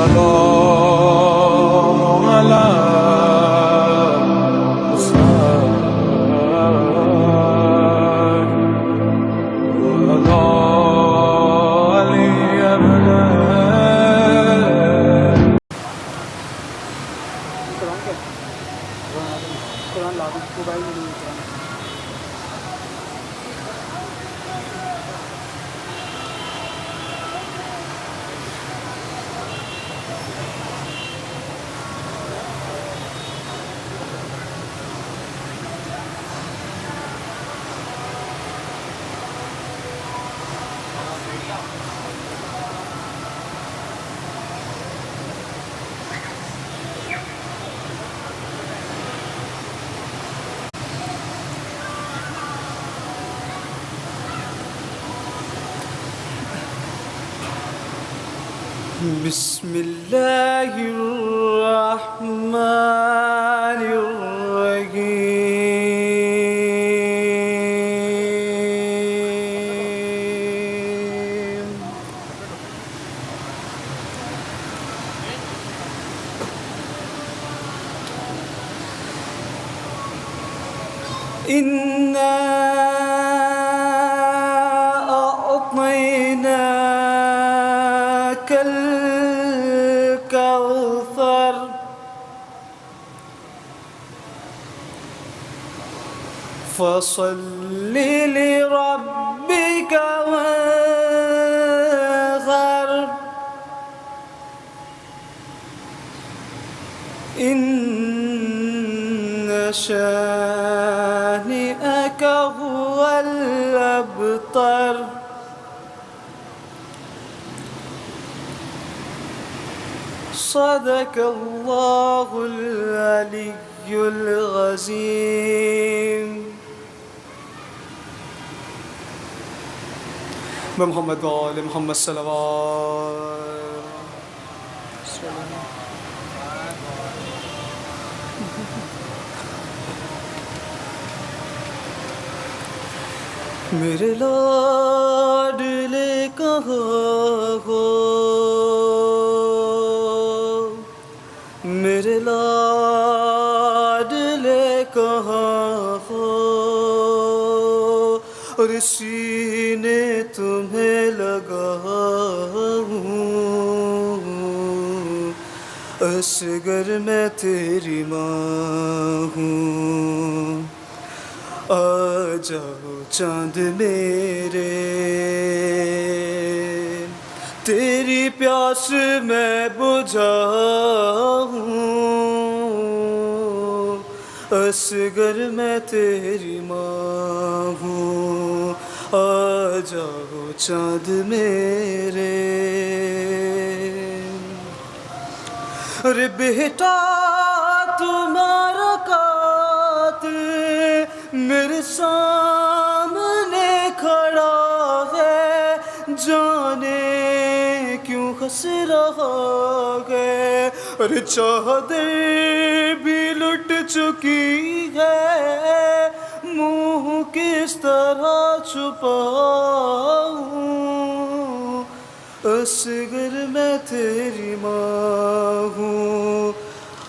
السلام على قرآن لا دوں موبائل میں نہیں قرآن بسم اللہ الرحمن الرحیم اِنَّا أعطيناك الكوثر فصل لربك وانحر إن شانئك هو الأبتر صدق اللہ العلی العظیم محمد وآل محمد صلوات میرے لاڈلے کہاں ہو میرے لاڈلے کہاں ہو اور سینے تمہیں لگاؤں اصغر میں تیری ماں ہوں آ جاؤ چاند میرے تیری پیاس میں بجھاؤں اصغر میں تیری ماں ہوں آ جاؤ چاند میرے ارے بیٹا تمہارا قاتل میرے سامنے کھڑا ہے جانے کیوں ہنس رہا ہے اور چادر بھی لٹ چکی ہے منہ کس طرح چھپاؤں اصغر میں تیری ماں ہوں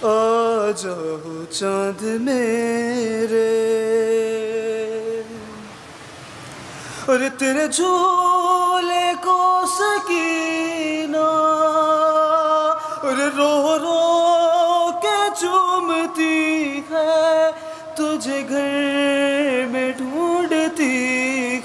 آ جاؤ چاند میرے اور تیرے جھولے کو سکینہ اور رو رو کے چومتی ہے تجھے گھر میں ڈھونڈتی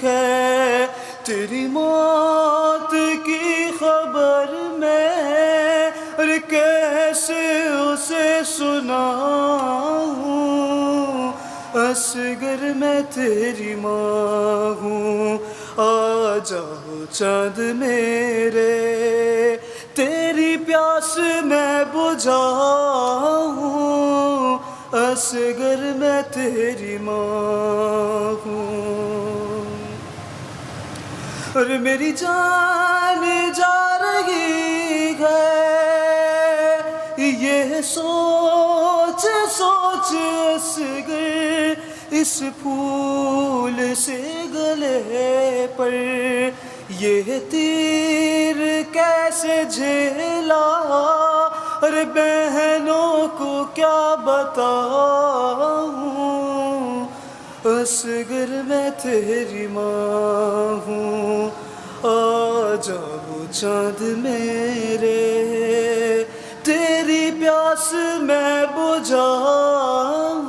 ہے تیری موت کی خبر میں اور کیسے اسے سناؤں اصغر میں تیری ماں ہوں آ جاؤ چاند میرے تیری پیاس میں بجھاؤں اصغر میں تیری ماں ہوں اور میری جان جا رہی ہے یہ سوچ سوچ اصغر اس پھول سے گلے پر یہ تیر کیسے جھیلا ارے بہنوں کو کیا بتاؤں، اصغر میں تیری ماں ہوں، آ جاؤ چاند میرے تیری پیاس میں بجھاؤں،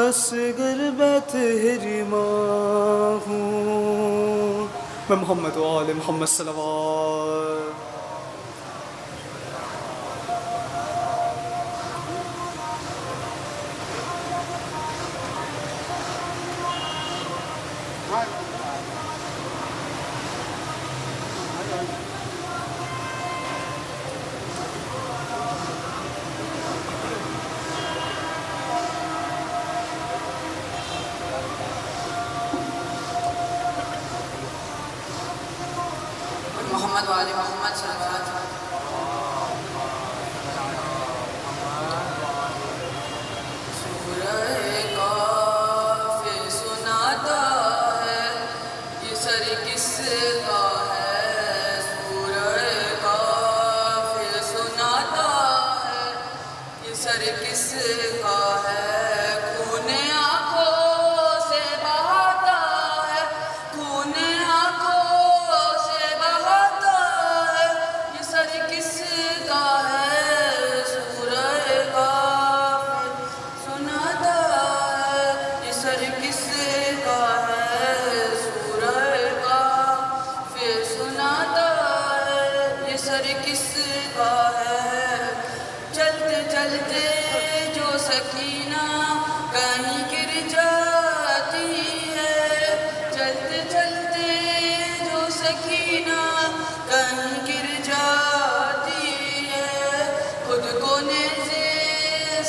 اصغر میں تیری ماں ہوں۔ میں محمد و آل محمد صلوات۔ محمد وآل محمد صلوات۔ سورہ کاف سناتا ہے یہ سر کس کا ہے، سورہ کاف سناتا ہے یہ سر کس کا ہے، خون آنکھوں سے بہاتا ہے، خون آنکھوں سے بہاتا ہے یہ سر کس کا ہے، سورہ کاف سناتا ہے یہ سر کس کا ہے، سورہ کاف سناتا ہے یہ سر کس کا ہے، چلتے چلتے جو سکینہ کہیں گر جاتی ہے، چلتے چلتے جو سکینہ کہیں گر جاتی ہے، خود کو نیزے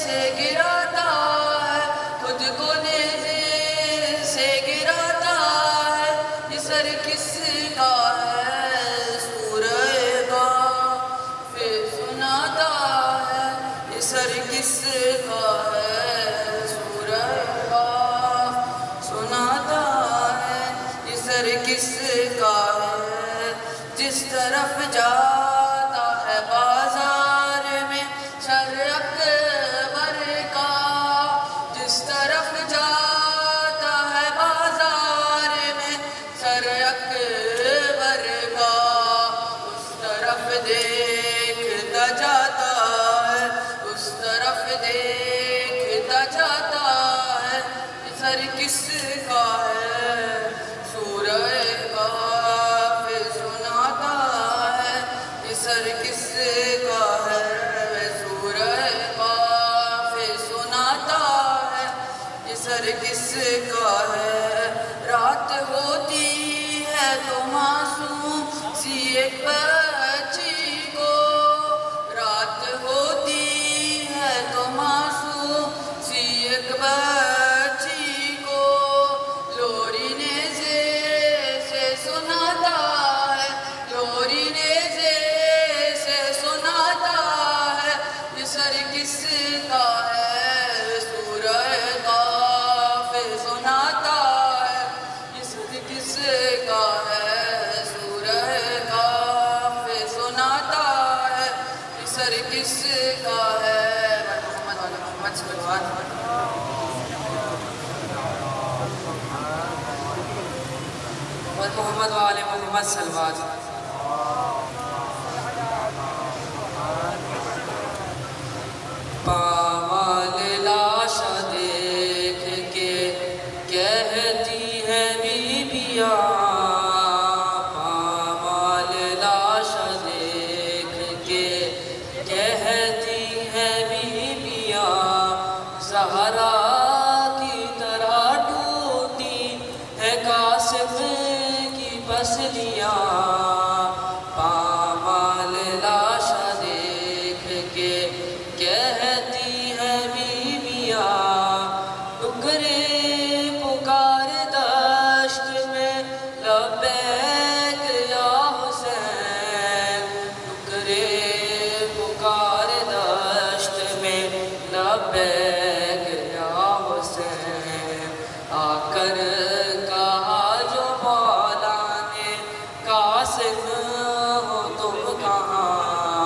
سے گراتا ہے، خود کو نیزے سے گراتا ہے یہ سر کس کا ہے، سورہ کاف سناتا ہے یہ سر کس کا ہے، سورہ کاف سناتا ہے یہ سر کس کا ہے، جس طرف جاتا ہے بازار میں سر اکبر کا، جس طرف جاتا ہے بازار میں سر اکبر کا، اس طرف دیکھتا جاتا ہے، اس طرف دیکھتا جاتا ہے یہ سر کس کا ہے، سورہ کاف سناتا ہے یہ سر کس کا ہے، سورہ کاف سناتا ہے یہ سر کس کا ہے، رات ہوتی ہے تو معصوم سی ایک بچی کو، رات ہوتی ہے تو معصوم سی ایک بچی کو، لوری نیزے سے سناتا ہے، لوری نیزے سے سناتا ہے یہ سر کس کا ہے، سورہ کاف سناتا ہے یہ سر کس کا ہے، سورہ کاف سناتا ہے یہ سر کس کا ہے، محمد وآل محمد صلوات۔ محمد وآل محمد صلوات۔ پامال لاشا دیکھ کے کہتی ہے بیبیاں، پامال لاشا دیکھ کے کہتی ہے بیبیاں، زہرا کی طرح ٹوٹی ہے قاسم کی پسلیاں، پامال لاشا دیکھ کے کہتی ہے بیبیاں، ٹکڑے پکار دشت میں لبیک یا حسین، ٹکڑے پکار دشت میں لبیک یا حسین، آ کر کہا جو مولا نے قاسم ہو تم کہاں،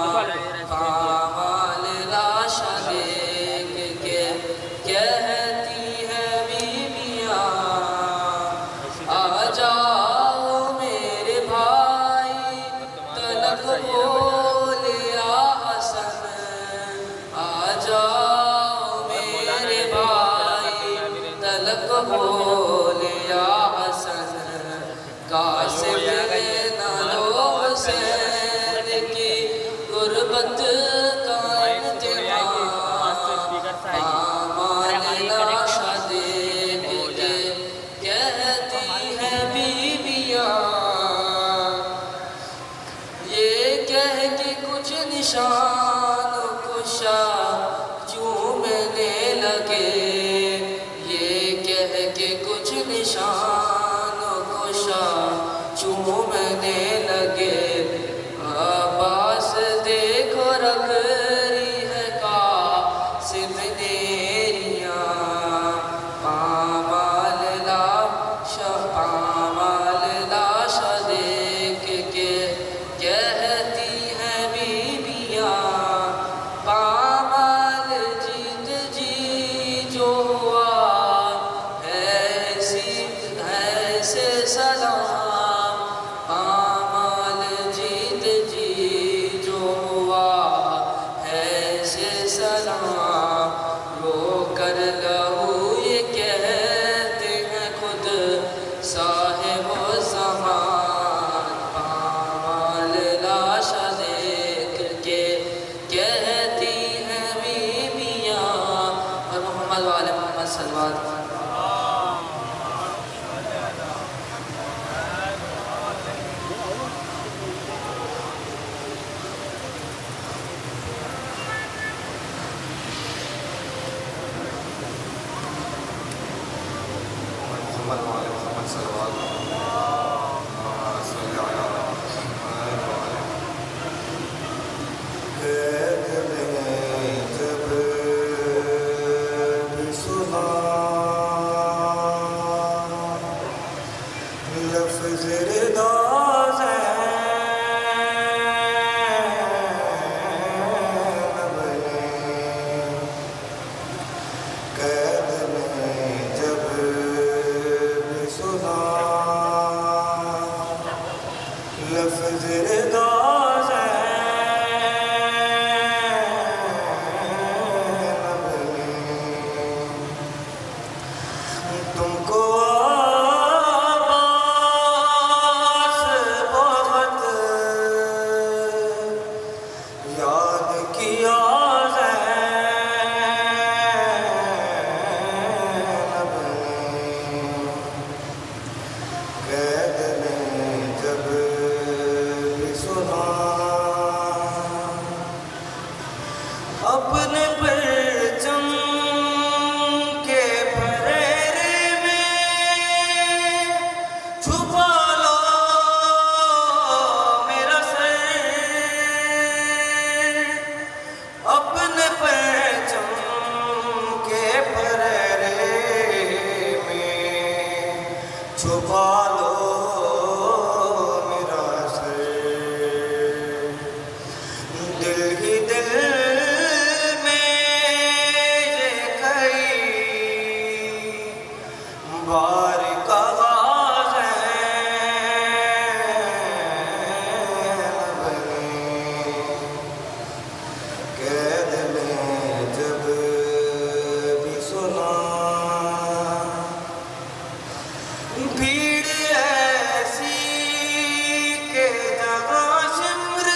شان کشا چومنے لگے، یہ کہہ کے کچھ نشان کشا چومنے لگے، عباس دیکھو رکھ رہی ہے قاسم نیریاں، پامال لاشا دیکھ کے کہتی ہیں بیویاں، پامال جیت جی جو ہوا ایسے سلام، پامال جیت جی جو ہوا ایسے سلام، رو کر لہو یہ کہتے ہیں خود صاحب و زمان، پامال لاشا دیکھ کے کہتی ہیں بیویاں، اور محمد و آل محمد صلوات۔ محمد و آل محمد صلوات۔ صلی علی محمد و آل قید میں جب بھی سنا لفظ رضا لفظ رضا تم کو عباس بہت یاد کیا قید میں جب بھی سنا اپنے پرچم کے پھریرے میں چھپا لو میرا سر، اپنے پرچم کے پھریرے میں چھپا لو میرا سر، دل ہی دل میں یہ کئی بار کہا قید میں جب بھی سنا بھیڑ ایسی کہ جہاں شمر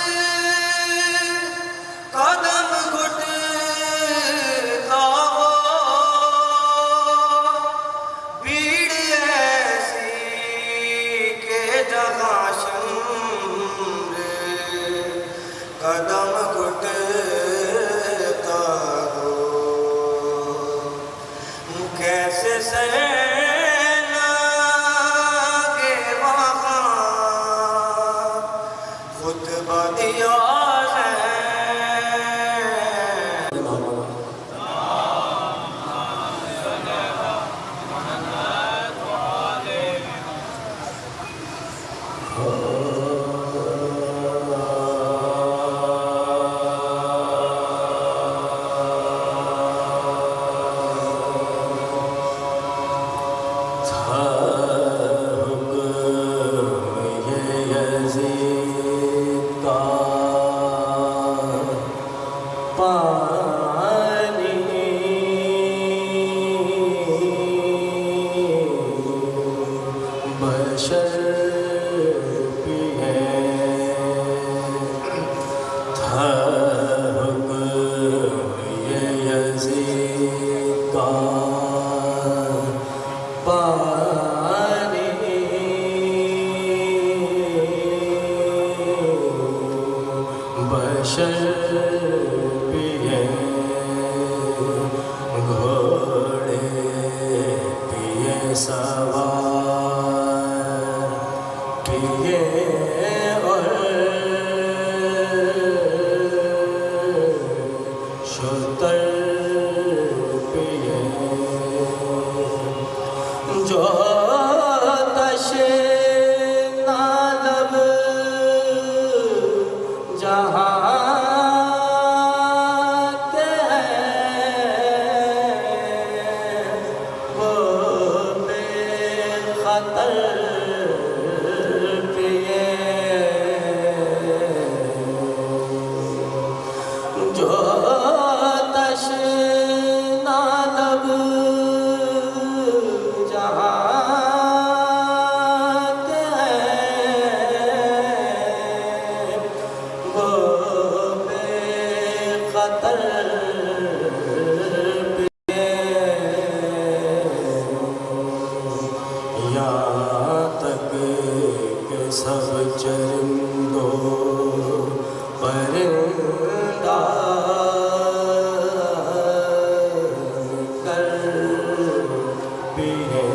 قدم گھٹتا ہو، بھیڑ ایسی کہ جہاں شمر قدم گھٹتا ہو، کیسے سہنا گے وہاں خطبہ دیا ہے۔ پانی، پانی، یہاں تک کہ سب چرندوں پرندہ کر بھی ہیں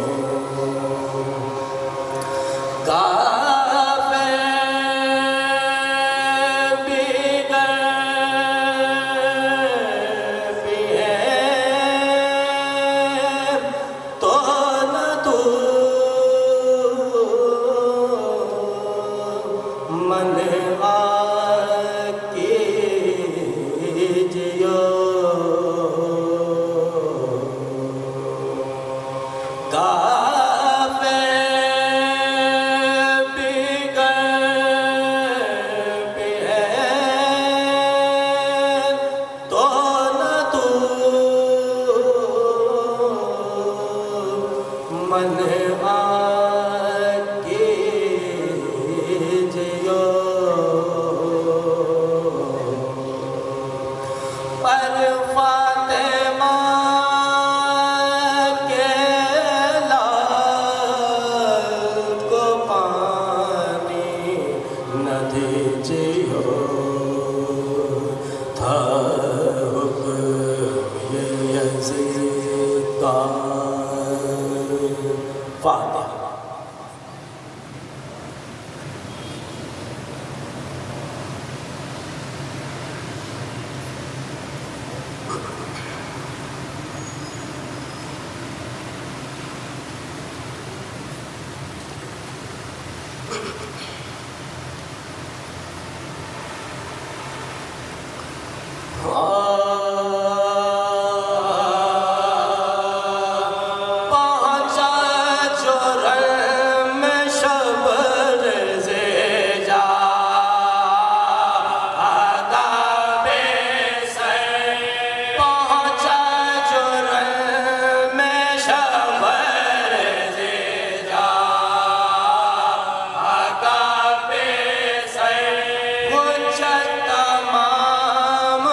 تمام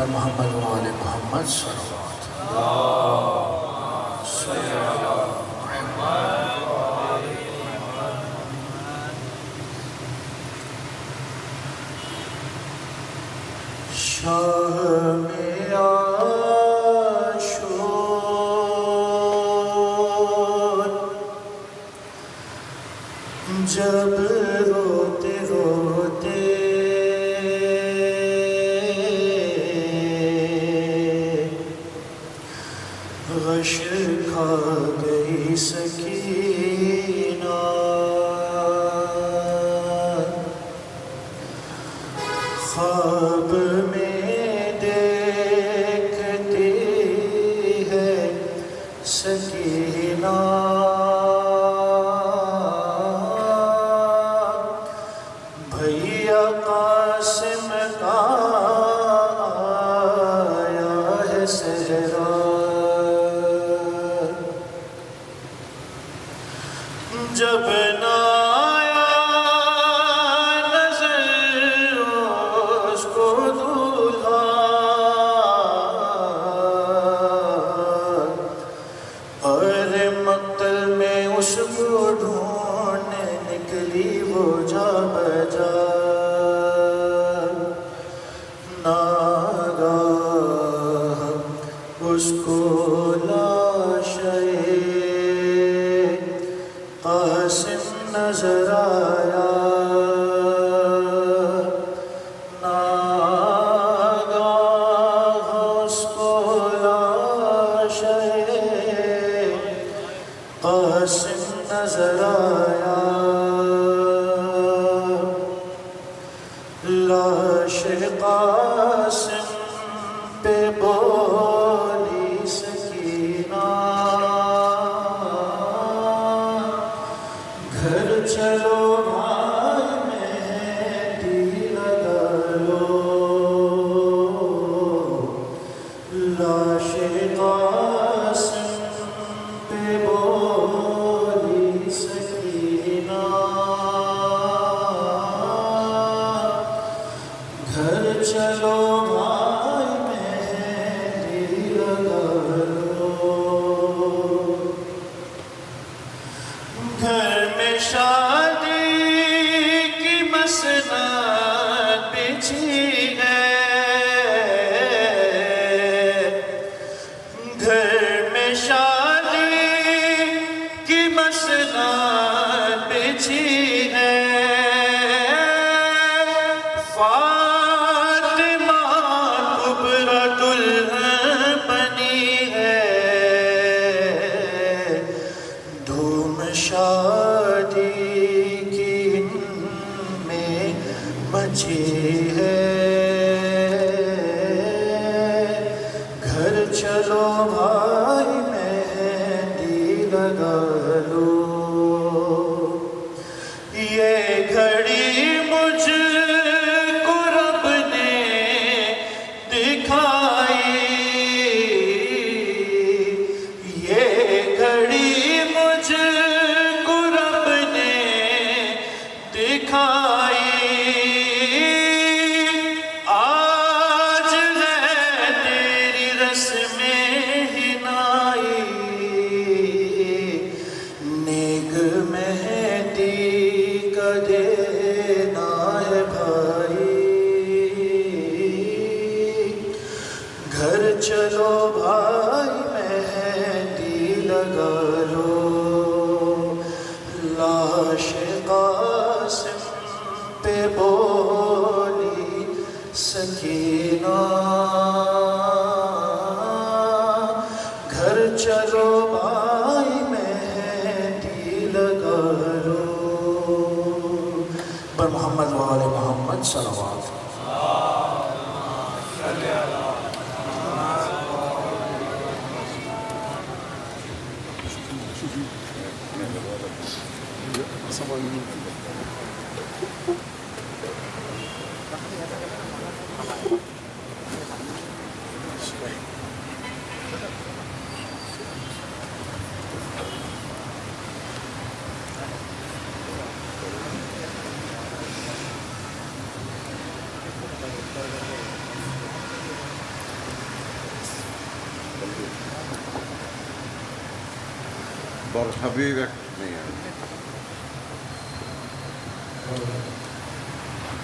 محمد و آل محمد صلوات شاہ میں عاشور جب روتے روتے غش کھا گئی سکینہ خواب میں دیکھتی ہے سکینہ بھیا قاسم کا آیا ہے صحرا جب نہ آیا نظر اس کو دولہا اور مقتل میں اس کو ڈھونڈنے نکلی وہ جا بجا ناگاہ اس کو لاشے قاسم نظر آیا ناگاہ اس کو لاشے قاسم نظر آیا لاش قاسم پہ لاش قاسم پہ بولی سکینہ گھر چلو بھائی مہندی لگا لو گھر میں شادی کی مسند بچھی ہے گھر میں شادی کی مسند بچھی ہے فاطمہ کبریٰ دلہن بنی ہے دھوم شادی کی میں مچی ہے گھر چلو بھائی مہندی لگا لو یہ گھڑی مجھ کو رب نے دکھائی یہ گھڑی مجھ کو رب نے دکھائی آج ہے تیری رسم ہنائی نیک مہندی کا دینا ہے بھائی گھر چلو بھائی مہندی لگا لو لاش قاسم پہ بولی سکینہ گھر چلو بھائی مہندی لگا لو بر محمد و آل محمد صلوات بر حبیب نہیں ہے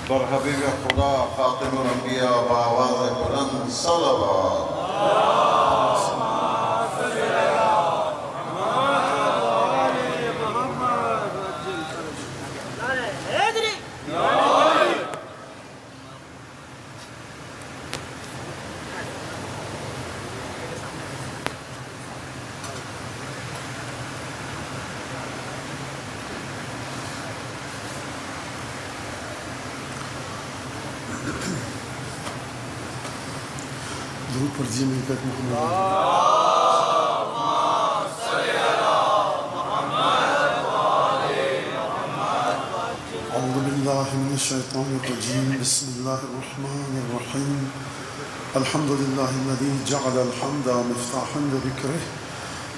بر حبیب خدا خاتم الانبیاء بآواز بلند صلوات درود پر جی مل کر محمد اعوذ باللہ من الشیطان الرجیم بسم اللہ الرحمن الرحیم الحمد للہ الذی جعل الحمد مفتاحا لذکرہ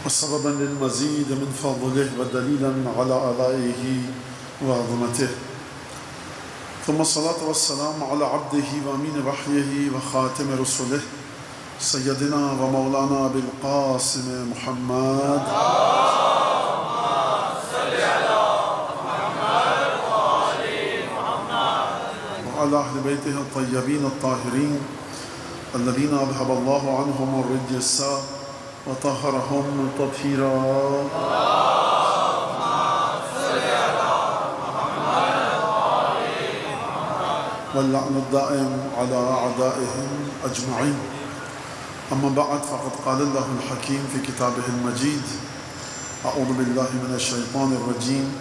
وسببا للمزید من فضلہ ودلیلا علی آلائہ وعظمتہ ثم الصلاة والسلام على عبده وامين وحيه وخاتم رسله سيدنا ومولانا بالقاسم محمد وعلى أهل بيته الطيبين الطاهرين الذين أذهب الله عنهم الرجس وطهرهم تطهيرا واللعن الدائم على أعدائهم أجمعين أما بعد فقد قال الله الحكيم في كتابه المجيد أعوذ بالله من الشيطان الرجيم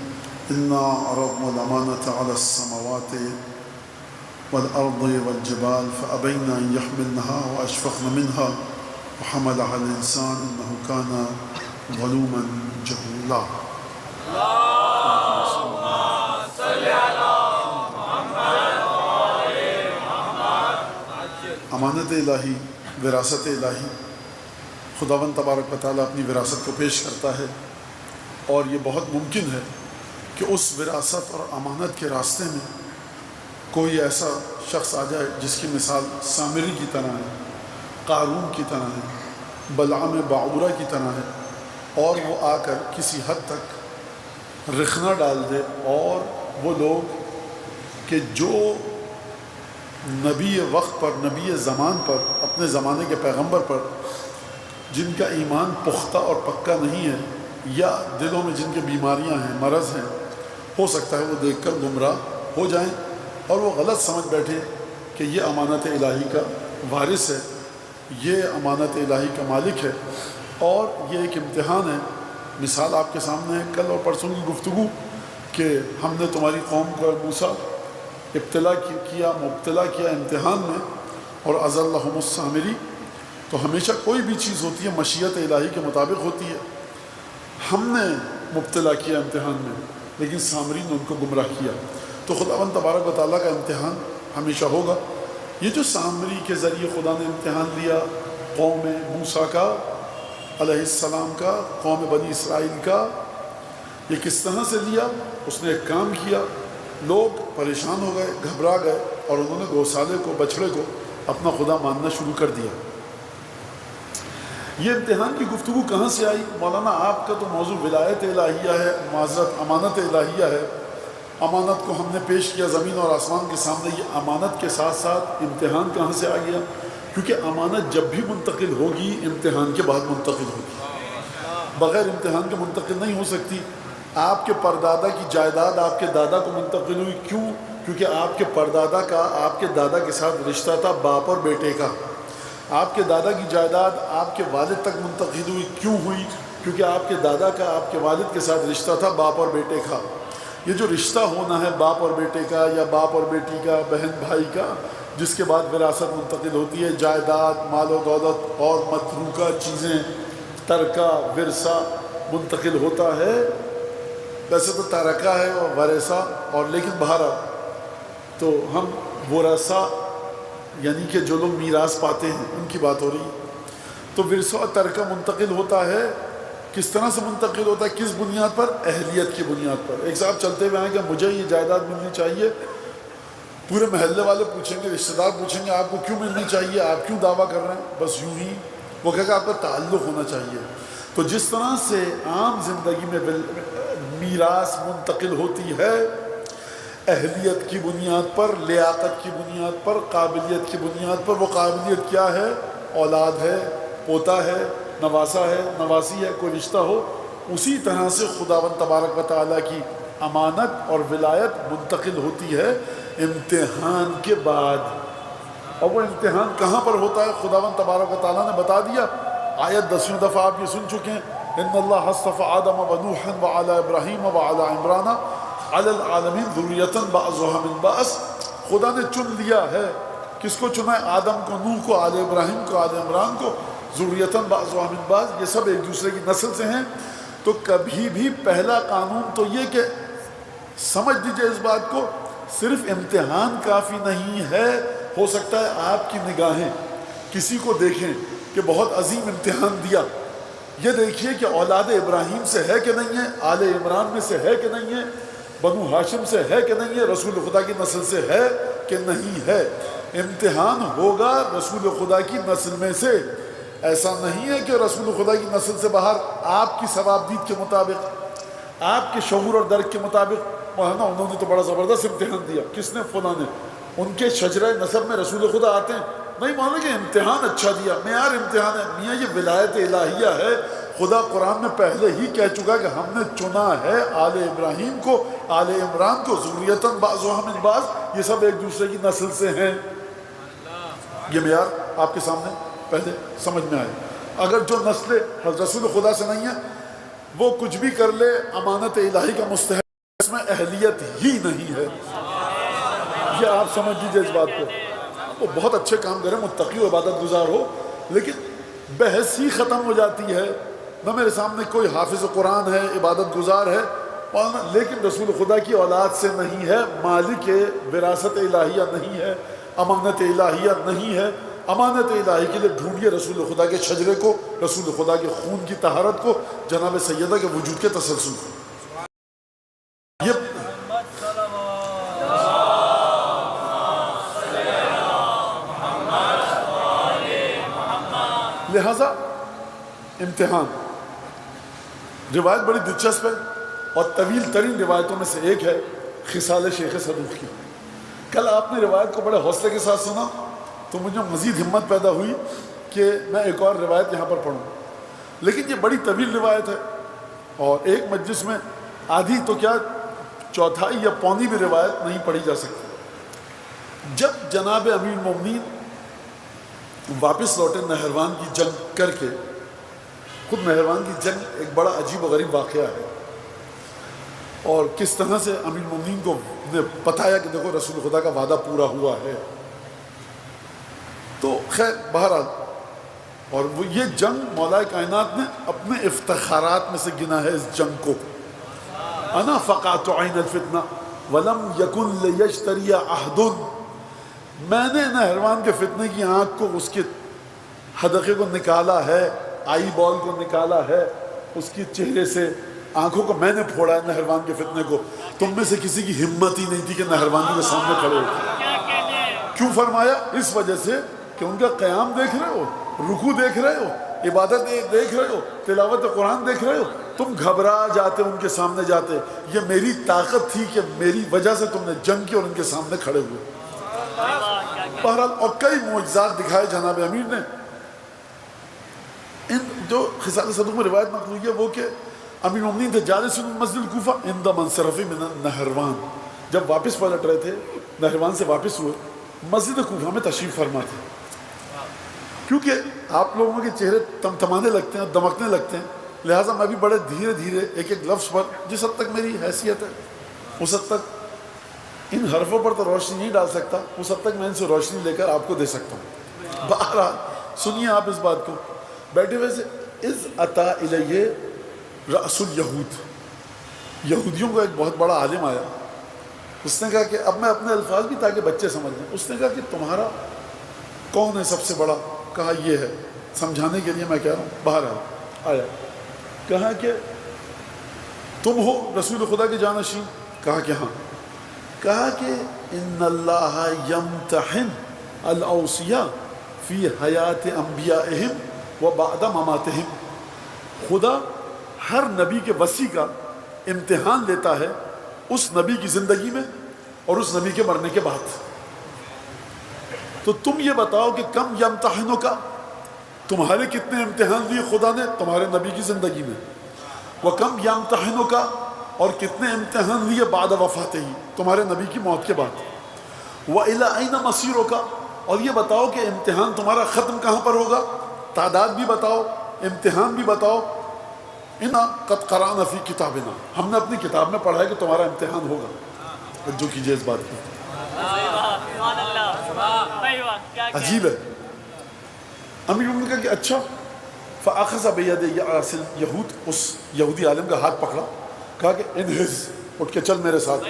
إنا عرضنا الأمانة على السماوات والأرض والجبال فأبين أن يحملنها وأشفقن منها وحملها الإنسان إنه كان ظلوما جهولا امانت الہی وراثت الہی، خداوند تبارک و تعالیٰ اپنی وراثت کو پیش کرتا ہے، اور یہ بہت ممکن ہے کہ اس وراثت اور امانت کے راستے میں کوئی ایسا شخص آ جائے جس کی مثال سامری کی طرح ہے، قارون کی طرح ہے، بلعام باعورہ کی طرح ہے، اور وہ آ کر کسی حد تک رخنہ ڈال دے، اور وہ لوگ کہ جو نبی وقت پر، نبی زمان پر، اپنے زمانے کے پیغمبر پر جن کا ایمان پختہ اور پکا نہیں ہے، یا دلوں میں جن کے بیماریاں ہیں، مرض ہیں، ہو سکتا ہے وہ دیکھ کر گمراہ ہو جائیں اور وہ غلط سمجھ بیٹھے کہ یہ امانت الہی کا وارث ہے، یہ امانت الہی کا مالک ہے، اور یہ ایک امتحان ہے۔ مثال آپ کے سامنے ہے، کل اور پرسوں کی گفتگو کہ ہم نے تمہاری قوم کو موسیٰ مبتلا کیا امتحان میں، اور اضلھم السامری۔ تو ہمیشہ کوئی بھی چیز ہوتی ہے مشیت الہی کے مطابق ہوتی ہے۔ ہم نے مبتلا کیا امتحان میں، لیکن سامری نے ان کو گمراہ کیا۔ تو خداوند تبارک و تعالیٰ کا امتحان ہمیشہ ہوگا۔ یہ جو سامری کے ذریعے خدا نے امتحان لیا قوم موسیٰ کا علیہ السلام کا، قوم بنی اسرائیل کا، یہ کس طرح سے لیا؟ اس نے ایک کام کیا، لوگ پریشان ہو گئے، گھبرا گئے، اور انہوں نے گوسالے کو، بچھڑے کو اپنا خدا ماننا شروع کر دیا۔ یہ امتحان کی گفتگو کہاں سے آئی؟ مولانا آپ کا تو موضوع ولایت الہیہ ہے، معذرت امانت الہیہ ہے۔ امانت کو ہم نے پیش کیا زمین اور آسمان کے سامنے، یہ امانت کے ساتھ ساتھ امتحان کہاں سے آ گیا؟ کیونکہ امانت جب بھی منتقل ہوگی امتحان کے بعد منتقل ہوگی، بغیر امتحان کے منتقل نہیں ہو سکتی۔ آپ کے پردادا کی جائیداد آپ کے دادا کو منتقل ہوئی، کیوں؟ کیونکہ آپ کے پردادا کا آپ کے دادا کے ساتھ رشتہ تھا باپ اور بیٹے کا۔ آپ کے دادا کی جائیداد آپ کے والد تک منتقل ہوئی، کیوں ہوئی؟ کیونکہ آپ کے دادا کا آپ کے والد کے ساتھ رشتہ تھا باپ اور بیٹے کا۔ یہ جو رشتہ ہونا ہے باپ اور بیٹے کا، یا باپ اور بیٹی کا، بہن بھائی کا، جس کے بعد وراثت منتقل ہوتی ہے، جائیداد، مال و دولت اور متروکہ چیزیں، ترکہ، ورثہ منتقل ہوتا ہے۔ ویسے تو ترکہ ہے اور ورثہ، اور لیکن بہرحال تو ہم ورثہ یعنی کہ جو لوگ میراث پاتے ہیں ان کی بات ہو رہی ہے۔ تو ورثہ اور ترکہ منتقل ہوتا ہے، کس طرح سے منتقل ہوتا ہے؟ کس بنیاد پر؟ اہلیت کی بنیاد پر۔ ایک صاحب چلتے ہوئے آئیں کہ مجھے یہ جائیداد ملنی چاہیے، پورے محلے والے پوچھیں گے، رشتہ دار پوچھیں گے آپ کو کیوں ملنی چاہیے، آپ کیوں دعویٰ کر رہے ہیں؟ بس یوں ہی وہ کہے گا آپ کا تعلق ہونا چاہیے۔ تو جس طرح سے عام زندگی میں میراث منتقل ہوتی ہے اہلیت کی بنیاد پر، لیاقت کی بنیاد پر، قابلیت کی بنیاد پر، وہ قابلیت کیا ہے؟ اولاد ہے، پوتا ہے، نواسا ہے، نواسی ہے، کوئی رشتہ ہو، اسی طرح سے خداوند تبارک و تعالیٰ کی امانت اور ولایت منتقل ہوتی ہے امتحان کے بعد۔ اور وہ امتحان کہاں پر ہوتا ہے؟ خداوند تبارک و تعالیٰ نے بتا دیا، آیت 10ویں دفعہ آپ یہ سن چکے ہیں، ان اللہ اصطفى آدم ونوحا وعلى ابراہیم وعلى عمران علی العالمین ذریۃ بعضها من بعض۔ خدا نے چن لیا ہے، کس کو چنا ہے؟ آدم کو، نوح کو، آل ابراہیم کو، آل عمران کو، ذریۃ بعضها من بعض، یہ سب ایک دوسرے کی نسل سے ہیں۔ تو کبھی بھی پہلا قانون تو یہ کہ سمجھ لیجیے اس بات کو، صرف امتحان کافی نہیں ہے۔ ہو سکتا ہے آپ کی نگاہیں کسی کو دیکھیں کہ بہت عظیم امتحان دیا، یہ دیکھیے کہ اولاد ابراہیم سے ہے کہ نہیں ہے، آل عمران میں سے ہے کہ نہیں ہے، بنو ہاشم سے ہے کہ نہیں ہے، رسول خدا کی نسل سے ہے کہ نہیں ہے۔ امتحان ہوگا رسول خدا کی نسل میں سے۔ ایسا نہیں ہے کہ رسول خدا کی نسل سے باہر آپ کی ثوابدید کے مطابق، آپ کے شعور اور درک کے مطابق، انہوں نے تو بڑا زبردست امتحان دیا، کس نے؟ فلاں نے، ان کے شجرہ نسب میں رسول خدا آتے ہیں، نہیں مانو کہ امتحان اچھا دیا، معیار امتحان ہے، میاں یہ ولایت الہیہ ہے۔ خدا قرآن میں پہلے ہی کہہ چکا کہ ہم نے چنا ہے آل ابراہیم کو، آل عمران کو، ذریۃ بعضها من بعض، یہ سب ایک دوسرے کی نسل سے ہیں۔ یہ معیار آپ کے سامنے پہلے سمجھ میں آئے۔ اگر جو نسل رسول خدا سے نہیں ہے وہ کچھ بھی کر لے، امانت الہی کا مستحق، اس میں اہلیت ہی نہیں ہے۔ یہ آپ سمجھ لیجیے اس بات کو۔ وہ بہت اچھے کام کرے، متقی و عبادت گزار ہو، لیکن بحث ہی ختم ہو جاتی ہے۔ نہ میرے سامنے کوئی حافظ قرآن ہے، عبادت گزار ہے، لیکن رسول خدا کی اولاد سے نہیں ہے، مالک وراثت الہیہ نہیں ہے، امانت الہیہ نہیں ہے، امانت الہی کے لیے ڈھونڈیے رسول خدا کے شجرے کو، رسول خدا کے خون کی طہارت کو، جناب سیدہ کے وجود کے تسلسل کو۔ یہ لہذا امتحان، روایت بڑی دلچسپ ہے اور طویل ترین روایتوں میں سے ایک ہے خصال شیخ صدوق کی۔ کل آپ نے روایت کو بڑے حوصلے کے ساتھ سنا تو مجھے مزید ہمت پیدا ہوئی کہ میں ایک اور روایت یہاں پر پڑھوں، لیکن یہ بڑی طویل روایت ہے اور ایک مجلس میں آدھی تو کیا چوتھائی یا پونی بھی روایت نہیں پڑھی جا سکتی۔ جب جناب امیر المومنین واپس لوٹے نہروان کی جنگ کر کے، خود نہروان کی جنگ ایک بڑا عجیب و غریب واقعہ ہے، اور کس طرح سے امیر المومنین کو نے بتایا کہ دیکھو رسول خدا کا وعدہ پورا ہوا ہے، تو خیر بہرحال، اور وہ یہ جنگ مولا کائنات نے اپنے افتخارات میں سے گنا ہے اس جنگ کو۔ انا فقعت عین الفتنہ ولم یکن لیشتری عہد، میں نے نہروان کے فتنے کی آنکھ کو، اس کے حدقے کو نکالا ہے، آئی بال کو نکالا ہے، اس کی چہرے سے آنکھوں کو میں نے پھوڑا ہے نہروان کے فتنے کو، تم میں سے کسی کی ہمت ہی نہیں تھی کہ نہروان کے سامنے کھڑے ہوتے۔ کیوں فرمایا؟ اس وجہ سے کہ ان کا قیام دیکھ رہے ہو، رکوع دیکھ رہے ہو، عبادت دیکھ رہے ہو، تلاوت قرآن دیکھ رہے ہو، تم گھبرا جاتے ان کے سامنے جاتے۔ یہ میری طاقت تھی کہ میری وجہ سے تم نے جنگ کی اور ان کے سامنے کھڑے ہوئے۔ بہرحال اور کئی معجزات دکھائے جناب امیر نے۔ ان جو خصال صدوق میں روایت نقل ہوئی ہے وہ کہ امیر المومنین تھے جالس مسجد الکوفہ عند منصرف من نہروان، جب واپس پلٹ رہے تھے نہروان سے واپس ہوئے، مسجد کوفہ میں تشریف فرما تھے۔ کیونکہ آپ لوگوں کے چہرے تمتمانے لگتے ہیں، دمکنے لگتے ہیں، لہٰذا میں بھی بڑے دھیرے دھیرے ایک ایک لفظ پر، جس حد تک میری حیثیت ہے اس حد تک، ان حرفوں پر تو روشنی نہیں ڈال سکتا، اس حد تک میں ان سے روشنی لے کر آپ کو دے سکتا ہوں۔ بہرحال سنیے آپ اس بات کو، بیٹھے ہوئے سے اذ اتا الیہ رأس الیہود، یہودیوں کا ایک بہت بڑا عالم آیا، اس نے کہا کہ اب میں اپنے الفاظ بھی تاکہ بچے سمجھ لیں، اس نے کہا کہ تمہارا کون ہے سب سے بڑا؟ کہا یہ ہے، سمجھانے کے لیے میں کہہ رہا ہوں۔ بہرحال آیا، کہا کہ تم ہو رسول خدا کے جانشین؟ کہا کہ ہاں۔ کہا کہ ان اللہ یمتحن الاوصیاء فی حیات انبیائہم و بعد مماتہم، خدا ہر نبی کے وصی کا امتحان لیتا ہے اس نبی کی زندگی میں اور اس نبی کے مرنے کے بعد۔ تو تم یہ بتاؤ کہ کم یمتحنوں کا، تمہارے کتنے امتحان لیے خدا نے تمہارے نبی کی زندگی میں، وَكَمْ يَمْتَحِنُكَ اور کتنے امتحان لیے بعد وفات ہی، تمہارے نبی کی موت کے بعد، وَإِلَىٰ أَيْنَ مَصِيرُكَ اور یہ بتاؤ کہ امتحان تمہارا ختم کہاں پر ہوگا، تعداد بھی بتاؤ، امتحان بھی بتاؤ۔ اِنَّا قَدْ قَرَأْنَا فِي كِتَابِنَا، ہم نے اپنی کتاب میں پڑھا ہے کہ تمہارا امتحان ہوگا۔ جو کیجئے اس بات کی، عجیب ہے۔ امیر نے کہا کہ اچھا، فَأَخَذَ بِيَدِ رَأْسِ الْيَهُودِ، اس یہودی عالم کا ہاتھ پکڑا، کہا کہ انہز، اٹھ کے چل میرے ساتھ۔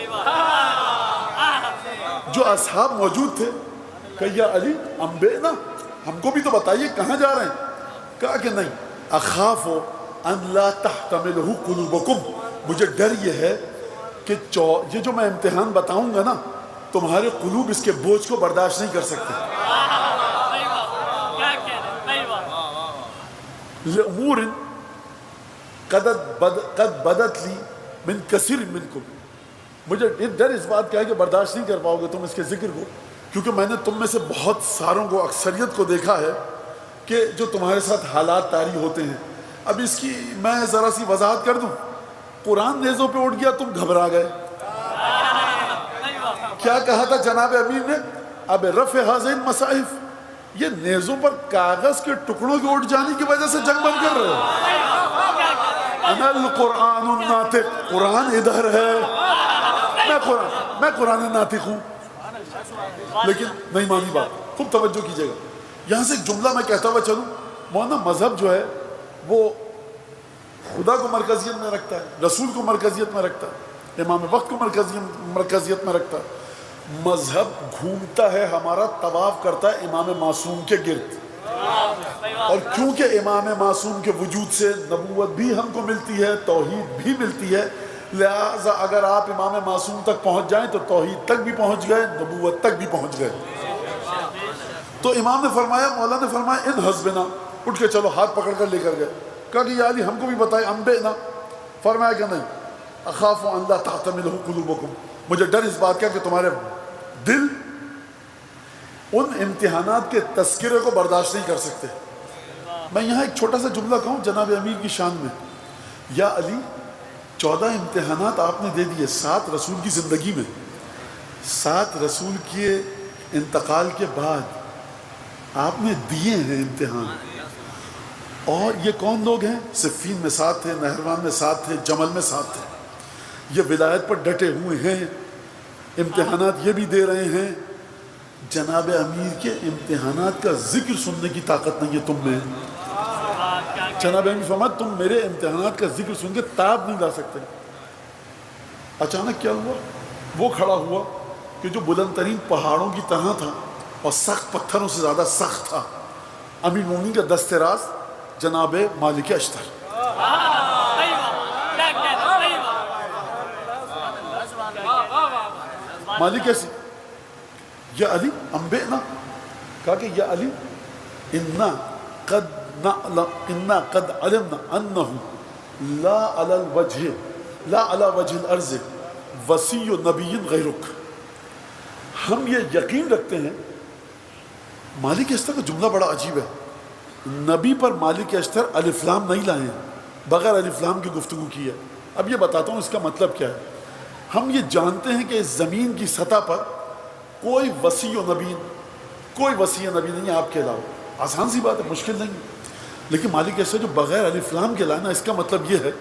جو اصحاب موجود تھے کہ یا علی انبئنا، ہم کو بھی تو بتائیے کہاں جا رہے ہیں؟ کہا کہ نہیں، اخاف ان لا تحتملہ قلوبکم، مجھے ڈر یہ ہے کہ یہ جو میں امتحان بتاؤں گا نا، تمہارے قلوب اس کے بوجھ کو برداشت نہیں کر سکتے۔ لأمور قد بدت لی من کثیر منکم، مجھے ڈر اس بات کا ہے کہ برداشت نہیں کر پاؤ گے تم اس کے ذکر کو، کیونکہ میں نے تم میں سے بہت ساروں کو، اکثریت کو دیکھا ہے کہ جو تمہارے ساتھ حالات طاری ہوتے ہیں۔ اب اس کی میں ذرا سی وضاحت کر دوں، قرآن نیزوں پہ اٹھ گیا، تم گھبرا گئے۔ کیا کہا تھا جناب امیر نے؟ اب رفع حاضر مصاحف، یہ نیزوں پر کاغذ کے ٹکڑوں کے اٹھ جانے کی وجہ سے جنگ بند کر رہے ہو۔ انا القرآن الناطق، قرآن ادھر ہے، میں قرآن ناطق ہوں، لیکن نہیں مانی بات۔ خوب توجہ کیجئے گا، یہاں سے ایک جملہ میں کہتا ہوا چلوں، مولانا مذہب جو ہے وہ خدا کو مرکزیت میں رکھتا ہے، رسول کو مرکزیت میں رکھتا ہے، امام وقت کو مرکزیت میں رکھتا ہے، مذہب گھومتا ہے ہمارا، طواف کرتا ہے امام معصوم کے گرد، اور کیونکہ امام معصوم کے وجود سے نبوت بھی ہم کو ملتی ہے، توحید بھی ملتی ہے، لہٰذا اگر آپ امام معصوم تک پہنچ جائیں تو توحید تک بھی پہنچ گئے، نبوت تک بھی پہنچ گئے۔ تو امام نے فرمایا، مولا نے فرمایا ان حسبنا، اٹھ کے چلو، ہاتھ پکڑ کر لے کر گئے۔ کہا کہ یا علی ہم کو بھی بتائے، انبئنا۔ فرمایا کہ نہیں، اخاف ان لا تحتملہ قلوبکم، مجھے ڈر اس بات کا کہ تمہارے دل ان امتحانات کے تذکرے کو برداشت نہیں کر سکتے۔ میں یہاں ایک چھوٹا سا جملہ کہوں جناب امیر کی شان میں، یا علی 14 امتحانات آپ نے دے دیے 7 رسول کی زندگی میں، 7 رسول کے انتقال کے بعد آپ نے دیے ہیں امتحان، اور یہ کون لوگ ہیں؟ صفین میں 7 تھے، نہروان میں 7 تھے، جمل میں 7 تھے، یہ ولایت پر ڈٹے ہوئے ہیں، امتحانات یہ بھی دے رہے ہیں۔ جناب امیر کے امتحانات کا ذکر سننے کی طاقت نہیں ہے تم میں۔ جناب امیر فرمایا تم میرے امتحانات کا ذکر سن کے تاب نہیں لا سکتے۔ اچانک کیا ہوا؟ وہ کھڑا ہوا کہ جو بلند ترین پہاڑوں کی طرح تھا اور سخت پتھروں سے زیادہ سخت تھا، امیر مومنین کا دست راز جناب مالک اشتر۔ مالک ایسی، یا علی انبئنا، کہا کہ یا علی انا قد علمنا انہ لا علی وجہ الارض وسیع نبی غیرک، ہم یہ یقین رکھتے ہیں۔ مالک اشتر کا جملہ بڑا عجیب ہے، نبی پر مالک اشتر الف لام نہیں لائے ہیں، بغیر الف لام کی گفتگو کی ہے۔ اب یہ بتاتا ہوں اس کا مطلب کیا ہے۔ ہم یہ جانتے ہیں کہ اس زمین کی سطح پر کوئی وسیع نبی نہیں ہے آپ کے علاوہ، آسان سی بات ہے، مشکل نہیں ہے، لیکن مالک اشتر جو بغیر الف لام کے لانا، اس کا مطلب یہ ہے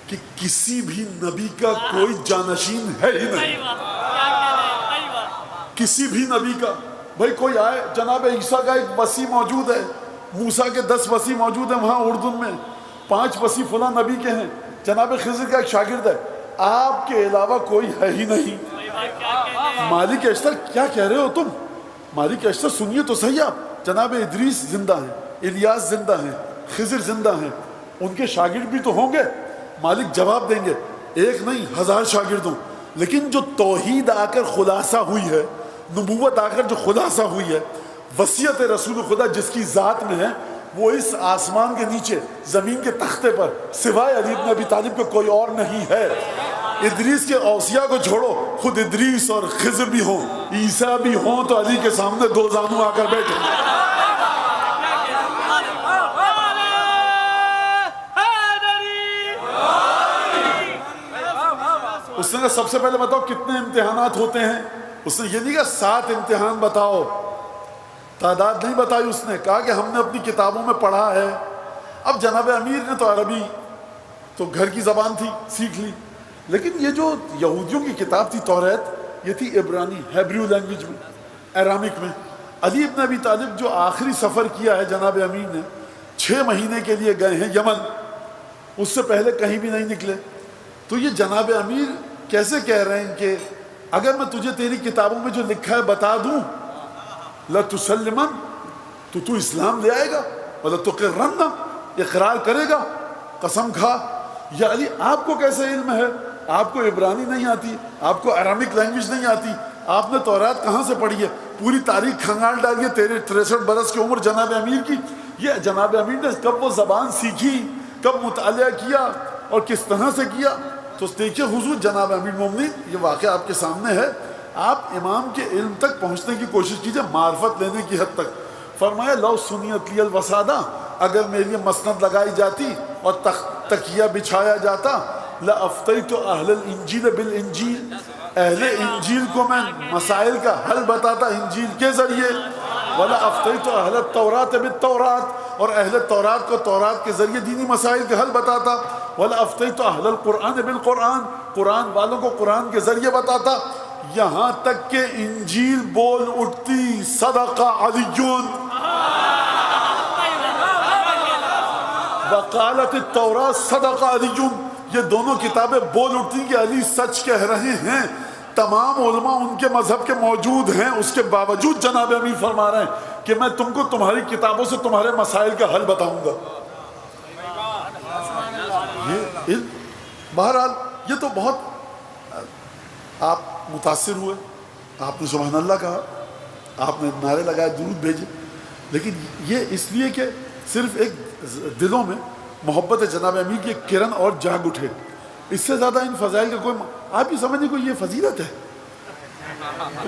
کہ کسی بھی نبی کا کوئی جانشین ہے ہی نہیں، کسی بھی نبی کا۔ بھائی کوئی آئے، جناب عیسیٰ کا ایک وصی موجود ہے، موسیٰ کے 10 وصی موجود ہیں وہاں اردن میں، 5 وصی فلاں نبی کے ہیں، جناب خضر کا ایک شاگرد ہے، آپ کے علاوہ کوئی ہے ہی نہیں۔ مالک اشتر کیا کہہ رہے ہو تم؟ مالک اشتر سنیے تو صحیح آپ، جناب ادریس زندہ ہیں، الیاس زندہ ہیں، خضر زندہ ہیں، ان کے شاگرد بھی تو ہوں گے۔ مالک جواب دیں گے، ایک نہیں 1000 شاگرد ہوں، لیکن جو توحید آ کر خلاصہ ہوئی ہے، نبوت آ کر جو خلاصہ ہوئی ہے، وصیت رسول خدا جس کی ذات میں ہے، وہ اس آسمان کے نیچے زمین کے تختے پر سوائے علی بن ابی طالب کے کوئی اور نہیں ہے۔ ادریس کے اوصیاء کو چھوڑو، خود ادریس اور خضر بھی ہوں، عیسیٰ بھی ہوں، تو علی کے سامنے 2 زانو آ کر بیٹھے۔ اس نے کہا سب سے پہلے بتاؤ کتنے امتحانات ہوتے ہیں؟ اس نے یہ نہیں کہا 7 امتحان بتاؤ، تعداد نہیں بتائی، اس نے کہا کہ ہم نے اپنی کتابوں میں پڑھا ہے۔ اب جناب امیر نے تو عربی تو گھر کی زبان تھی، سیکھ لی، لیکن یہ جو یہودیوں کی کتاب تھی توریت، یہ تھی عبرانی، ہیبریو لینگویج میں، ایرامک میں۔ علی بن ابی طالب جو آخری سفر کیا ہے جناب امیر نے، 6 مہینے کے لیے گئے ہیں یمن، اس سے پہلے کہیں بھی نہیں نکلے۔ تو یہ جناب امیر کیسے کہہ رہے ہیں کہ اگر میں تجھے تیری کتابوں میں جو لکھا ہے بتا دوں، لَتُسَلِّمَنْ، تو اسلام لے آئے گا، وَلَتُقِرَّنَّ، اقرار کرے گا، قسم کھا۔ یا علی آپ کو کیسے علم ہے؟ آپ کو عبرانی نہیں آتی، آپ کو ایرامک لینگویج نہیں آتی، آپ نے تورات کہاں سے پڑھی ہے؟ پوری تاریخ کھنگال ڈالیے، 63 برس کی عمر جناب امیر کی، یہ جناب امیر نے کب وہ زبان سیکھی، کب مطالعہ کیا اور کس طرح سے کیا؟ تو دیکھیے حضور جناب امیر مومنین، یہ واقعہ آپ کے سامنے ہے، آپ امام کے علم تک پہنچنے کی کوشش کیجئے، معرفت لینے کی حد تک۔ فرمایا لو سنیت لی الوسادہ، اگر میرے لیے مسند لگائی جاتی اور تکیہ بچھایا جاتا، لَأَفْتَيْتُ أَهْلَ الْإِنْجِيلَ بِالْإِنْجِيلِ، اہل انجیل کو میں مسائل کا حل بتاتا انجیل کے ذریعے، وَلَأَفْتَيْتُ أَهْلَ التَّوْرَاتَ بِالتَّوْرَاتِ، اور اہل تورات کو تورات کے ذریعے دینی مسائل کا حل بتاتا، وَلَأَفْتَيْتُ أَهْلَ الْقُرْآنِ بِالْقُرْآنِ، قرآن والوں کو قرآن کے ذریعے بتاتا، یہاں تک کہ انجیل بول اٹھتی صدق علیون، وقالت التوراۃ صدق علیون، یہ دونوں کتابیں بول اٹھتی کہ علی سچ کہہ رہے ہیں۔ تمام علماء ان کے مذہب کے موجود ہیں، اس کے باوجود جناب امیر فرما رہے ہیں کہ میں تم کو تمہاری کتابوں سے تمہارے مسائل کا حل بتاؤں گا۔ بہرحال یہ تو بہت آپ متاثر ہوئے، آپ نے سبحان اللہ کہا، آپ نے نعرے لگائے، درود بھیجے، لیکن یہ اس لیے کہ صرف ایک دلوں میں محبت جناب امیر کی ایک کرن اور جاگ اٹھے۔ اس سے زیادہ ان فضائل کا کوئی آپ ہی سمجھیں کوئی یہ فضیلت ہے؟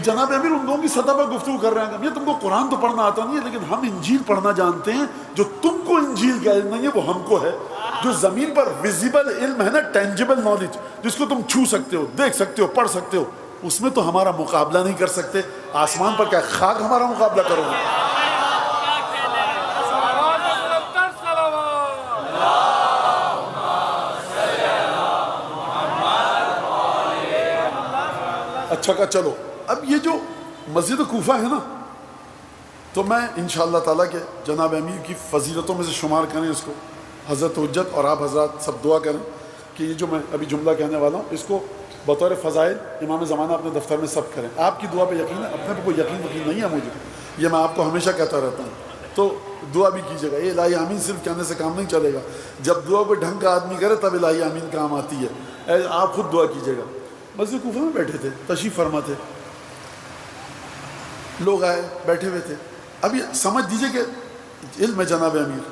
جناب امیر ان لوگوں کی سطح پر گفتگو کر رہے ہیں، یہ تم کو قرآن تو پڑھنا آتا نہیں ہے لیکن ہم انجیل پڑھنا جانتے ہیں، جو تم کو انجیل کا علم نہیں ہے وہ ہم کو ہے۔ جو زمین پر ویزیبل علم ہے نا، ٹینجیبل نالج، جس کو تم چھو سکتے ہو، دیکھ سکتے ہو، پڑھ سکتے ہو، اس میں تو ہمارا مقابلہ نہیں کر سکتے۔ آسمان پر کیا خاک ہمارا مقابلہ کرو گے؟ اچھا کا چلو، اب یہ جو مسجد کوفہ ہے نا، تو میں انشاءاللہ تعالیٰ کے جناب امیر کی فضیلتوں میں سے شمار کریں اس کو، حضرت حجت اور آپ حضرات سب دعا کریں کہ یہ جو میں ابھی جملہ کہنے والا ہوں اس کو بطور فضائل امام زمانہ اپنے دفتر میں سب کریں۔ آپ کی دعا پہ یقین ہے، اپنے پہ کوئی یقین نہیں ہے مجھے، یہ میں آپ کو ہمیشہ کہتا رہتا ہوں، تو دعا بھی کیجیے گا۔ یہ الہی آمین صرف کہنے سے کام نہیں چلے گا، جب دعا کوئی ڈھنگ کا آدمی کرے تب الہی آمین کام آتی ہے۔ آپ خود دعا کیجیے گا۔ مسجد کوفہ میں بیٹھے تھے، تشریف فرما تھے، لوگ آئے بیٹھے ہوئے تھے۔ اب یہ سمجھ دیجئے کہ علم ہے جناب امیر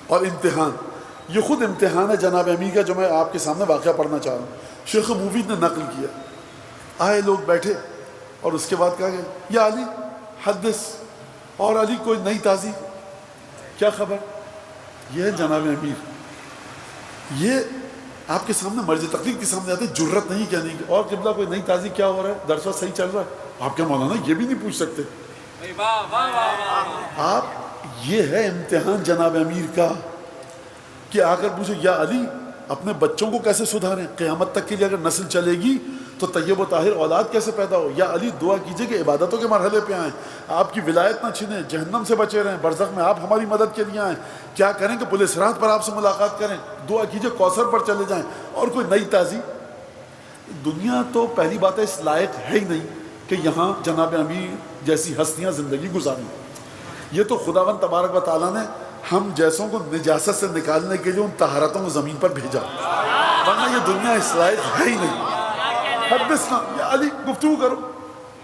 اور امتحان، یہ خود امتحان ہے جناب امیر کا جو میں آپ کے سامنے واقعہ پڑھنا چاہ رہا ہوں۔ شیخ مفید نے نقل کیا، آئے لوگ بیٹھے اور اس کے بعد کہا گیا یا علی حدث، اور علی کوئی نئی تازی، کیا خبر؟ یہ ہے جناب امیر، یہ آپ کے سامنے مرض تقریر کے سامنے آتے، جرت نہیں کہنے کی، اور قبلہ کوئی نئی تازی کیا ہو رہا ہے، درس صحیح چل رہا ہے؟ آپ کیا مولانا یہ بھی نہیں پوچھ سکتے؟ آپ یہ ہے امتحان جناب امیر کا کہ آ کر پوچھو یا علی اپنے بچوں کو کیسے سدھاریں، قیامت تک کے لیے اگر نسل چلے گی تو طیب و طاہر اولاد کیسے پیدا ہو۔ یا علی دعا کیجئے کہ عبادتوں کے مرحلے پہ آئیں، آپ کی ولایت نہ چھنیں، جہنم سے بچے رہیں، برزخ میں آپ ہماری مدد کے لیے آئیں، کیا کریں کہ پل صراط پر آپ سے ملاقات کریں، دعا کیجئے کوثر پر چلے جائیں، اور کوئی نئی تازی۔ دنیا تو پہلی بات ہے اس لائق ہے ہی نہیں کہ یہاں جناب امیر جیسی ہستیاں زندگی گزاریں۔ یہ تو خداوند تبارک و تعالیٰ نے ہم جیسوں کو نجاست سے نکالنے کے لیے ان طہارتوں کو زمین پر بھیجا، ورنہ یہ دنیا اس لائق ہے ہی نہیں۔ حدثنا یا علی گفتگو کرو،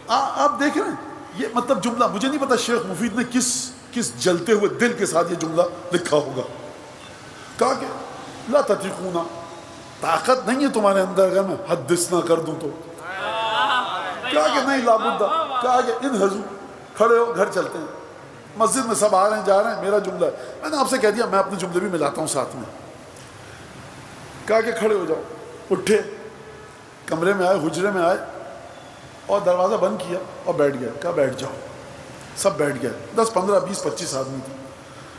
آپ دیکھ رہے ہیں یہ مطلب جملہ، مجھے نہیں پتا شیخ مفید نے کس جلتے ہوئے دل کے ساتھ یہ جملہ لکھا ہوگا۔ کہا کہ لا تطیقون، طاقت نہیں ہے تمہارے اندر اگر میں حدثنا کر دوں تو۔ کہا کہ نہیں لابد، کہا کہ انہضوا، کھڑے ہو گھر چلتے ہیں، مسجد میں سب آ رہے ہیں جا رہے ہیں، میرا جملہ ہے، میں نے آپ سے کہہ دیا میں اپنے جملے بھی ملاتا ہوں ساتھ میں۔ کہا کہ کھڑے ہو جاؤ، اٹھے، کمرے میں آئے، حجرے میں آئے اور دروازہ بند کیا اور بیٹھ گئے۔ کہا بیٹھ جاؤ، سب بیٹھ گئے، 10 15 20 25 آدمی تھے۔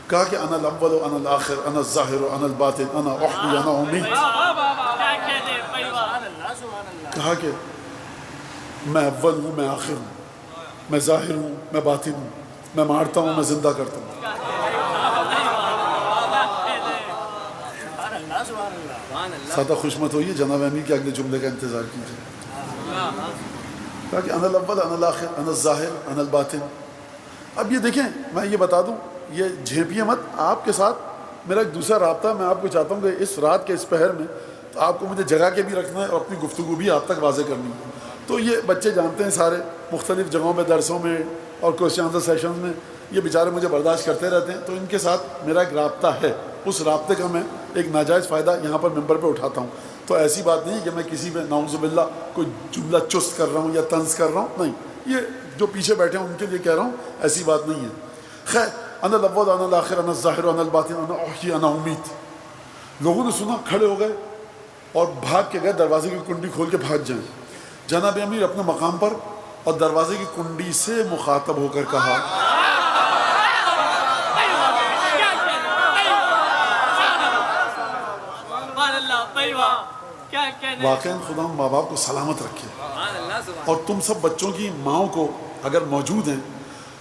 کہا کہ انا الاول و انا الاخر انا الظاہر و انا الباطن انا احیی انا امید۔ کہا کہ میں اول ہوں، میں آخر ہوں، میں ظاہر ہوں، میں باطن ہوں، میں مارتا ہوں، میں زندہ کرتا ہوں۔ سادہ خوش مت ہوئیے، جناب امیر کے اگلے جملے کا انتظار کیجیے۔ کہا کہ انا الاول انا الاخر انا الظاہر انا الباطن۔ اب یہ دیکھیں، میں یہ بتا دوں، یہ جھیپیے مت، آپ کے ساتھ میرا ایک دوسرا رابطہ ہے، میں آپ کو چاہتا ہوں کہ اس رات کے اس پہر میں تو آپ کو مجھے جگہ کے بھی رکھنا ہے اور اپنی گفتگو بھی آپ تک واضح کرنی ہے۔ تو یہ بچے جانتے ہیں سارے، مختلف جگہوں پہ درسوں میں اور کوشچن آنسر سیشنز میں یہ بیچارے مجھے برداشت کرتے رہتے ہیں، تو ان کے ساتھ میرا ایک رابطہ ہے، اس رابطے کا میں ایک ناجائز فائدہ یہاں پر ممبر پہ اٹھاتا ہوں۔ تو ایسی بات نہیں کہ میں کسی پہ نعوذ باللہ کوئی جملہ چست کر رہا ہوں یا طنز کر رہا ہوں، نہیں، یہ جو پیچھے بیٹھے ہیں ان کے لیے کہہ رہا ہوں، ایسی بات نہیں ہے۔ خیر، انا الاول انا الاخر انا الظاہر انا الباطن انا احیی انا امید۔ لوگوں نے سنا، کھڑے ہو گئے اور بھاگ کے گئے، دروازے کی کنڈی کھول کے بھاگ جائیں۔ جناب امیر اپنے مقام پر اور دروازے کی کنڈی سے مخاطب ہو کر کہا، واقعاً خدا ماں باپ کو سلامت رکھے، اور تم سب بچوں کی ماؤں کو اگر موجود ہیں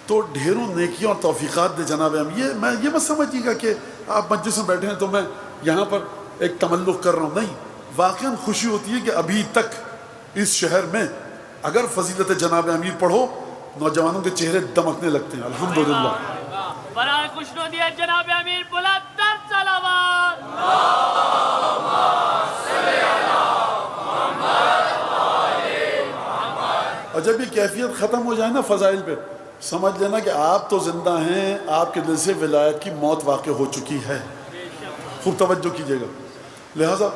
تو ڈھیروں نیکیاں اور توفیقات دے جناب امیر۔ میں یہ مت سمجھیے گا کہ آپ مجلس میں بیٹھے ہیں تو میں یہاں پر ایک تملق کر رہا ہوں، نہیں، واقعاً خوشی ہوتی ہے کہ ابھی تک اس شہر میں اگر فضیلت جناب امیر پڑھو نوجوانوں کے چہرے دمکنے لگتے ہیں. الحمدللہ. برائے خوشنودیت جناب امیر بلند تر صلوات. اور جب یہ کیفیت ختم ہو جائے نا فضائل پہ، سمجھ لینا کہ آپ تو زندہ ہیں، آپ کے دل سے ولایت کی موت واقع ہو چکی ہے. خوب توجہ کیجیے گا. لہٰذا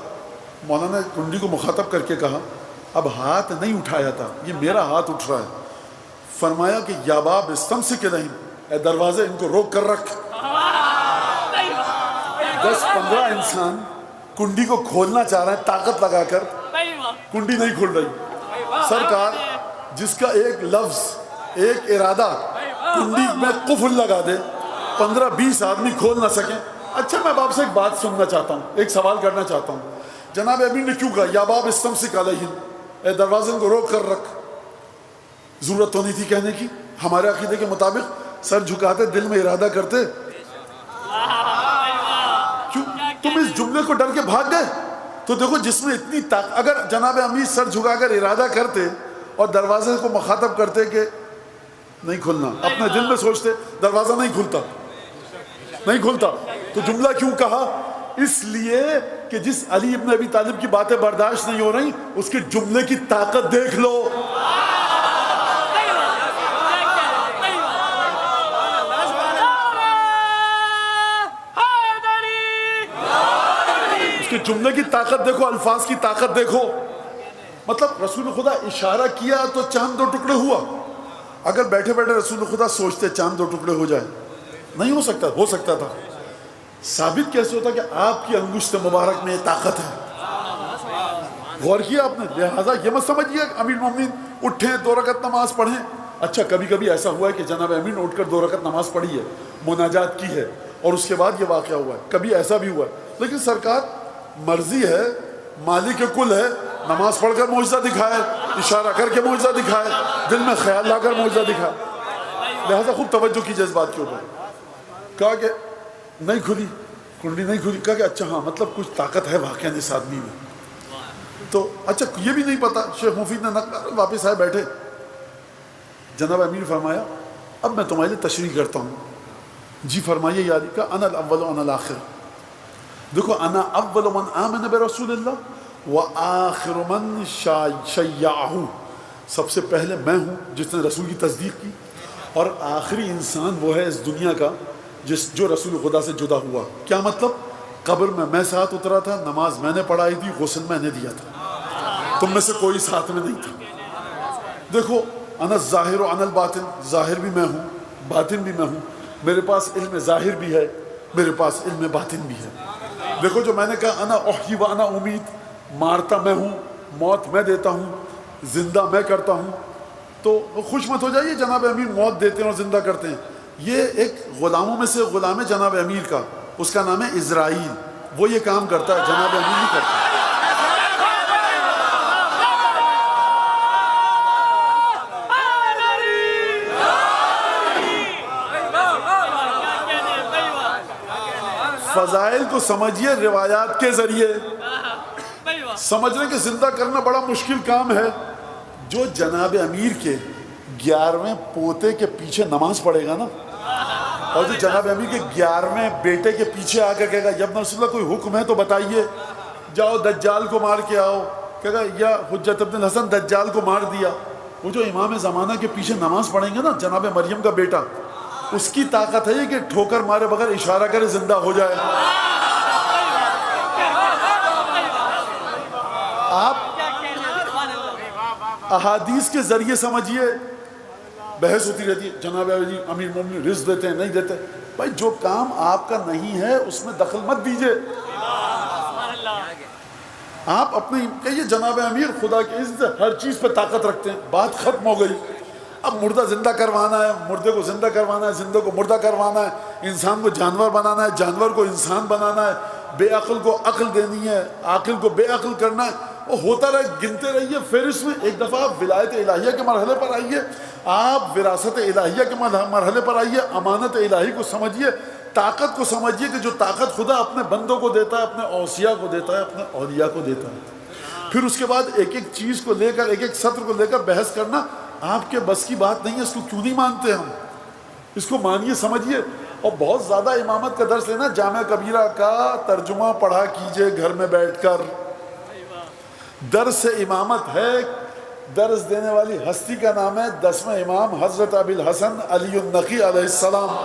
مولانا نے کنڈی کو مخاطب کر کے کہا، اب ہاتھ نہیں اٹھایا تھا، یہ میرا ہاتھ اٹھ رہا ہے. فرمایا کہ یا باب استمسک نہیں، اے دروازے ان کو روک کر رکھ. 10-15 انسان کنڈی کو کھولنا چاہ رہے ہیں طاقت لگا کر، کنڈی نہیں کھل رہی. سرکار جس کا ایک لفظ، ایک ارادہ کنڈی میں قفل لگا دے، 15-20 آدمی کھول نہ سکیں. اچھا میں آپ سے ایک بات سننا چاہتا ہوں، ایک سوال کرنا چاہتا ہوں. جناب امیر نے کیوں کہا یا باب استمسک علیہم، اے دروازے کو روک کر رکھ؟ ضرورت تو نہیں تھی کہنے کی. ہمارے عقیدے کے مطابق سر جھکاتے، دل میں ارادہ کرتے. کیوں تم اس جملے کو ڈر کے بھاگ گئے؟ تو دیکھو جس میں اتنی طاقت، اگر جناب امیر سر جھکا کر ارادہ کرتے اور دروازے کو مخاطب کرتے کہ نہیں کھلنا، اپنے دل میں سوچتے دروازہ نہیں کھلتا، تو جملہ کیوں کہا؟ اس لیے کہ جس علی ابن ابی طالب کی باتیں برداشت نہیں ہو رہی، اس کے جملے کی طاقت دیکھ لو. اس کے جملے کی طاقت دیکھو، الفاظ کی طاقت دیکھو. مطلب رسول خدا اشارہ کیا تو چاند 2 ٹکڑے ہوا. اگر بیٹھے بیٹھے رسول خدا سوچتے چاند 2 ٹکڑے ہو جائے، نہیں ہو سکتا. ہو سکتا تھا. ثابت کیسے ہوتا کہ آپ کی انگشت مبارک میں یہ طاقت ہے؟ غور کیا آپ نے؟ لہٰذا یہ مت سمجھیے امیر المومنین اٹھیں 2 رکعت نماز پڑھیں. اچھا کبھی کبھی ایسا ہوا ہے کہ جناب امیر نے اٹھ کر 2 رکعت نماز پڑھی ہے، مناجات کی ہے، اور اس کے بعد یہ واقعہ ہوا ہے. کبھی ایسا بھی ہوا ہے. لیکن سرکار مرضی ہے، مالک کل ہے، نماز پڑھ کر معجزہ دکھائے، اشارہ کر کے معجزہ دکھائے، دل میں خیال لا کر معجزہ دکھائے. لہٰذا خوب توجہ کیجیے اس بات کے اوپر. کہا کہ نہیں کھلی کنڈی، نہیں کھلی. کہا کہ اچھا ہاں مطلب کچھ طاقت ہے واقعہ اس آدمی میں. تو اچھا یہ بھی نہیں پتا. شیخ مفید نے نقل واپس آئے بیٹھے. جناب امیر فرمایا اب میں تمہارے لیے تشریح کرتا ہوں. جی فرمائیے. یا علی کا انا الاول وانا الاخر. دیکھو انا اول من آمن برسول اللہ و آخر من شیعہ. سب سے پہلے میں ہوں جس نے رسول کی تصدیق کی، اور آخری انسان وہ ہے اس دنیا کا جو رسول خدا سے جدا ہوا. کیا مطلب؟ قبر میں ساتھ اترا تھا، نماز میں نے پڑھائی تھی، غسل میں نے دیا تھا، تم میں سے کوئی ساتھ میں نہیں تھا. دیکھو انا الظاہر و انا الباطن. ظاہر بھی میں ہوں، باطن بھی میں ہوں. میرے پاس علم ظاہر بھی ہے، میرے پاس علم باطن بھی ہے. دیکھو جو میں نے کہا انا احیی و انا امید، مارتا میں ہوں، موت میں دیتا ہوں، زندہ میں کرتا ہوں. تو خوش مت ہو جائیے جناب امیر موت دیتے ہیں اور زندہ کرتے ہیں. یہ ایک غلاموں میں سے غلام ہے جناب امیر کا، اس کا نام ہے اسرائیل. وہ یہ کام کرتا ہے، جناب امیر نہیں کرتا. فضائل کو سمجھیے روایات کے ذریعے. سمجھنے کہ زندہ کرنا بڑا مشکل کام ہے. جو جناب امیر کے 11ویں پوتے کے پیچھے نماز پڑھے گا نا، اور جو جناب امیر کے 11ویں بیٹے کے پیچھے آ کر کہے گا یا ابن رسول اللہ کوئی حکم ہے تو بتائیے، جاؤ دجال کو مار کے آؤ، کہے گا یا حجت ابن الحسن دجال کو مار دیا. وہ جو امام زمانہ کے پیچھے نماز پڑھیں گے نا، جناب مریم کا بیٹا، اس کی طاقت ہے یہ کہ ٹھوکر مارے بغیر اشارہ کرے زندہ ہو جائے. آپ احادیث کے ذریعے سمجھیے. بحث ہوتی رہتی ہے جناب امیر مومنین رزق دیتے ہیں نہیں دیتے. بھائی جو کام آپ کا نہیں ہے اس میں دخل مت دیجئے. آپ اپنے کہیے جناب امیر خدا کی عزت سے ہر چیز پہ طاقت رکھتے ہیں، بات ختم ہو گئی. اب مردہ زندہ کروانا ہے، مردے کو زندہ کروانا ہے، زندہ کو مردہ کروانا ہے، انسان کو جانور بنانا ہے، جانور کو انسان بنانا ہے، بے عقل کو عقل دینی ہے، عاقل کو بے عقل کرنا ہے. وہ ہوتا رہے، گنتے رہیے. پھر اس میں ایک دفعہ آپ ولایت الہیہ کے مرحلے پر آئیے، آپ وراثت الہیہ کے مرحلے پر آئیے، امانت الہی کو سمجھیے، طاقت کو سمجھیے کہ جو طاقت خدا اپنے بندوں کو دیتا ہے، اپنے اوصیاء کو دیتا ہے، اپنے اولیاء کو دیتا ہے. پھر اس کے بعد ایک ایک چیز کو لے کر ایک ایک سطر کو لے کر بحث کرنا آپ کے بس کی بات نہیں ہے. اس کو کیوں نہیں مانتے ہم؟ اس کو مانیے سمجھیے. اور بہت زیادہ امامت کا درس لینا. جامع کبیرہ کا ترجمہ پڑھا کیجئے گھر میں بیٹھ کر. درس امامت ہے. درس دینے والی ہستی کا نام ہے 10واں امام حضرت ابی الحسن علی النقی علیہ السلام.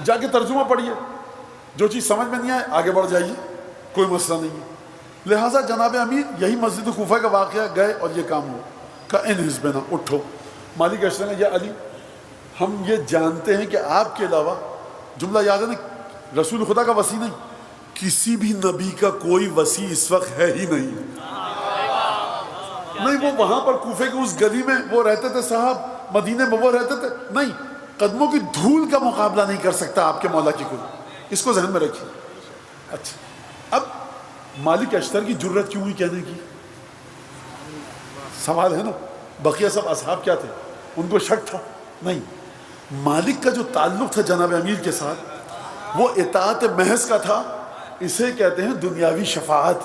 جا کے ترجمہ پڑھیے. جو چیز سمجھ میں نہیں آئے آگے بڑھ جائیے, کوئی مسئلہ نہیں ہے. لہٰذا جناب امیر یہی مسجد کوفہ کا واقعہ گئے اور یہ کام ہوا. کہا ان حزبنا اٹھو. مالک اشتر نے یا علی ہم یہ جانتے ہیں کہ آپ کے علاوہ, جملہ یاد ہے نا, رسول خدا کا وصی نہیں, کسی بھی نبی کا کوئی وصی اس وقت ہے ہی نہیں. نہیں وہ وہاں پر کوفے کے اس گلی میں وہ رہتے تھے صاحب, مدینے میں وہ رہتے تھے, نہیں قدموں کی دھول کا مقابلہ نہیں کر سکتا آپ کے مولا کی کوئی. اس کو ذہن میں رکھیے. اچھا اب مالک اشتر کی جرت کیوں ہوئی کہنے کی؟ سوال ہے نا. بقیہ سب اصحاب کیا تھے, ان کو شک تھا؟ نہیں. مالک کا جو تعلق تھا جناب امیر کے ساتھ وہ اطاعت محض کا تھا. اسے کہتے ہیں دنیاوی شفاعت.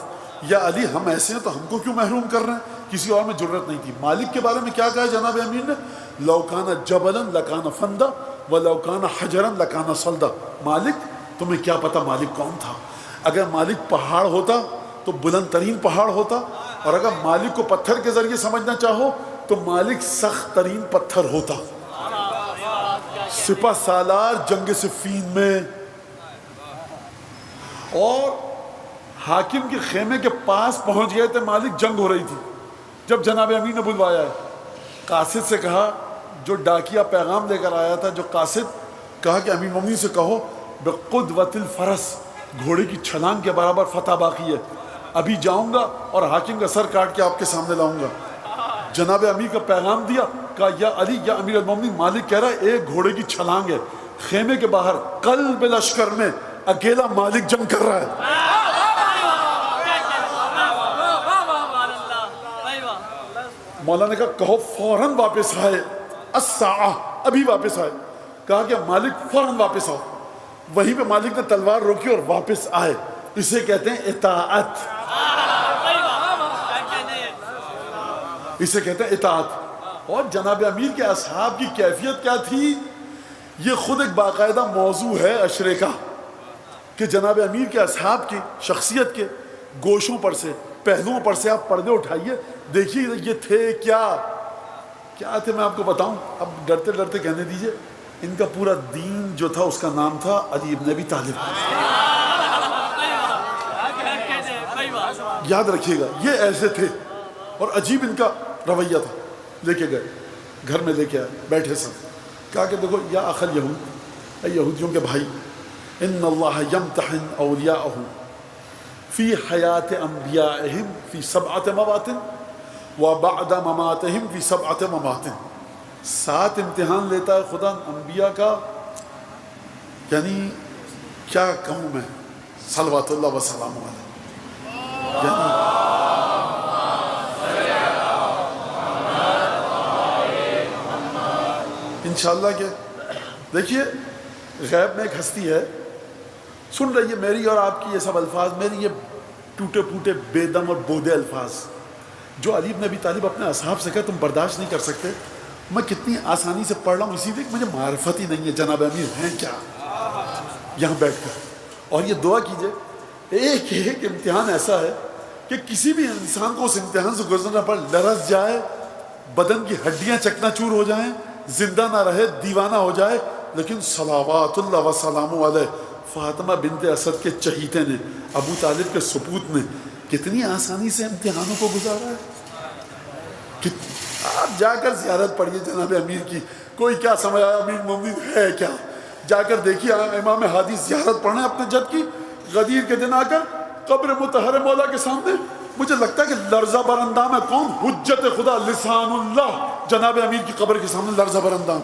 یا علی ہم ایسے ہیں تو ہم کو کیوں محروم کر رہے ہیں؟ کسی اور میں جرت نہیں تھی. مالک کے بارے میں کیا کہا جناب امیر نے؟ لو کان جبلا لکان فندا ولو کان حجرا لکان صلدا. مالک تمہیں کیا پتا مالک کون تھا؟ اگر مالک پہاڑ ہوتا تو بلند ترین پہاڑ ہوتا, اور اگر مالک کو پتھر کے ذریعے سمجھنا چاہو تو مالک سخت ترین پتھر ہوتا. سپہ سالار جنگ صفین میں, اور حاکم کے خیمے کے پاس پہنچ گئے تھے مالک, جنگ ہو رہی تھی. جب جناب امیر نے بلوایا ہے, قاصد سے کہا, جو ڈاکیا پیغام لے کر آیا تھا, جو قاصد, کہا کہ امیر مومنین سے کہو بقدوۃ الفرس, گھوڑے کی چھلانگ کے برابر فتح باقی ہے. ابھی جاؤں گا اور حاکم کا سر کاٹ کے آپ کے سامنے لاؤں گا. جناب امیر کا پیغام دیا, کہا یا علی یا امیر المومنین, مالک کہہ رہا ہے ایک گھوڑے کی چھلانگ ہے, خیمے کے باہر قلب لشکر میں اکیلا مالک جنگ کر رہا ہے. مولا نے کہا کہو فوراً واپس آئے, الساعہ, ابھی واپس آئے. کہا کہ مالک فوراً واپس آؤ. وہیں پہ مالک نے تلوار روکی اور واپس آئے. اسے کہتے ہیں اطاعت. اسے کہتے ہیں اطاعت. اور جناب امیر کے اصحاب کی کیفیت کیا تھی, یہ خود ایک باقاعدہ موضوع ہے اشرے کا, کہ جناب امیر کے اصحاب کی شخصیت کے گوشوں پر سے, پہلوؤں پر سے آپ پردے اٹھائیے, دیکھیے یہ تھے کیا تھے. میں آپ کو بتاؤں, اب ڈرتے ڈرتے کہنے دیجئے, ان کا پورا دین جو تھا اس کا نام تھا علی ابن ابی طالب. یاد رکھیے گا یہ ایسے تھے, اور عجیب ان کا رویہ تھا. لے کے گئے, گھر میں لے کے آئے, بیٹھے سب, کہا کہ دیکھو یا اخ الیہود, اے یہودیوں کے بھائی, ان اللہ یمتحن اولیاءہ فی حیات انبیائہم فی 7 مواطن وبعد مماتہم فی 7 مماتن. 7 امتحان لیتا ہے خدا انبیاء کا, یعنی کیا کہوں میں, صلوات اللہ وسلام علیہ. انشاءاللہ کہ دیکھیے غیب میں ایک ہستی ہے, سن رہی ہے میری اور آپ کی یہ سب الفاظ, میری یہ ٹوٹے پھوٹے بے دم اور بودے الفاظ جو علی بن ابی طالب اپنے اصحاب سے کہا تم برداشت نہیں کر سکتے. میں کتنی آسانی سے پڑھ رہا ہوں, اسی لیے مجھے معرفت ہی نہیں ہے جناب امیر ہیں کیا یہاں بیٹھ کر. اور یہ دعا کیجئے, ایک ایک امتحان ایسا ہے کہ کسی بھی انسان کو اس امتحان سے گزرنا پڑ, لرز جائے, بدن کی ہڈیاں چکنا چور ہو جائیں, زندہ نہ رہے, دیوانہ ہو جائے, لیکن صلوات اللہ وسلام علیہ, فاطمہ بنت اسد کے چہیتے نے, ابو طالب کے سپوت نے کتنی آسانی سے امتحانوں کو گزارا ہے. آپ جا کر زیارت پڑھیے جناب امیر کی, کوئی کیا سمجھ آیا امیر مومنین ہے کیا, جا کر دیکھیے امام ہادی زیارت پڑھیں اپنے جد کی, غدیر کے دن آ کر قبر مطہر مولا کے سامنے. مجھے لگتا ہے کہ لرزہ بر اندام ہے کون, حجت خدا لسان اللہ, جناب امیر کی قبر کے سامنے لرزہ بر اندام.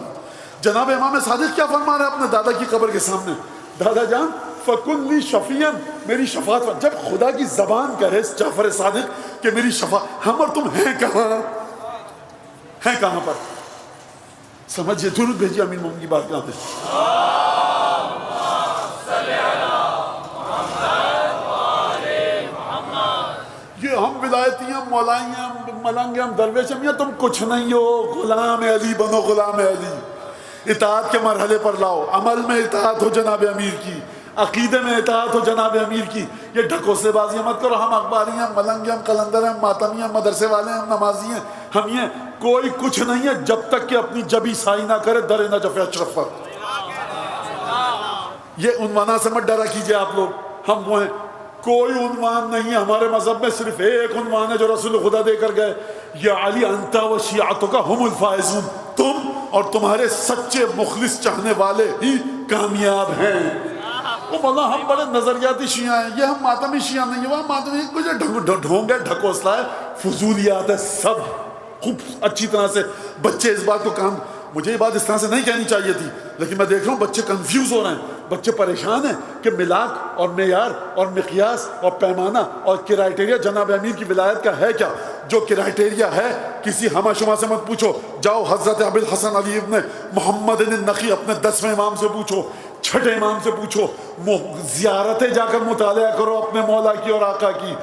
جناب امام صادق کیا فرما رہے ہیں اپنے دادا کی قبر کے سامنے, دادا جان فکن لی شفیعن, میری شفاعت پر. جب خدا کی زبان کہے جعفر صادق کہ میری شفاعت, ہم اور تم ہیں کہاں, ہیں کہاں پر, سمجھئے. درود بھیجیے امیر مومن کی بات کہاں پہ. مولائی ہیں ہم ملنگ ہیں ہم درویش ہیں، تم کچھ نہیں ہو، غلام علی بنو، غلام علی، اطاعت کے مرحلے پر لاؤ، عمل میں اطاعت ہو جناب امیر کی، عقیدے میں اطاعت ہو جناب امیر کی، یہ ڈھکوسلے بازیاں مت کرو، ہم اخباری ہیں، ہم ملنگ ہیں، ہم قلندر ہیں، ہم ماتمی ہیں، مدرسے والے ہیں، ہم نمازی ہیں، ہم یہ کوئی کچھ نہیں ہے جب تک کہ اپنی جبی سائی نہ کرے در نجف اشرف پر۔ یہ عنوانہ سے مت ڈرا کیجئے آپ لوگ، ہم وہ ہیں، کوئی عنوان نہیں ہے ہمارے مذہب میں، صرف ایک عنوان ہے جو رسول خدا دے کر گئے، یا علی انت و شیعتک ہم الفائزون، تم اور تمہارے سچے مخلص چاہنے والے ہی کامیاب ہیں۔ وہ بولا ہم بڑے نظریاتی شیعہ ہیں، یہ ہم ماتمی شیعہ نہیں ہیں، وہ ماتمی کچھ ڈھونگے ڈھکوسلا ہے، فضولیات ہے، سب خوب اچھی طرح سے بچے اس بات کو کام، مجھے یہ بات اس طرح سے نہیں کہنی چاہیے تھی، لیکن میں دیکھ رہا ہوں بچے کنفیوز ہو رہے ہیں، بچے پریشان ہیں کہ ملاک اور معیار اور مقیاس اور پیمانہ اور کرائٹیریا جناب امیر کی ولایت کا ہے کیا؟ جو کرائٹیریا ہے کسی ہمہ شمہ سے مت پوچھو، جاؤ حضرت ابو الحسن علی ابن محمد النقی اپنے 10ویں امام سے پوچھو، 6 امام سے پوچھو، زیارتیں جا کر مطالعہ کرو اپنے مولا کی اور آقا کی،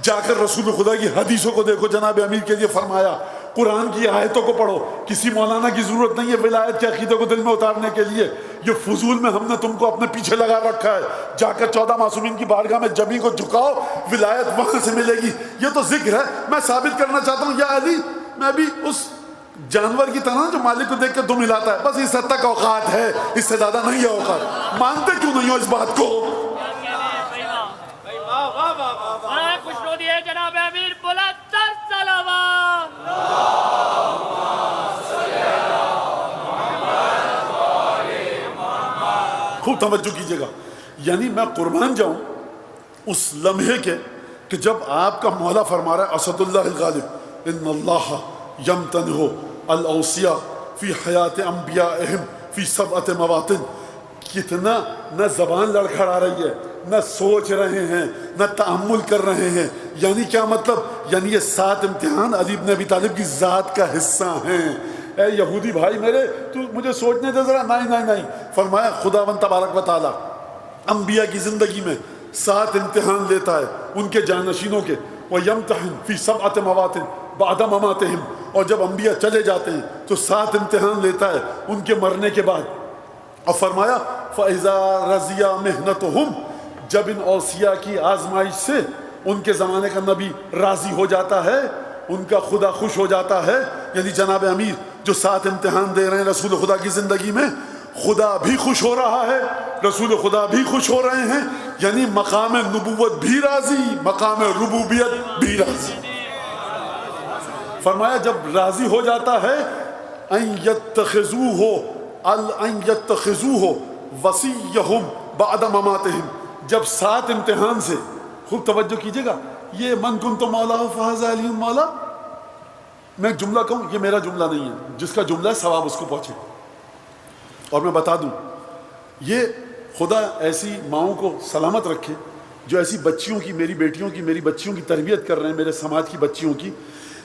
جا کر رسول خدا کی حدیثوں کو دیکھو، جناب امیر کے لیے فرمایا، قرآن کی آیتوں کو پڑھو، کسی مولانا کی ضرورت نہیں ہے ولایت کے عقیدے کو دل میں اتارنے کے لیے، یہ فضول میں ہم نے تم کو اپنے پیچھے لگا رکھا ہے، جا کر 14 معصومین کی بارگاہ میں جبی کو جھکاؤ، ولایت وہاں سے ملے گی، یہ تو ذکر ہے۔ میں ثابت کرنا چاہتا ہوں یا علی میں بھی اس جانور کی طرح جو مالک کو دیکھ کے دم ہلاتا ہے، بس اس حد تک اوقات ہے، اس سے زیادہ نہیں ہے اوقات، مانتے کیوں نہیں ہو اس بات کو؟ خوشنودی ہے جناب امیر بلند تر صلوات۔ خوب توجہ کیجئے گا، یعنی میں قربان جاؤں اس لمحے کے کہ جب آپ کا مولا فرما رہا ہے اسد اللہ الغالب ان اللہ یمتنہ الاوصیاء فی حیات انبیائہم فی 7 مواطن، کتنا نہ زبان لڑکھڑا رہی ہے، نہ سوچ رہے ہیں، نہ تأمل کر رہے ہیں، یعنی کیا مطلب؟ یعنی یہ 7 امتحان علی بن ابی طالب کی ذات کا حصہ ہیں۔ اے یہودی بھائی میرے، تو مجھے سوچنے دے ذرا، نہیں، فرمایا خداوند تبارک و تعالی انبیاء کی زندگی میں 7 امتحان لیتا ہے ان کے جانشینوں کے، وَيَمْتَحِنْ فِي 7 مَوَاطِنْ بَعْدَ مَمَاتِهِمْ، اور جب انبیاء چلے جاتے ہیں تو 7 امتحان لیتا ہے ان کے مرنے کے بعد، اور فرمایا فَإِذَا رَضِيَ مِحْنَتُهُمْ، جب ان اوصیاء کی آزمائش سے ان کے زمانے کا نبی راضی ہو جاتا ہے، ان کا خدا خوش ہو جاتا ہے، یعنی جناب امیر جو 7 امتحان دے رہے ہیں رسول خدا کی زندگی میں، خدا بھی خوش ہو رہا ہے، رسول خدا بھی خوش ہو رہے ہیں، یعنی مقام نبوت بھی راضی، مقام ربوبیت بھی راضی۔ فرمایا جب راضی ہو جاتا ہے ان یتخذوہ وصیہم بعد مماتہم، جب 7 امتحان سے، خوب توجہ کیجئے گا، یہ من کنت مولا فہذا علی مولا، میں ایک جملہ کہوں، یہ میرا جملہ نہیں ہے، جس کا جملہ ہے ثواب اس کو پہنچے، اور میں بتا دوں یہ خدا ایسی ماؤں کو سلامت رکھے جو ایسی بچیوں کی، میری بیٹیوں کی، میری بچیوں کی تربیت کر رہے ہیں، میرے سماج کی بچیوں کی۔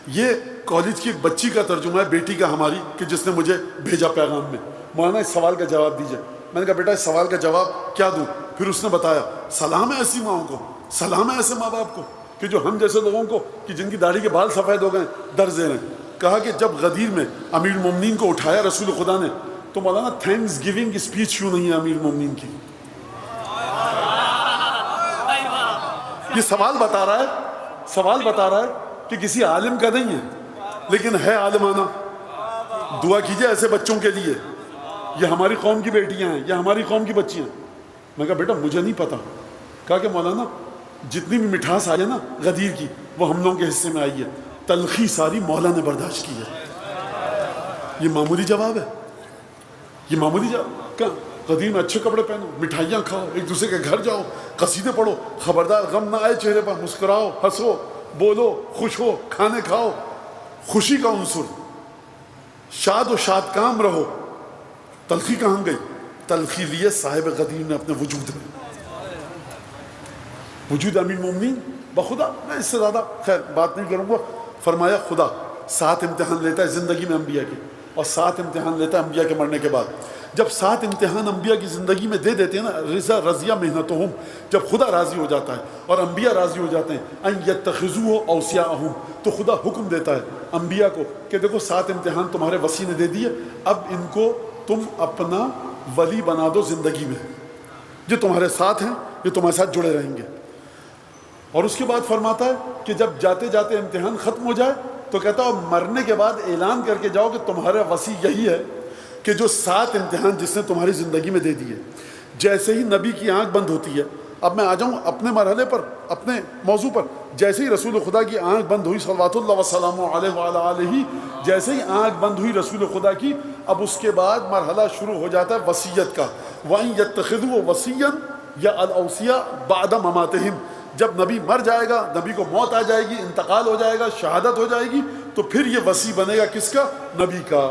یہ کالج کی ایک بچی کا ترجمہ ہے، بیٹی کا ہماری، کہ جس نے مجھے بھیجا پیغام میں، مولانا اس سوال کا جواب دیجئے۔ میں نے کہا بیٹا اس سوال کا جواب کیا دوں؟ پھر اس نے بتایا سلام ہے ایسی ماؤں کو، سلام ہے ایسے ماں باپ کو کہ جو ہم جیسے لوگوں کو، کہ جن کی داڑھی کے بال سفید ہو گئے درز دے رہے ہیں۔ کہا کہ جب غدیر میں امیر المومنین کو اٹھایا رسول خدا نے، تو مولانا تھینکس گیونگ اسپیچ کیوں نہیں ہے امیر المومنین کی؟ یہ سوال بتا رہا ہے کہ کسی عالم کا نہیں ہے، لیکن ہے عالمانہ۔ دعا کیجئے ایسے بچوں کے لیے، یہ ہماری قوم کی بیٹیاں ہیں، یہ ہماری قوم کی بچیاں ہیں۔ میں کہا بیٹا مجھے نہیں پتا۔ کہا کہ مولانا جتنی بھی مٹھاس آئی ہے نا غدیر کی، وہ ہم لوگوں کے حصے میں آئی ہے، تلخی ساری مولا نے برداشت کی ہے۔ یہ معمولی جواب ہے، یہ معمولی جواب۔ کہاں غدیر میں اچھے کپڑے پہنو، مٹھائیاں کھاؤ، ایک دوسرے کے گھر جاؤ، قصیدے پڑھو، خبردار غم نہ آئے چہرے پر، مسکراؤ، ہنسو، بولو، خوش ہو، کھانے کھاؤ، خوشی کا عنصر، شاد و شاد کام رہو۔ تلخی کہاں گئی؟ تلخی لیے صاحب غدیر نے اپنے وجود میں، وجود امیر مومنین بخدا۔ میں اس سے زیادہ خیر بات نہیں کروں گا۔ فرمایا خدا 7 امتحان لیتا ہے زندگی میں انبیاء کے، اور 7 امتحان لیتا ہے انبیاء کے مرنے کے بعد۔ جب 7 امتحان انبیاء کی زندگی میں دے دیتے ہیں نا، رضا رضیہ محنتہم، جب خدا راضی ہو جاتا ہے اور انبیاء راضی ہو جاتے ہیں، ان یتخذوا اوصیاءہم، تو خدا حکم دیتا ہے انبیاء کو کہ دیکھو 7 امتحان تمہارے وسیع نے دے دیے، اب ان کو تم اپنا ولی بنا دو زندگی میں، یہ تمہارے ساتھ ہیں، یہ تمہارے ساتھ جڑے رہیں گے۔ اور اس کے بعد فرماتا ہے کہ جب جاتے جاتے امتحان ختم ہو جائے تو کہتا ہے مرنے کے بعد اعلان کر کے جاؤ کہ تمہارا وصی یہی ہے کہ جو 7 امتحان جس نے تمہاری زندگی میں دے دیے، جیسے ہی نبی کی آنکھ بند ہوتی ہے، اب میں آ جاؤں اپنے مرحلے پر، اپنے موضوع پر، جیسے ہی رسول خدا کی آنکھ بند ہوئی صلوات اللہ وسلام علیہ وعلی آلہ، جیسے ہی آنکھ بند ہوئی رسول خدا کی، اب اس کے بعد مرحلہ شروع ہو جاتا ہے وصیت کا، وَإِن يَتَّخِذُوا وَصِيًّا یا الْأَوْصِيَاءَ بَعْدَ مَمَاتِهِمْ، جب نبی مر جائے گا، نبی کو موت آ جائے گی، انتقال ہو جائے گا، شہادت ہو جائے گی، تو پھر یہ وصی بنے گا کس کا؟ نبی کا۔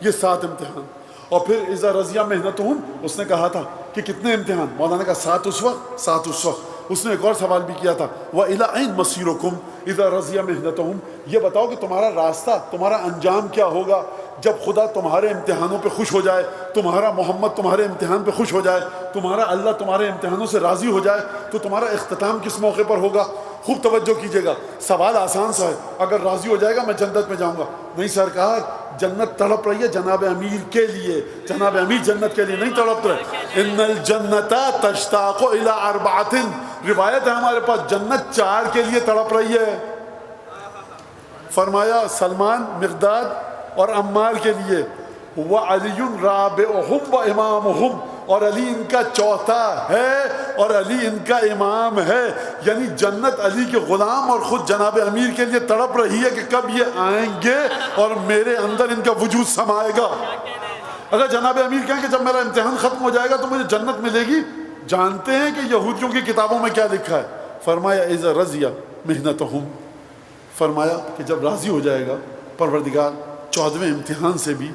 یہ 7 امتحان۔ اور پھر اذا رضیہ محنتہم، اس نے کہا تھا کہ کتنے امتحان؟ مولانا کا 7 اس وقت، 7 اس وقت۔ اس نے ایک اور سوال بھی کیا تھا، وَإِلَىٰ أَيْنَ مَصِيرُكُمْ اِذَا رَضِيَ مِحْنَتَهُمْ، یہ بتاؤ کہ تمہارا راستہ، تمہارا انجام کیا ہوگا جب خدا تمہارے امتحانوں پہ خوش ہو جائے، تمہارا محمد تمہارے امتحان پہ خوش ہو جائے، تمہارا اللہ تمہارے امتحانوں سے راضی ہو جائے، تو تمہارا اختتام کس موقع پر ہوگا؟ خوب توجہ کیجیے گا، سوال آسان سا ہے، اگر راضی ہو جائے گا میں جنت میں جاؤں گا، نہیں سرکار، جنت تڑپ رہی ہے جناب امیر کے لیے، جناب امیر جنت کے لیے نہیں تڑپ رہے۔ ان الجنت تشتاق الی 4، روایت ہے ہمارے پاس، جنت 4 کے لیے تڑپ رہی ہے۔ فرمایا سلمان، مقداد اور عمار کے لیے، وعلی رابعہم وامامہم، اور علی ان کا چوتھا ہے اور علی ان کا امام ہے، یعنی جنت علی کے غلام اور خود جناب امیر کے لیے تڑپ رہی ہے کہ کب یہ آئیں گے اور میرے اندر ان کا وجود سمائے گا۔ اگر جناب امیر کہیں کہ جب میرا امتحان ختم ہو جائے گا تو مجھے جنت ملے گی، جانتے ہیں کہ یہودیوں کی کتابوں میں کیا لکھا ہے؟ فرمایا اذا رضی محنتہم، فرمایا کہ جب راضی ہو جائے گا پروردگار 14ویں امتحان سے بھی،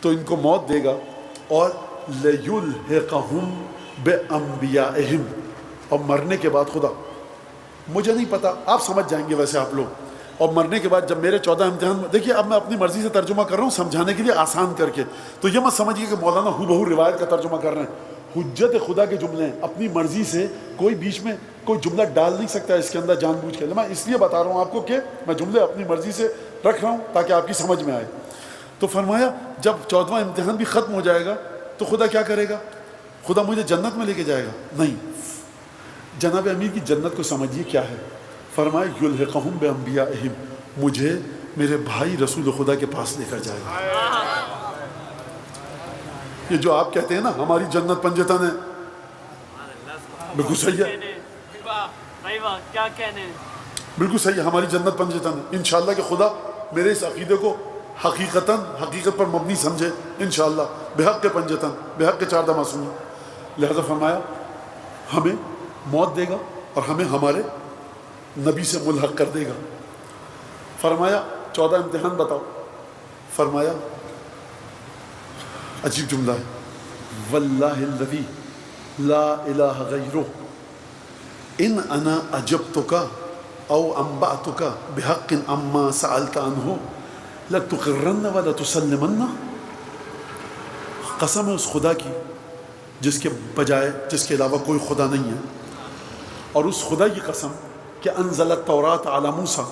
تو ان کو موت دے گا، اور لَيُلْحِقَهُمْ بِأَنْبِيَائِهِمْ، اور مرنے کے بعد خدا، مجھے نہیں پتا، آپ سمجھ جائیں گے ویسے آپ لوگ، اور مرنے کے بعد جب میرے 14 امتحان، دیکھیے اب میں اپنی مرضی سے ترجمہ کر رہا ہوں سمجھانے کے لیے آسان کر کے، تو یہ مت سمجھیے کہ مولانا ہو بہو روایت کا ترجمہ کر رہے ہیں، حجت خدا کے جملے ہیں، اپنی مرضی سے کوئی بیچ میں کوئی جملہ ڈال نہیں سکتا اس کے اندر جان بوجھ کے، میں اس لیے بتا رہا ہوں آپ کو کہ میں جملے اپنی مرضی سے رکھ رہا ہوں تاکہ آپ کی سمجھ میں آئے۔ تو فرمایا جب 14واں امتحان بھی ختم ہو جائے گا تو خدا کیا کرے گا؟ خدا مجھے جنت میں لے کے جائے گا؟ نہیں، جناب امیر کی جنت کو سمجھیے کیا ہے، فرمایا یلحقہم بانبیائہم، مجھے میرے بھائی رسول خدا کے پاس لے کر جائے گا۔ یہ جو آپ کہتے ہیں نا ہماری جنت پنجتن ہے، بالکل صحیح ہے، کیا کہنے، بالکل صحیح ہے، ہماری جنت پنجتن ہے۔ انشاءاللہ کہ خدا میرے اس عقیدے کو حقیقت پر مبنی سمجھے انشاءاللہ، بحق پنجتن، بحق 4 معصومین۔ لہذا فرمایا ہمیں موت دے گا اور ہمیں ہمارے نبی سے ملحق کر دے گا۔ فرمایا 14 امتحان بتاؤ، فرمایا عجیب جملہ ہے، واللہ الذی لا الہ غیرہ ان انا اجبتک او انبأتک بحق اما سألت عنہ لتقرن ولتسلمن، قسم ہے اس خدا کی جس کے بجائے، جس کے علاوہ کوئی خدا نہیں ہے، اور اس خدا کی قسم کہ انزل التوراۃ علی موسیٰ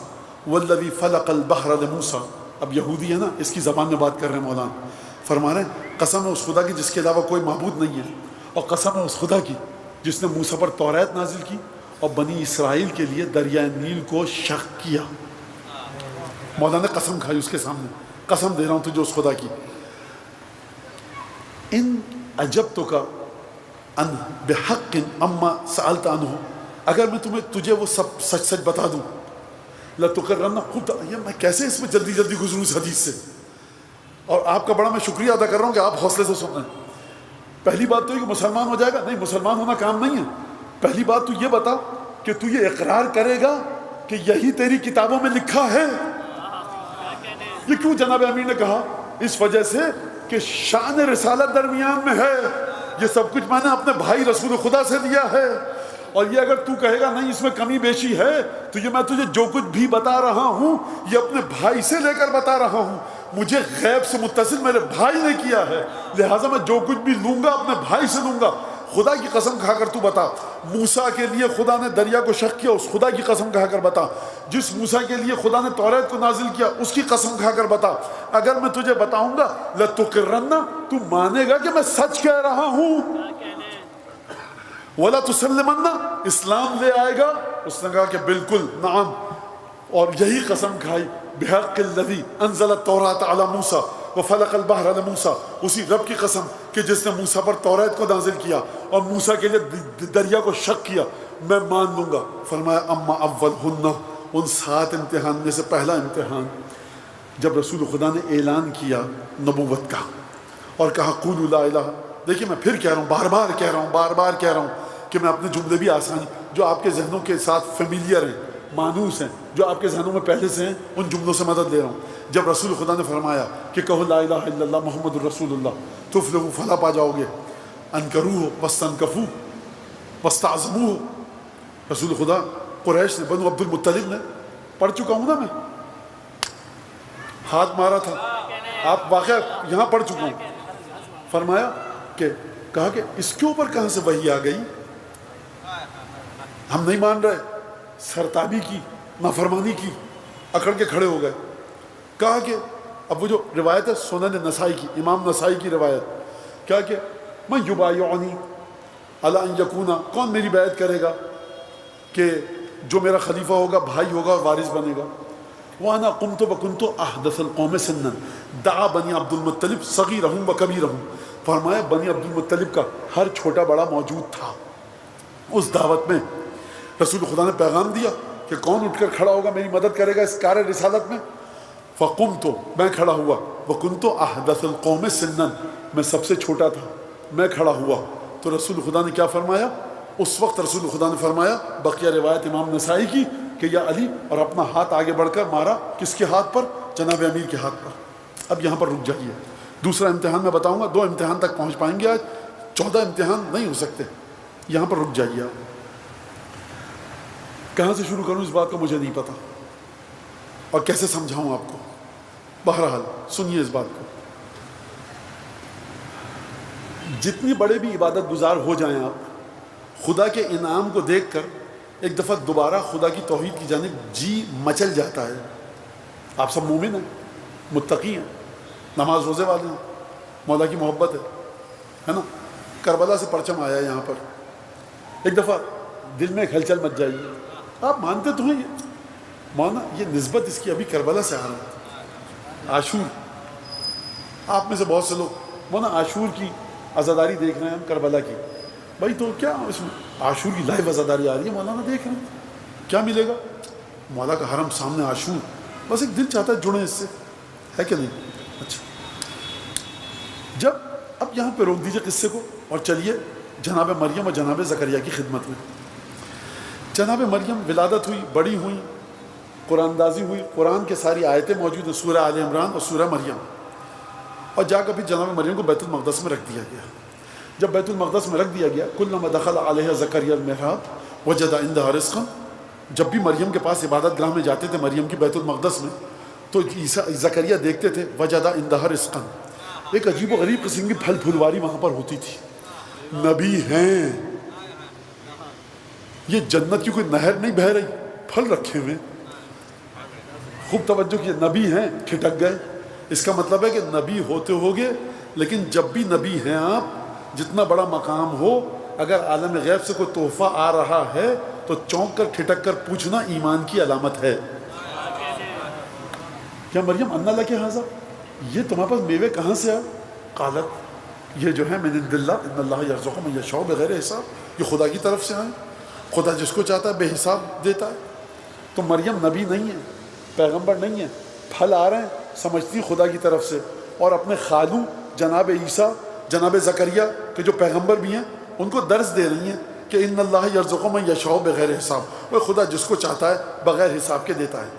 والذی فلق البحر لموسیٰ، اب یہودی ہے نا اس کی زبان میں بات کر رہے ہیں مولانا، فرما رہے ہیں قسم ہے اس خدا کی جس کے علاوہ کوئی معبود نہیں ہے، اور قسم ہے اس خدا کی جس نے موسیٰ پر توریت نازل کی اور بنی اسرائیل کے لیے دریائے نیل کو شق کیا۔ مولانا نے قسم کھائی اس کے سامنے، قسم دے رہا ہوں تجھے اس خدا کی، ان اجبتک ان بحق اما سألت عنہ، اگر میں تجھے وہ سب سچ سچ بتا دوں، لتقرن، خود یہ میں کیسے اس میں جلدی جلدی گزروں اس حدیث سے، اور آپ کا بڑا میں شکریہ ادا کر رہا ہوں کہ آپ حوصلے سے سن رہے ہیں۔ پہلی بات تو یہ کہ مسلمان ہو جائے گا، نہیں مسلمان ہونا کام نہیں ہے، پہلی بات تو یہ بتا کہ تو یہ اقرار کرے گا کہ یہی تیری کتابوں میں لکھا ہے۔ یہ کیوں جناب امیر نے کہا؟ اس وجہ سے کہ شان رسالت درمیان میں ہے، یہ سب کچھ میں نے اپنے بھائی رسول خدا سے لیا ہے، اور یہ اگر تو کہے گا نہیں اس میں کمی بیشی ہے، تو یہ میں تجھے جو کچھ بھی بتا رہا ہوں یہ اپنے بھائی سے لے کر بتا رہا ہوں، مجھے غیب سے متصل میرے بھائی نے کیا ہے، لہٰذا میں جو کچھ بھی لوں گا اپنے بھائی سے لوں گا۔ خدا کی قسم کھا کر تو بتا، موسیٰ کے لیے خدا نے دریا کو شق کیا، اس خدا کی قسم کھا کر بتا۔ جس موسیٰ کے لیے خدا نے توریت کو نازل کیا، اس کی قسم کھا کر بتا۔ اگر میں تجھے بتاؤں گا لَتُقِرَّنَّ، تو مانے گا کہ میں سچ کہہ رہا ہوں۔ وَلَا تُسَلِّمَنَّ، اسلام لے آئے گا؟ اس نے کہا کہ بالکل نعم، اور یہی قسم کھائی بِحَقِّ الَّذِي أَنزَلَ التَّوْرَاةَ عَلَى مُوسَىٰ وَفَلَقَ الْبَحْرَ لِمُوسَىٰ، اسی رب کی قسم کہ جس نے موسیٰ پر توریت کو نازل کیا اور موسیٰ کے لیے دریا کو شق کیا، میں مان لوں گا۔ فرمایا اما اولہن، ان 7 امتحان میں سے پہلا امتحان جب رسول خدا نے اعلان کیا نبوت کا اور کہا قولوا لا الہ، دیکھیے میں پھر کہہ رہا ہوں، بار بار کہہ رہا ہوں کہ میں اپنے جملے بھی آسانی جو آپ کے ذہنوں کے ساتھ فیملیئر ہیں، مانوس ہیں، جو آپ کے ذہنوں میں پہلے سے ہیں، ان جملوں سے مدد لے رہا ہوں۔ جب رسول خدا نے فرمایا کہ کہو لا الہ الا اللہ محمد الرسول اللہ تفلحوا، فلاح پا جاؤ گے، انکروہ واستنکفوہ واستعظموہ، رسول خدا قریش نے، بنو عبد المطلب نے، پڑھ چکا ہوں نا میں، ہاتھ مارا تھا، آپ واقعہ یہاں پڑھ چکا ہوں۔ فرمایا کہ کہا کہ اس کے اوپر کہاں سے وحی آ گئی، ہم نہیں مان رہے، سرتابی کی، نافرمانی کی، اکڑ کے کھڑے ہو گئے۔ کہا کہ اب وہ جو روایت ہے سنن نسائی کی، امام نسائی کی روایت، کیا کہ من یبایعنی علی ان یکون، کون میری بیعت کرے گا کہ جو میرا خلیفہ ہوگا، بھائی ہوگا، وارث بنے گا۔ وانا قمت وکنت احدث القوم سنا دعا بنی عبد المطلب صغیرہم و کبیرہم، فرمایا بنی عبد المطلب کا ہر چھوٹا بڑا موجود تھا اس دعوت میں۔ رسول خدا نے پیغام دیا کہ کون اٹھ کر کھڑا ہوگا، میری مدد کرے گا اس کار رسالت میں۔ فقمت، میں کھڑا ہوا، وکنت احدث القوم سنا، میں سب سے چھوٹا تھا، میں کھڑا ہوا۔ تو رسول خدا نے کیا فرمایا؟ اس وقت رسول خدا نے فرمایا، بقیہ روایت امام نسائی کی، کہ یا علی، اور اپنا ہاتھ آگے بڑھ کر مارا، کس کے ہاتھ پر؟ جناب امیر کے ہاتھ پر۔ اب یہاں پر رک جائیے، دوسرا امتحان میں بتاؤں گا، 2 امتحان تک پہنچ پائیں گے آج، 14 امتحان نہیں ہو سکتے، یہاں پر رک جائیے آپ۔ کہاں سے شروع کروں اس بات کا مجھے نہیں پتا، اور کیسے سمجھاؤں آپ کو۔ بہرحال سنیے اس بات کو، جتنی بڑے بھی عبادت گزار ہو جائیں آپ، خدا کے انعام کو دیکھ کر ایک دفعہ دوبارہ خدا کی توحید کی جانب جی مچل جاتا ہے۔ آپ سب مومن ہیں، متقی ہیں، نماز روزے والے ہیں، مولا کی محبت ہے نا۔ کربلا سے پرچم آیا ہے یہاں پر، ایک دفعہ دل میں ایک ہلچل مچ جائے گی۔ آپ مانتے تو ہیں یہ مولانا، یہ نسبت اس کی ابھی کربلا سے آ رہا ہے، عاشور۔ آپ میں سے بہت سے لوگ مولانا عاشور کی عزاداری دیکھ رہے ہیں، ہم کربلا کی، بھائی تو کیا اس میں عاشور کی لائیو عزاداری آ رہی ہے، مولانا دیکھ رہے ہیں، کیا ملے گا؟ مولا کا حرم سامنے، عاشور، بس ایک دل چاہتا ہے جڑیں اس سے، ہے کہ نہیں؟ اچھا، جب اب یہاں پہ روک دیجئے قصے کو اور چلیے جناب مریم اور جناب زکریا کی خدمت میں۔ جناب مریم ولادت ہوئی، بڑی ہوئی، قرآن اندازی ہوئی، قرآن کے ساری آیتیں موجود ہیں، سورہ آل عمران اور سورہ مریم، اور جا کر بھی جناب مریم کو بیت المقدس میں رکھ دیا گیا۔ جب بیت المقدس میں رکھ دیا گیا، کلما دخل علیہ زکریا المحراب وجد عندها رزقا، جب بھی مریم کے پاس عبادت گاہ میں جاتے تھے مریم کی بیت المقدس میں، تو زکریا دیکھتے تھے وجد عندها رزقا، ایک عجیب و غریب قسم کی پھل پھلواری وہاں پر ہوتی تھی۔ نبی ہیں، یہ جنت کی کوئی نہر نہیں بہہ رہی، پھل رکھے ہوئے، خوب توجہ کیے، نبی ہیں، ٹھٹک گئے۔ اس کا مطلب ہے کہ نبی ہوتے ہوگے، لیکن جب بھی نبی ہیں آپ، جتنا بڑا مقام ہو، اگر عالم غیب سے کوئی تحفہ آ رہا ہے تو چونک کر ٹھٹک کر پوچھنا ایمان کی علامت ہے۔ کیا مریم انا لک ھذا، یہ تمہارے پاس میوے کہاں سے آئے؟ قالت، یہ جو ہے من عند اللہ، ان اللہ یرزق من یشاء بغیر حساب، یہ خدا کی طرف سے آئے، خدا جس کو چاہتا ہے بے حساب دیتا ہے۔ تو مریم نبی نہیں ہے، پیغمبر نہیں ہے، پھل آ رہے ہیں سمجھتی خدا کی طرف سے، اور اپنے خالو جناب عیسیٰ جناب زکریا کہ جو پیغمبر بھی ہیں ان کو درس دے رہی ہیں کہ ان اللہ یرزق من یشاء بغیر حساب، وہ خدا جس کو چاہتا ہے بغیر حساب کے دیتا ہے۔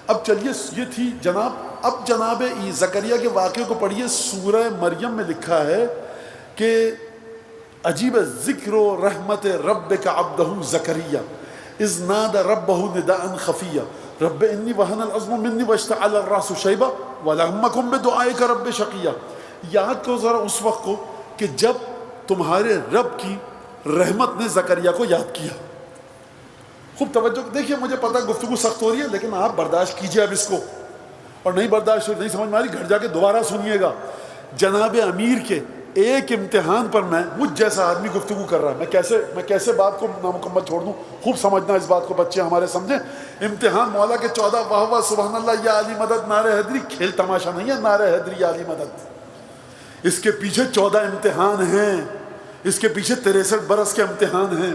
اب چلیے، یہ تھی جناب، اب جناب زکریا کے واقعے کو پڑھیے۔ سورہ مریم میں لکھا ہے کہ عجیب ذکر و رحمت ربک عبدہ زکریا اذ نادى ربہ نداء خفیا رب انی وہن العظم منی واشتعل الراس شیبہ ولم اکن بدعائک رب شقیہ. یاد کرو ذرا اس وقت کو کہ جب تمہارے رب کی رحمت نے زکریا کو یاد کیا. خوب توجہ دیکھیے, مجھے پتہ گفتگو سخت ہو رہی ہے لیکن آپ برداشت کیجئے اب اس کو, اور نہیں برداشت نہیں سمجھ میں آ رہی گھر جا کے دوبارہ سنیے گا. جناب امیر کے ایک امتحان پر میں مجھ جیسا آدمی گفتگو کر رہا ہے, میں کیسے بات کو نامکمل چھوڑ دوں. خوب سمجھنا اس بات کو بچے ہمارے سمجھیں. امتحان مولا کے 14 واہ واہ سبحان اللہ یا علی مدد نعرہ حیدری کھیل تماشا نہیں ہے. نعرہ حیدری یا علی مدد, اس کے پیچھے 14 امتحان ہیں, اس کے پیچھے 63 برس کے امتحان ہیں,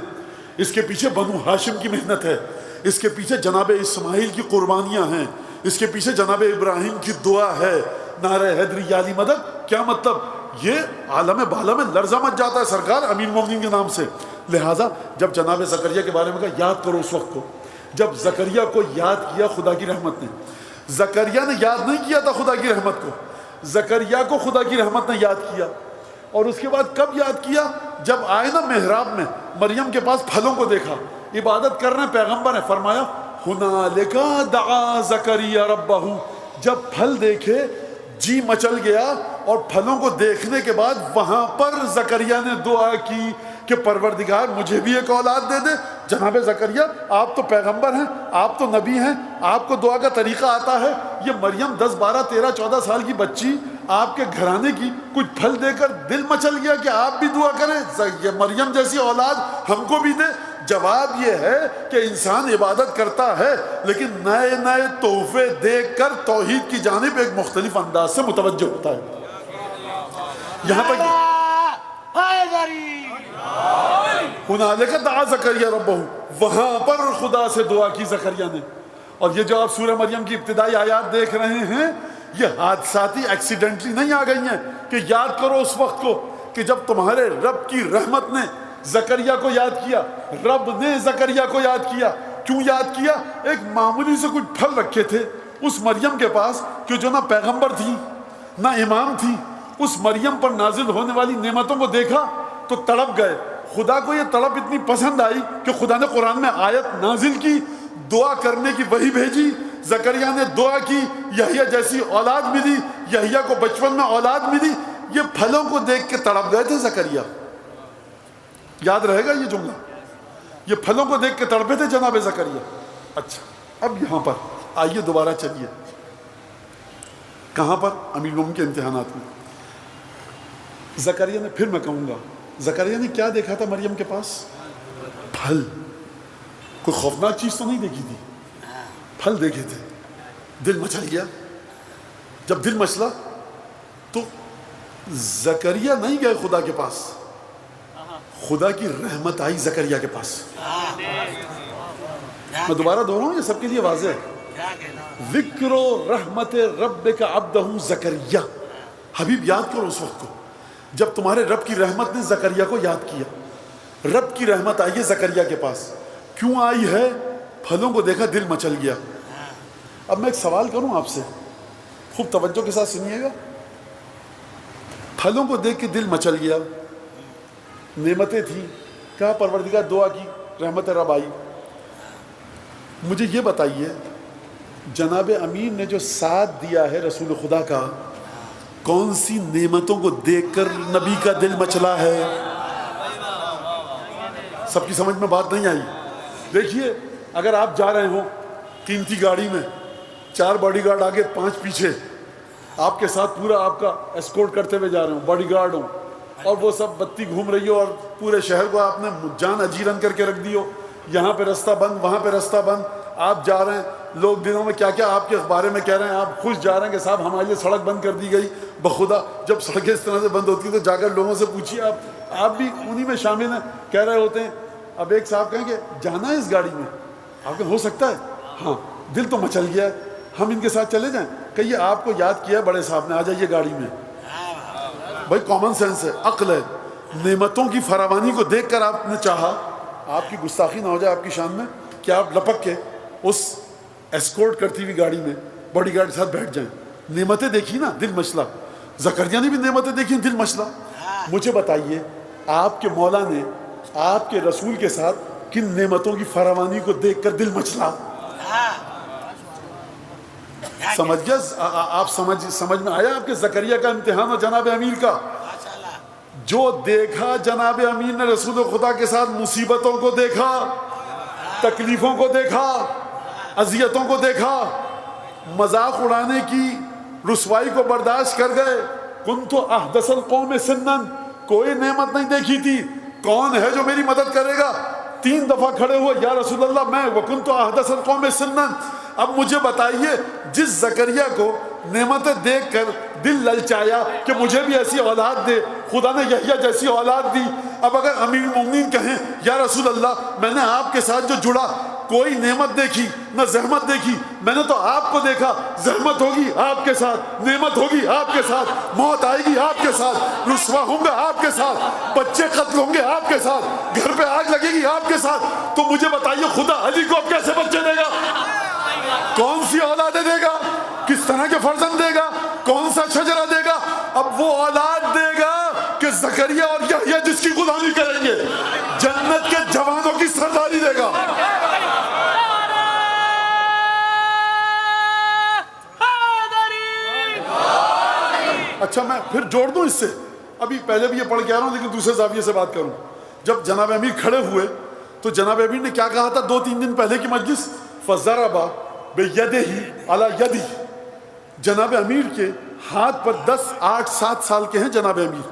اس کے پیچھے بنو ہاشم کی محنت ہے, اس کے پیچھے جناب اسماعیل کی قربانیاں ہیں, اس کے پیچھے جناب ابراہیم کی دعا ہے. نعرہ حیدری یا علی مدد کیا مطلب؟ یہ عالم بالا میں لرزہ مچ جاتا ہے سرکار امیر المومنین کے نام سے. لہٰذا جب جناب زکریا کے بارے میں کہا یاد کرو اس وقت کو جب زکریا کو یاد کیا خدا کی رحمت نے. زکریا نے یاد نہیں کیا تھا خدا کی رحمت کو, زکریا کو خدا کی رحمت نے یاد کیا. اور اس کے بعد کب یاد کیا؟ جب آئے نا محراب میں, مریم کے پاس پھلوں کو دیکھا, عبادت کر رہے ہیں, پیغمبر نے فرمایا ہنالک دعا زکریا ربہ. جب پھل دیکھے جی مچل گیا, اور پھلوں کو دیکھنے کے بعد وہاں پر زکریا نے دعا کی کہ پروردگار مجھے بھی ایک اولاد دے دے. جناب زکریا آپ تو پیغمبر ہیں, آپ تو نبی ہیں, آپ کو دعا کا طریقہ آتا ہے. یہ مریم 10 12 13 14 سال کی بچی آپ کے گھرانے کی کچھ پھل دے کر دل مچل گیا کہ آپ بھی دعا کریں یہ مریم جیسی اولاد ہم کو بھی دے. جواب یہ ہے کہ انسان عبادت کرتا ہے لیکن نئے نئے تحفے دیکھ کر توحید کی جانب ایک مختلف انداز سے متوجہ ہوتا ہے. یہاں پر ہنالک دعا زکریا ربہ, وہاں پر خدا سے دعا کی زکریا نے. اور یہ جو آپ سورہ مریم کی ابتدائی آیات دیکھ رہے ہیں یہ حادثاتی ایکسیڈنٹلی نہیں آ گئی ہیں کہ یاد کرو اس وقت کو کہ جب تمہارے رب کی رحمت نے زکریا کو یاد کیا. رب نے زکریا کو یاد کیا. کیوں یاد کیا؟ ایک معمولی سے کچھ پھل رکھے تھے اس مریم کے پاس کہ جو نہ پیغمبر تھی نہ امام تھی. اس مریم پر نازل ہونے والی نعمتوں کو دیکھا تو تڑپ گئے. خدا کو یہ تڑپ اتنی پسند آئی کہ خدا نے قرآن میں آیت نازل کی, دعا کرنے کی وحی بھیجی. زکریا نے دعا کی, یحییٰ جیسی اولاد ملی, یحییٰ کو بچپن میں اولاد ملی. یہ پھلوں کو دیکھ کے تڑپ گئے تھے زکریا. یاد رہے گا یہ جملہ, یہ پھلوں کو دیکھ کے تڑپے تھے جناب زکریا. اچھا اب یہاں پر آئیے دوبارہ چلیے, کہاں پر؟ امیر المومنین کے امتحانات میں. زکریا نے, پھر میں کہوں گا, زکریا نے کیا دیکھا تھا مریم کے پاس؟ پھل. کوئی خوفناک چیز تو نہیں دیکھی تھی, پھل دیکھے تھے. دل مچل گیا. جب دل مچلا تو زکریا نہیں گئے خدا کے پاس, خدا کی رحمت آئی زکریا کے پاس. میں دوبارہ دوہراؤں, یہ سب کے لیے واضح ہے. ذکر و رحمت ربک عبدہ زکریا. حبیب یاد کرو اس وقت کو جب تمہارے رب کی رحمت نے زکریا کو یاد کیا. رب کی رحمت آئی ہے زکریا کے پاس. کیوں آئی ہے؟ پھلوں کو دیکھا دل مچل گیا. اب میں ایک سوال کروں آپ سے, خوب توجہ کے ساتھ سنیے گا. پھلوں کو دیکھ کے دل مچل گیا, نعمتیں تھیں, کہا پروردگار دعا کی, رحمت رب آئی. مجھے یہ بتائیے جناب امین نے جو ساتھ دیا ہے رسول خدا کا, کون سی نعمتوں کو دیکھ کر نبی کا دل مچلا ہے؟ سب کی سمجھ میں بات نہیں آئی. دیکھیے اگر آپ جا رہے ہوں قیمتی گاڑی میں, 4 باڈی گارڈ آگے 5 پیچھے, آپ کے ساتھ پورا آپ کا اسکورٹ کرتے ہوئے جا رہے ہوں, باڈی گارڈ ہوں, اور وہ سب بتی گھوم رہی ہو اور پورے شہر کو آپ نے جان اجیرن کر کے رکھ دی ہو, یہاں پہ رستہ بند, وہاں پہ رستہ بند, آپ جا رہے ہیں, لوگ دنوں میں کیا کیا آپ کے بارے میں کہہ رہے ہیں, آپ خوش جا رہے ہیں کہ صاحب ہمارے لیے سڑک بند کر دی گئی. بخدا جب سڑکیں اس طرح سے بند ہوتی ہیں تو جا کر لوگوں سے پوچھیے, آپ بھی انہی میں شامل ہیں, کہہ رہے ہوتے ہیں. اب ایک صاحب کہیں کہ جانا ہے اس گاڑی میں, آپ کو ہو سکتا ہے, ہاں دل تو مچل گیا ہے, ہم ان کے ساتھ چلے جائیں. کہیے آپ کو یاد کیا ہے بڑے صاحب نے, آ جائیے گاڑی میں. بھائی کامن سینس ہے, عقل ہے. نعمتوں کی فراوانی کو دیکھ کر آپ نے چاہا, آپ کی گستاخی نہ ہو جائے آپ کی شان میں, کہ آپ لپک کے اس ایسکورٹ کرتی ہوئی گاڑی میں باڈی گارڈ کے ساتھ بیٹھ جائیں. نعمتیں دیکھی نا, دل مچلا. زکریا نے بھی نعمتیں دیکھی, دل مچلا. مجھے بتائیے آپ کے مولا نے آپ کے رسول کے ساتھ کن نعمتوں کی فراوانی کو دیکھ کر دل مچلا؟ سمجھ گیا آپ؟ سمجھ میں آیا آپ کے زکریا کا امتحان اور جناب امیر کا؟ جو دیکھا جناب امیر نے رسول خدا کے ساتھ، مصیبتوں کو دیکھا، تکلیفوں کو دیکھا، اذیتوں کو دیکھا، مذاق اڑانے کی رسوائی کو برداشت کر گئے. کنت احدث القوم سنا، کوئی نعمت نہیں دیکھی تھی، کون ہے جو میری مدد کرے گا؟ 3 دفعہ کھڑے ہوئے، یا رسول اللہ میں وکنت احدث القوم سنا. اب مجھے بتائیے، جس زکریا کو نعمتیں دیکھ کر دل للچایا کہ مجھے بھی ایسی اولاد دے، خدا نے یحییٰ جیسی اولاد دی. اب اگر امیر المومنین کہیں یا رسول اللہ میں نے آپ کے ساتھ جو جڑا، کوئی نعمت دیکھی نہ زحمت دیکھی، میں نے تو آپ کو دیکھا، زحمت ہوگی آپ کے ساتھ، نعمت ہوگی آپ کے ساتھ، موت آئے گی آپ کے ساتھ، رسوا ہوں گے آپ کے ساتھ، بچے قتل ہوں گے آپ کے ساتھ، گھر پہ آگ لگے گی آپ کے ساتھ. تو مجھے بتائیے خدا علی کو اب کیسے بچے دے گا؟ کون سی اولادیں دے گا؟ کس طرح کے فرزند دے گا؟ کون سا شجرہ دے گا؟ اب وہ اولاد دے گا کہ زکریا اور یحییٰ جس کی غلامی کریں گے، جنت کے جوانوں کی سرداری دے گا. اچھا میں پھر جوڑ دوں اس سے، ابھی پہلے بھی یہ پڑھ کے آ رہا ہوں لیکن دوسرے زاویے سے بات کروں. جب جناب امیر کھڑے ہوئے تو جناب امیر نے کیا کہا تھا 2-3 دن پہلے کی مجلس؟ فَضَرَبَ بِيَدِهِ عَلَى يَدِهِ. جناب امیر کے ہاتھ پر 10 8 7 سال کے ہیں جناب امیر،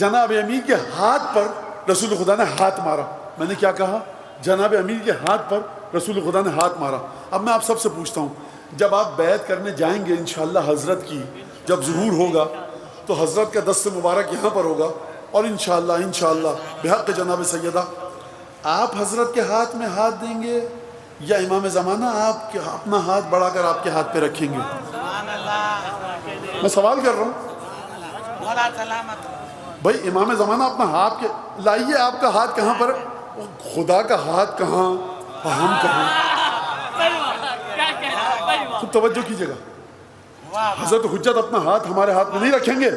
جناب امیر کے ہاتھ پر رسول خدا نے ہاتھ مارا. میں نے کیا کہا؟ جناب امیر کے ہاتھ پر رسول خدا نے ہاتھ مارا. اب میں آپ سب سے پوچھتا ہوں، جب آپ بیعت کرنے جائیں گے انشاءاللہ حضرت کی، جب ظہور ہوگا تو حضرت کا دست مبارک یہاں پر ہوگا، اور انشاءاللہ بحق جناب سیدہ آپ حضرت کے ہاتھ میں ہاتھ دیں گے یا امام زمانہ آپ کے اپنا ہاتھ بڑھا کر آپ کے ہاتھ پہ رکھیں گے؟ میں سوال کر رہا ہوں بھائی، امام زمانہ اپنا ہاتھ کے لائیے، آپ کا ہاتھ کہاں پر؟ خدا کا ہاتھ کہاں، ہم کہاں؟ خوب توجہ کیجیے گا. حضرت حجت اپنا ہاتھ ہمارے ہاتھ میں نہیں رکھیں گے،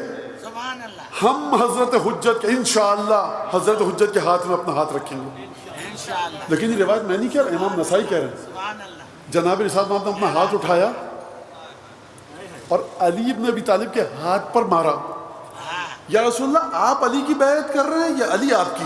ہم حضرت حجت کے انشاءاللہ حضرت حجت کے ہاتھ میں اپنا ہاتھ رکھیں گے. لیکن یہ روایت میں نہیں کہہ رہا، امام نسائی کہہ رہے ہیں. جناب رسالت نے اپنا ہاتھ اٹھایا اور علی ابن ابی طالب کے ہاتھ پر مارا. یا رسول اللہ آپ علی کی بیعت کر رہے ہیں یا علی آپ کی؟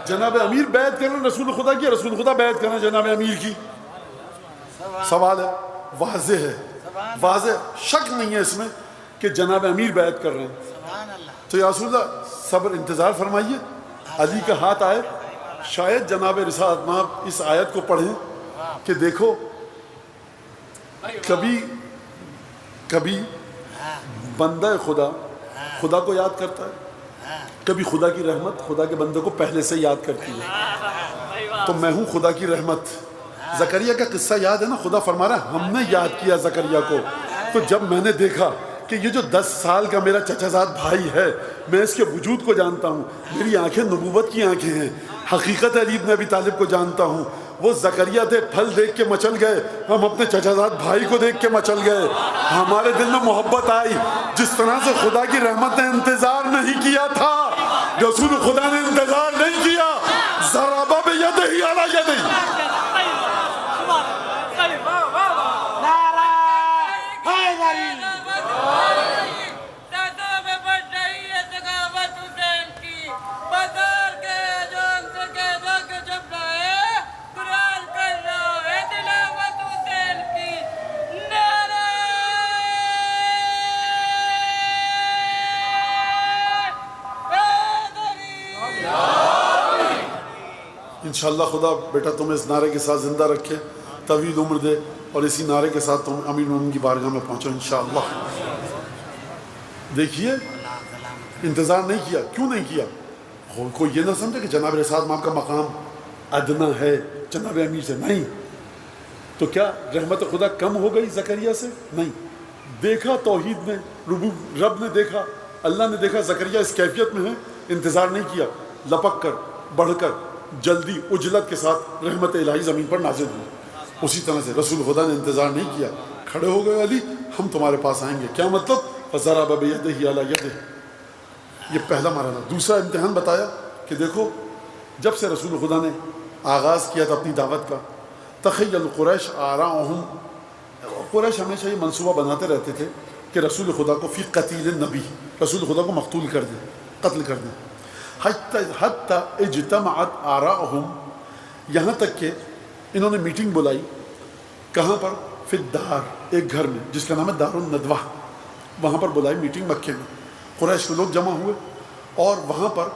جناب امیر بیعت کرنا رسول خدا کی، رسول خدا بیعت کرنا جناب امیر کی. سوال ہے، واضح ہے، واضح، شک نہیں ہے اس میں کہ جناب امیر بیعت کر رہے ہیں. تو یا رسول اللہ صبر انتظار فرمائیے، علی کا ہاتھ آئے. شاید جناب رسالت آپ اس آیت کو پڑھیں کہ دیکھو کبھی بندہ خدا کو یاد کرتا ہے، کبھی خدا کی رحمت خدا کے بندے کو پہلے سے یاد کرتی ہے. تو میں ہوں خدا کی رحمت. زکریا کا قصہ یاد ہے نا، خدا فرما رہا ہے ہم نے یاد کیا زکریا کو. تو جب میں نے دیکھا کہ یہ جو 10 سال کا میرا چچا زاد بھائی ہے، میں اس کے وجود کو جانتا ہوں، میری آنکھیں نبوت کی آنکھیں ہیں، حقیقت علی ابن ابی طالب کو جانتا ہوں. وہ زکریا تھے، پھل دیکھ کے مچل گئے، ہم اپنے چچا زاد بھائی کو دیکھ کے مچل گئے. ہمارے دل میں محبت آئی. جس طرح سے خدا کی رحمت نے انتظار نہیں کیا تھا، رسول خدا نے انتظار نہیں کیا. ضرب بیدہ علی یدہ. انشاءاللہ خدا بیٹا تمہیں اس نعرے کے ساتھ زندہ رکھے، طویل عمر دے، اور اسی نعرے کے ساتھ تم امیر المومنین کی بارگاہ میں پہنچو انشاءاللہ. دیکھیے انتظار نہیں کیا. کیوں نہیں کیا؟ کوئی یہ نہ سمجھے کہ جناب رسالت آپ کا مقام ادنا ہے جناب امیر سے. نہیں. تو کیا رحمت خدا کم ہو گئی زکریا سے؟ نہیں. دیکھا توحید میں رب نے دیکھا، اللہ نے دیکھا زکریا اس کیفیت میں ہے، انتظار نہیں کیا، لپک کر بڑھ کر جلدی اجلت کے ساتھ رحمت الہی زمین پر نازل ہوئی۔ اسی طرح سے رسول خدا نے انتظار نہیں کیا، کھڑے ہو گئے، علی ہم تمہارے پاس آئیں گے۔ کیا مطلب؟ فضرب بیدہ علی یدہ، یہ پہلا مرحلہ۔ دوسرا امتحان بتایا کہ دیکھو جب سے رسول خدا نے آغاز کیا تھا اپنی دعوت کا، تخیل قریش آراءہم، قریش ہمیشہ یہ منصوبہ بناتے رہتے تھے کہ رسول خدا کو فی قتیل النبی، رسول خدا کو مقتول کر دیں، قتل کر دیں۔ حتی اجتمعت آراءہم، یہاں تک کہ انہوں نے میٹنگ بلائی، کہاں پر؟ فی الدار، ایک گھر میں جس کا نام ہے دار الندوہ، وہاں پر بلائی میٹنگ مکے میں، قریش کے لوگ جمع ہوئے، اور وہاں پر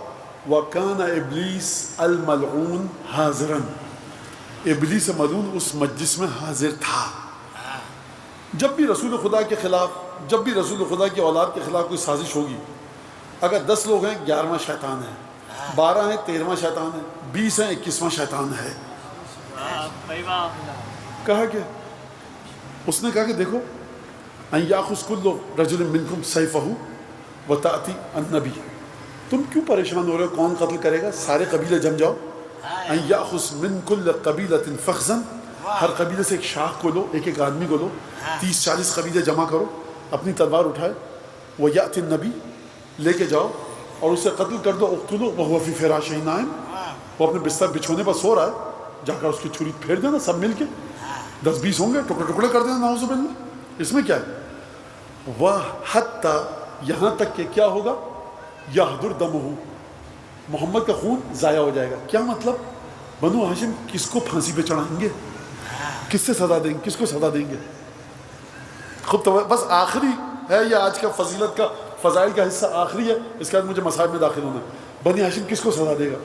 وَكَانَ إِبْلِيسَ الْمَلْعُونَ حَاضِرًا، ابلیس ملعون اس مجلس میں حاضر تھا۔ جب بھی رسول خدا کے خلاف، جب بھی رسول خدا کی اولاد کے خلاف کوئی سازش ہوگی، اگر 10 لوگ ہیں 11واں شیطان ہے، 12 ہیں 13واں شیطان ہے، 20 ہیں 21واں شیطان ہے۔ کہا کہ اس نے کہا کہ دیکھو ان یاخذ کل رجل منکم سیفہ وتأتی النبی، تم کیوں پریشان ہو رہے ہو کون قتل کرے گا؟ سارے قبیلے جم جاؤ۔ ان یاخذ من کل قبیلۃ فخذا، ہر قبیلے سے ایک شاخ کو لو، ایک ایک آدمی کو لو، 30-40 قبیلے جمع کرو، اپنی تلوار اٹھائے، ویأتی النبی، لے کے جاؤ اور اسے قتل کر دو، اقتلوا وهو فی فراشہ نائم، وہ اپنے بستر بچھونے پر سو رہا ہے، جا کر اس کی چھری پھیر دینا، سب مل کے 10-20 ہوں گے، ٹکڑے ٹکڑے کر دینا، نعوذ باللہ، اس میں کیا ہے؟ وَحَتَّى، یہاں تک کہ کیا ہوگا؟ یحضر دمہ، محمد کا خون ضائع ہو جائے گا۔ کیا مطلب؟ بنو ہاشم کس کو پھانسی پہ چڑھائیں گے؟ کس سے سزا دیں گے؟ کس کو سزا دیں گے؟ خود تو بس آخری ہے یہ آج کا فضیلت کا فضائل کا حصہ آخری ہے، اس کے بعد مجھے مصائب میں داخل ہونا ہے۔ بنی ہاشم کس کو سزا دے گا؟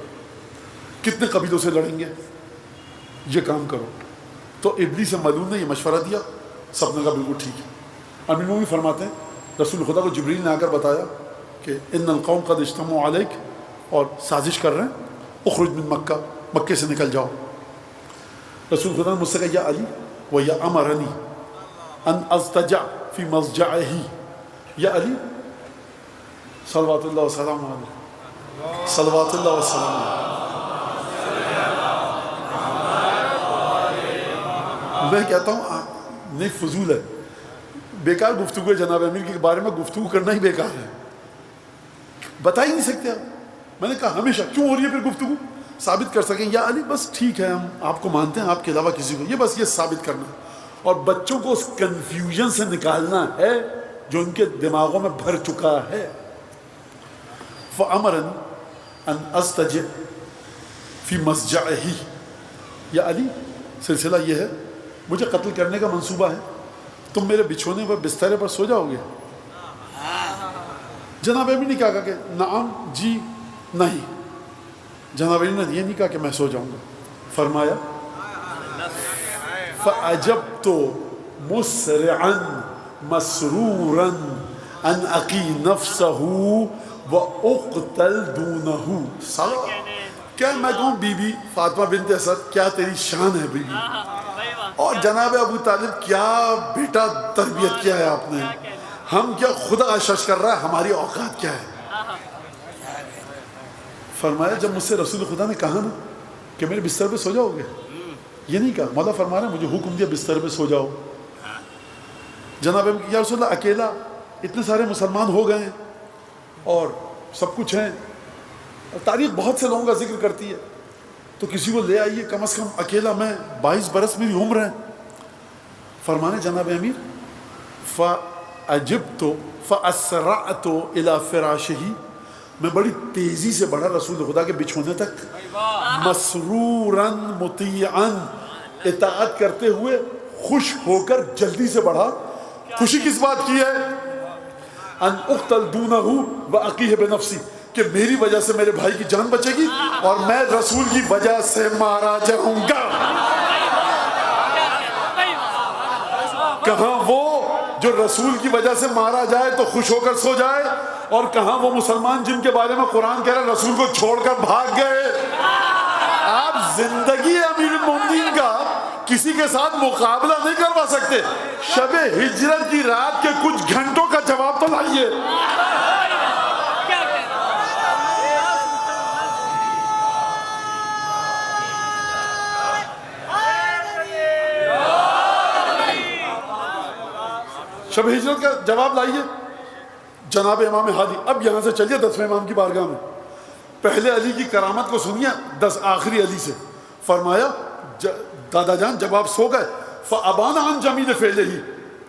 کتنے قبیلوں سے لڑیں گے؟ یہ کام کرو۔ تو ابلیس ملعون نے یہ مشورہ دیا، سب نے کہا بالکل ٹھیک ہے۔ امیر مومنین فرماتے ہیں رسول خدا کو جبریل نے آ کر بتایا کہ ان القوم قد اجتمعوا علیک، اور سازش کر رہے ہیں، اخرج من مکہ، مکے سے نکل جاؤ۔ رسول خدا نے مجھ سے کہا یا علی وَيَأْمَرَنِي ان اضطجع فی مضجعہ، یا علی صلوات اللہ وسلام علیہ، صلوات اللہ وسلام علیہ، میں کہتا ہوں نہیں فضول ہے، بیکار گفتگو ہے جناب امیر کے بارے میں، گفتگو کرنا ہی بیکار ہے، بتا ہی نہیں سکتے آپ۔ میں نے کہا ہمیشہ کیوں ہو رہی ہے پھر گفتگو؟ ثابت کر سکیں یا علی بس ٹھیک ہے، ہم آپ کو مانتے ہیں، آپ کے علاوہ کسی کو، یہ بس یہ ثابت کرنا ہے، اور بچوں کو اس کنفیوژن سے نکالنا ہے جو ان کے دماغوں میں بھر چکا ہے۔ فَأَمَرَنِي أَنْ أَسْتَجِعْ فِي مَسْجَعِهِ، یا علی سلسلہ یہ ہے، مجھے قتل کرنے کا منصوبہ ہے، تم میرے بچھونے پر بسترے پر سو جاؤ گے؟ جناب امیر نے کہا کہ نعم، جی، نہیں۔ جناب امیر نے یہ نہیں کہا کہ میں سو جاؤں گا، فرمایا فَأَجَبْتُ مُسْرِعًا مَسْرُورًا أَنْ أَقِي نَفْسَهُ وَأُقْتَلْ دُونَهُ۔ کیا میں کہوں بی بی فاطمہ بنت اسد، کیا تیری شان ہے بی بی، اور جناب ابو طالب کیا بیٹا تربیت کیا ہے آپ نے، ہم کیا خدا شش کر رہا ہے، ہماری اوقات کیا ہے۔ فرمایا جب مجھ سے رسول خدا نے کہا نا کہ میرے بستر پہ سو جاؤ گے، یہ نہیں کہا، مولا فرما رہے ہیں مجھے حکم دیا بستر پہ سو جاؤ۔ جناب یا رسول اللہ اکیلا، اتنے سارے مسلمان ہو گئے ہیں اور سب کچھ ہیں، تاریخ بہت سے لوگوں کا ذکر کرتی ہے، تو کسی کو لے آئیے، کم از کم اکیلا میں 22 برس میری عمر ہے۔ فرمانے جناب امیر فَأَجِبْتُ فَأَسْرَعْتُ إِلَى فِرَاشِهِ، میں بڑی تیزی سے بڑھا رسول خدا کے بچھونے تک، مسروراً مطیعاً، اطاعت کرتے ہوئے، خوش ہو کر جلدی سے بڑھا۔ خوشی کس بات کی ہے؟ ان اقتل دونہ وأقیہ بنفسی، کہ میری وجہ سے میرے بھائی کی جان بچے گی اور میں رسول کی وجہ سے مارا جاؤں گا۔ کہاں وہ جو رسول کی وجہ سے مارا جائے تو خوش ہو کر سو جائے، اور کہاں وہ مسلمان جن کے بارے میں قرآن کہہ رہا ہے رسول کو چھوڑ کر بھاگ گئے۔ آپ زندگی امیر المومنین کا کسی کے ساتھ مقابلہ نہیں کروا سکتے. شب ہجرت کی رات کے کچھ گھنٹوں کا جواب تو لائیے. شب ہجرت کا جواب لائیے. جناب امام ہادی. اب یہاں سے چلیے 10ویں امام کی بارگاہ میں. پہلے علی کی کرامت کو سنیے 10 آخری علی سے. فرمایا دادا جان جب آپ سو گئے فَأَبَانَ عَنْ جَمِيلِ فِعْلِهِ،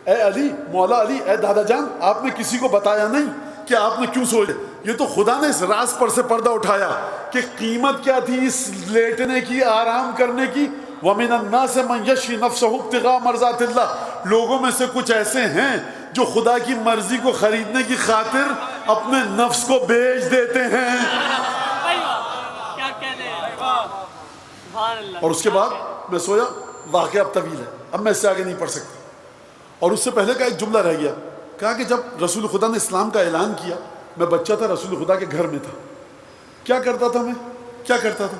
اے علی، مولا علی، اے دادا جان، آپ نے کسی کو بتایا نہیں کہ آپ نے کیوں سوئے. یہ تو خدا نے اس راز پر سے پردہ اٹھایا کہ قیمت کیا تھی اس لیٹنے کی، آرام کرنے کی. وَمِنَ النَّاسِ مَنْ يَشْرِي نَفْسَهُ ابْتِغَاءَ مَرْضَاتِ اللَّهِ، لوگوں میں سے کچھ ایسے ہیں جو خدا کی مرضی کو خریدنے کی خاطر اپنے نفس کو بیچ دیتے ہیں. اور اس کے بعد میں سویا. واقعہ اب طویل ہے، اب میں اس سے آگے نہیں پڑھ سکتا. اور اس سے پہلے کا ایک جملہ رہ گیا. کہا کہ جب رسول خدا نے اسلام کا اعلان کیا، میں بچہ تھا، رسول خدا کے گھر میں تھا. کیا کرتا تھا میں؟ کیا کرتا تھا؟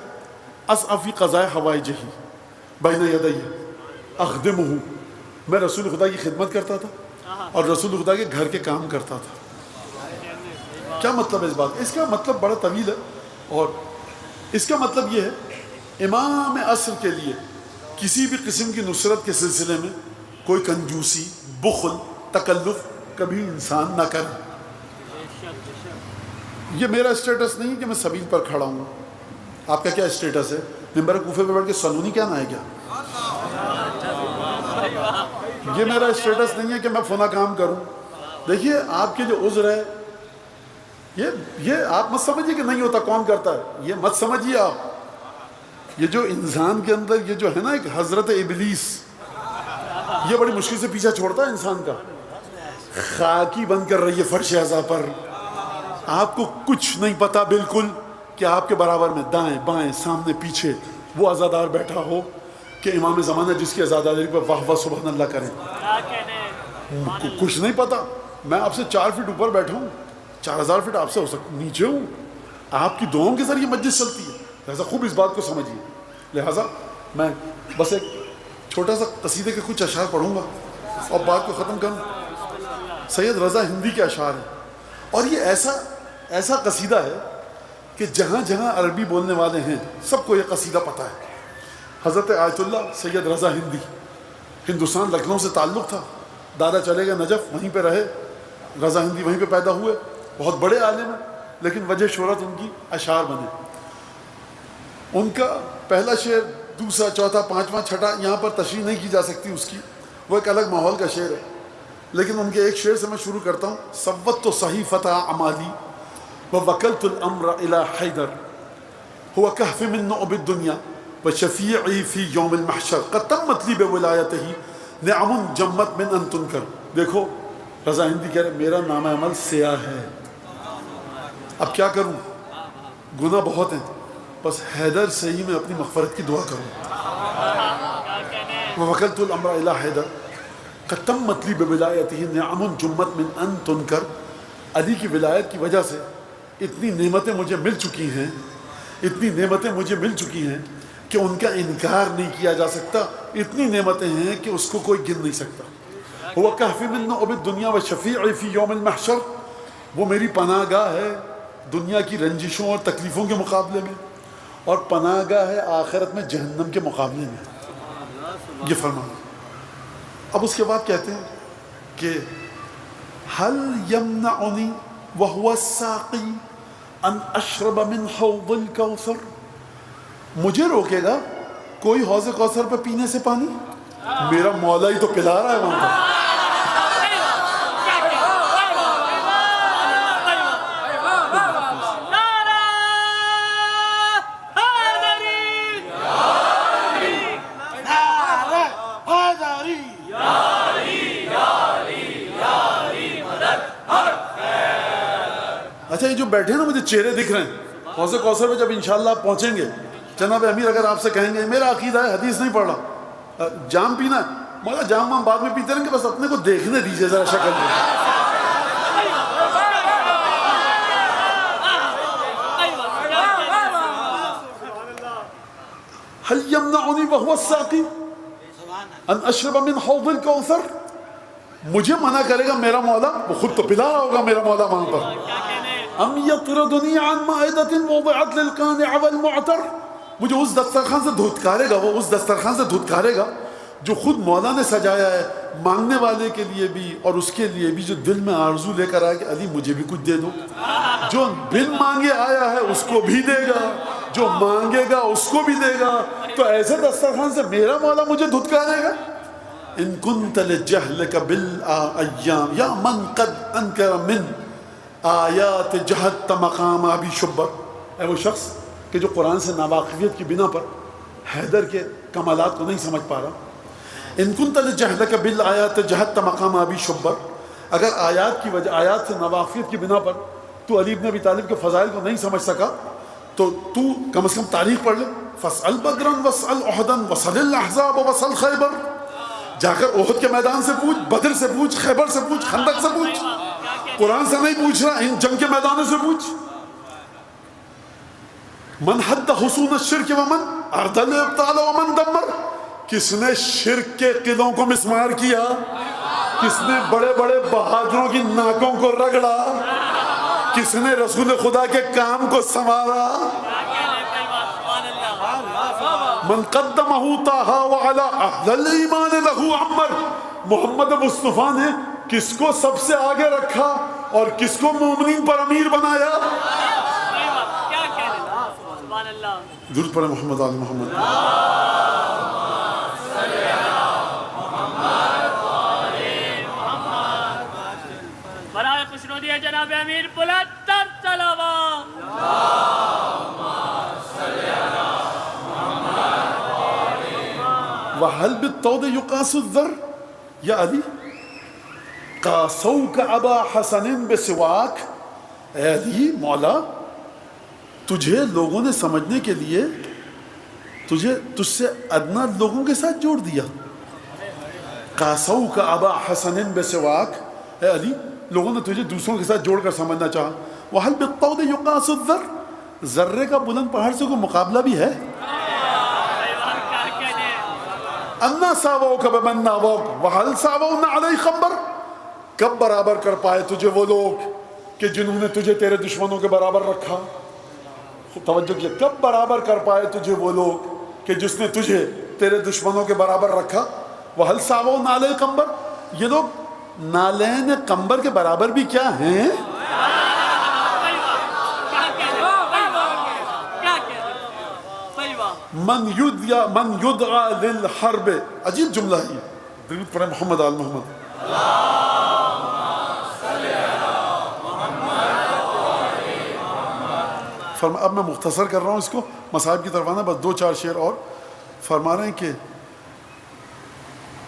اسعى في قضاء حوائجه بین یدی اخدمہ. میں رسول خدا کی خدمت کرتا تھا اور رسول خدا کے گھر کے کام کرتا تھا. کیا مطلب ہے اس بات؟ اس کا مطلب بڑا طویل ہے. اور اس کا مطلب یہ ہے امام عصر کے لیے کسی بھی قسم کی نصرت کے سلسلے میں کوئی کنجوسی، بخل، تکلف کبھی انسان نہ کرے. یہ میرا اسٹیٹس نہیں کہ میں سبیل پر کھڑا ہوں. آپ کا کیا اسٹیٹس ہے؟ ممبر کوفے پہ بیٹھ کے سلونی کیا نہ ہے کیا؟ یہ میرا اسٹیٹس نہیں ہے کہ میں فلاں کام کروں. دیکھیے آپ کے جو عذر ہے یہ آپ مت سمجھیے کہ نہیں ہوتا، کون کرتا ہے، یہ مت سمجھیے آپ. یہ جو انسان کے اندر یہ جو ہے نا ایک حضرت ابلیس، یہ بڑی مشکل سے پیچھا چھوڑتا ہے انسان کا. خاکی بن کر رہیے فرش اعضاء پر. آپ کو کچھ نہیں پتا بالکل کہ آپ کے برابر میں دائیں بائیں سامنے پیچھے وہ عزادار بیٹھا ہو کہ امام زمانہ جس کی عزاداری پر واہ واہ سبحان اللہ کریں. کچھ نہیں پتا. میں آپ سے 4 فٹ اوپر بیٹھا ہوں، 4000 فٹ آپ سے ہو سکتا نیچے ہوں. آپ کی دعاؤں کے ذریعے مجلس چلتی ہے. لہٰذا خوب اس بات کو سمجھیے. لہٰذا میں بس ایک چھوٹا سا قصیدے کے کچھ اشعار پڑھوں گا اور بات کو ختم کروں. سید رضا ہندی کے اشعار ہیں اور یہ ایسا قصیدہ ہے کہ جہاں جہاں عربی بولنے والے ہیں سب کو یہ قصیدہ پتہ ہے. حضرت آیت اللہ سید رضا ہندی، ہندوستان لکھنؤ سے تعلق تھا. دادا چلے گئے نجف، وہیں پہ رہے. رضا ہندی وہیں پہ پیدا ہوئے. بہت بڑے عالم ہیں لیکن وجہ شہرت ان کی اشعار بنے. ان کا پہلا شعر، دوسرا، چوتھا، پانچواں، چھٹا یہاں پر تشریح نہیں کی جا سکتی اس کی، وہ ایک الگ ماحول کا شعر ہے. لیکن ان کے ایک شعر سے میں شروع کرتا ہوں. صوت صحیفۃ اعمالی ووکلت الامر الی حیدر هو کہف من نعب الدنیا وشفیعی فی یوم المحشر قد تمت لی بولایتہ نعم جمت من ان تنکر. دیکھو رضا ہندی کہہ رہے میرا نام عمل سیاہ ہے، اب کیا کروں، گناہ بہت ہیں، بس حیدر سے ہی میں اپنی مغفرت کی دعا کروں. ووکلت الامر الی حیدر قد تمت لی بولایتہ نعم جمت من ان تنکر. علی کی ولایت کی وجہ سے اتنی نعمتیں مجھے مل چکی ہیں، اتنی نعمتیں مجھے مل چکی ہیں کہ ان کا انکار نہیں کیا جا سکتا. اتنی نعمتیں ہیں کہ اس کو کوئی گن نہیں سکتا. وہ کافی من نعب الدنیا و شفیعی فی یوم المحشر، وہ میری پناہ گاہ ہے دنیا کی رنجشوں اور تکلیفوں کے مقابلے میں، اور پناہ گاہ ہے آخرت میں جہنم کے مقابلے میں. یہ فرمانا. اب اس کے بعد کہتے ہیں کہ هل يمنعني وهو الساقي ان اشرب من حوض الكوثر، مجھے روکے گا کوئی حوض کوثر پہ پینے سے پانی؟ میرا مولا ہی تو پلا رہا ہے وہاں پر. اچھا یہ جو بیٹھے نا مجھے چہرے دکھ رہے ہیں، حوض کوثر پہ جب انشاءاللہ آپ پہنچیں گے، جناب امیر اگر آپ سے کہیں گے میرا عقیدہ ہے حدیث نہیں پڑھ رہا، جام پینا ہے، مولا جام ہم بعد میں پیتے رہیں گے، بس اپنے کو دیکھنے دیجیے ذرا شکل میں. هل يمنعني وهو الساقي، ان اشرب من حوض الکوثر، مجھے منع کرے گا میرا مولا، وہ خود تو پلا رہا ہوگا میرا مولا وہاں پر. ام یطردنی عن مائدۃ وضعت للقانع والمعتر، مجھے اس دسترخوان سے دھتکارے گا، وہ اس دسترخوان سے دھتکارے گا جو خود مولا نے سجایا ہے، مانگنے والے کے لیے بھی اور اس کے لیے بھی جو دل میں آرزو لے کر آئے کہ علی مجھے بھی کچھ دے دو. جو بن مانگے آیا ہے اس کو بھی دے گا، جو مانگے گا اس کو بھی دے گا. تو ایسے دسترخوان سے میرا مولا مجھے دھتکارے گا. ان کنت لجہلک بالایام یا من قد انکر من آیات جہت مقام ابی شبر، اے وہ شخص کہ جو قرآن سے ناواقفیت کی بنا پر حیدر کے کمالات کو نہیں سمجھ پا رہا. ان کنت لجہلک بالآیات جہت مقام ابی شبر، اگر آیات کی وجہ، آیات سے ناواقفیت کی بنا پر تو علی بن ابی طالب کے فضائل کو نہیں سمجھ سکا تو تو کم از کم تاریخ پڑھ لے. فاسأل بدرا واسأل احدا واسأل الاحزاب واسأل خیبر، جا کر احد کے میدان سے پوچھ، بدر سے پوچھ، خیبر سے پوچھ، خندق سے پوچھ. قرآن سے نہیں پوچھ رہا، ان جنگ کے میدانوں سے پوچھ. من حد حصون الشرک ومن ارد الابطال ومن دمر، کس نے شرک کے قلعوں کو مسمار کیا، کس نے بڑے بڑے بہادروں کی ناکوں کو رگڑا، کس نے رسول خدا کے کام کو سنوارا. من قدمہ طٰہٰ وعلی اہل الایمان لہ عمر، محمد مصطفیٰ نے کس کو سب سے آگے رکھا اور کس کو مومنین پر امیر بنایا. درود پڑھیں محمد آل محمد. برائے خوشنودی ہے جناب امیر بلند تر صلوات. وَهَلْ بِالطَّوْدِ يُقَاسُ الذَّرْ، یا علی قاسوک ابا حسن بسواک، اے علی مولا تجھے لوگوں نے سمجھنے کے لیے تجھ سے ادنا لوگوں کے ساتھ جوڑ دیا. قاسوک ابا حسن بسواک، اے علی لوگوں نے تجھے دوسروں کے ساتھ جوڑ کر سمجھنا چاہا. وَهَلْ بِالطَّوْدِ يُقَاسُ الذَّرْ، ذرے کا بلند پہاڑ سے کوئی مقابلہ بھی ہے. انا ساووک بمن ناووک وَهَلْ ساوونا عَلَيْ خَمْبَرْ، کب برابر کر پائے تجھے وہ لوگ کہ جنہوں نے تجھے تیرے دشمنوں کے برابر رکھا. توجہ کیا، کب برابر کر پائے تجھے وہ لوگ کہ جس نے تجھے تیرے دشمنوں کے برابر رکھا. وَهَلْ ساوونا عَلَيْ خَمْبَرْ، یہ لوگ نالین قمبر کے برابر بھی کیا ہیں. من یدعا للحرب، عجیب جملہ ہی. درود پڑھیں محمد آل محمد. اب میں مختصر کر رہا ہوں اس کو، مصاحب کی طرف آنا، بس 2-4 شعر اور. فرما رہے ہیں کہ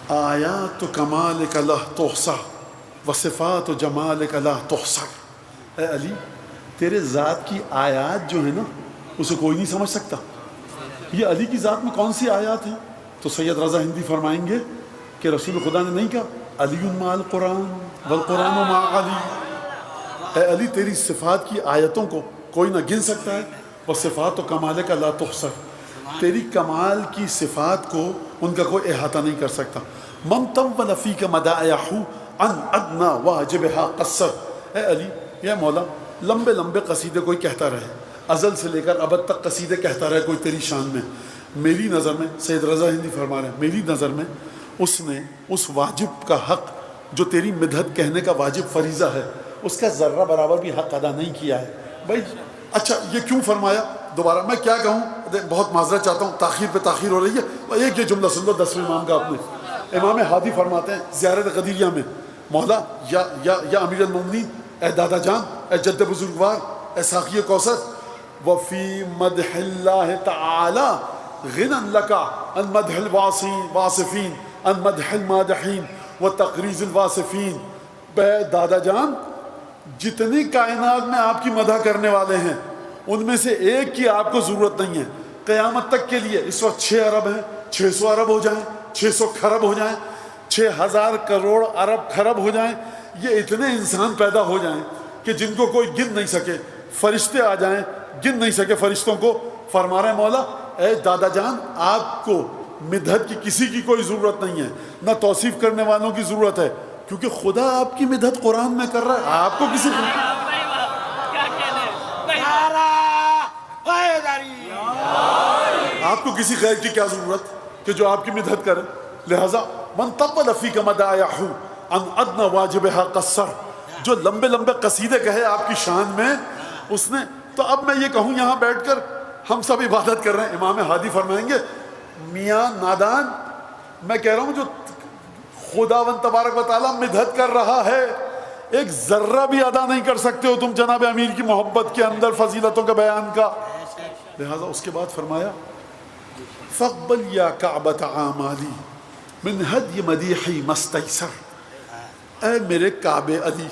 آیات کمالک لا تحصی وصفات جمالک لا تحصر، اے علی تیرے ذات کی آیات جو ہیں نا اسے کوئی نہیں سمجھ سکتا. یہ علی کی ذات میں کون سی آیات ہیں؟ تو سید رضا ہندی فرمائیں گے کہ رسول خدا نے نہیں کہا علی مع القرآن والقرآن مع علی. اے علی تیری صفات کی آیتوں کو کوئی نہ گن سکتا ہے. وصفات و کمال کا لا تحصر، تیری کمال کی صفات کو ان کا کوئی احاطہ نہیں کر سکتا. من طول فیک مدائح عن ادنا واجبها قصر، اے علی یا مولا لمبے لمبے قصیدے کوئی کہتا رہے، ازل سے لے کر ابد تک قصیدے کہتا رہے کوئی تیری شان میں. میری نظر میں، سید رضا ہندی فرما رہے ہیں، میری نظر میں اس نے اس واجب کا حق جو تیری مدحت کہنے کا واجب فریضہ ہے اس کا ذرہ برابر بھی حق ادا نہیں کیا ہے. بھائی اچھا یہ کیوں فرمایا؟ دوبارہ میں کیا کہوں، بہت معذرت چاہتا ہوں، تاخیر پہ تاخیر ہو رہی ہے. ایک یہ جملہ سن لو 10ویں امام کا اپنے. امام ہادی فرماتے ہیں زیارت قدیریہ میں، مولا یا امیر المومنین، اے دادا جان، اے جد بزرگوار، اے ساقی کوثر، وفی مدح اللہ تعالی غنى لك عن مدح الواصفین عن مدح المادحین و تقریض الواصفین. بے دادا جان جتنی کائنات میں آپ کی مدح کرنے والے ہیں ان میں سے ایک کی آپ کو ضرورت نہیں ہے. قیامت تک کے لیے اس وقت 6 ارب ہیں، 600 ارب ہو جائیں، 600 کھرب ہو جائیں، 6000 کروڑ ارب کھرب ہو جائیں، یہ اتنے انسان پیدا ہو جائیں کہ جن کو کوئی گن نہیں سکے. فرشتے آ جائیں گن نہیں سکے فرشتوں کو. فرما رہے مولا اے دادا جان آپ کو مدحت کی کسی کی کوئی ضرورت نہیں ہے، نہ توصیف کرنے والوں کی ضرورت ہے، کیونکہ خدا آپ کی مدحت قرآن میں کر رہا ہے، آپ کو کسی آپ کو کسی غیر کی کیا ضرورت کہ جو آپ کی مدحت کرے. لہذا من طول فیک مدائح ان ادنى واجبها قصر، جو لمبے لمبے قصیدے کہے آپ کی شان میں اس نے. تو اب میں یہ کہوں یہاں بیٹھ کر ہم سب عبادت کر رہے ہیں، امام ہادی فرمائیں گے میاں نادان، میں کہہ رہا ہوں جو خداوند تبارک و تعالیٰ مدحت کر رہا ہے ایک ذرہ بھی ادا نہیں کر سکتے ہو تم جناب امیر کی محبت کے اندر فضیلتوں کا بیان کا. لہذا اس کے بعد فرمایا فاقبل یا کعبۃ اعمالی من ہدی مدیحی مستیسر، اے میرے کعبے علی،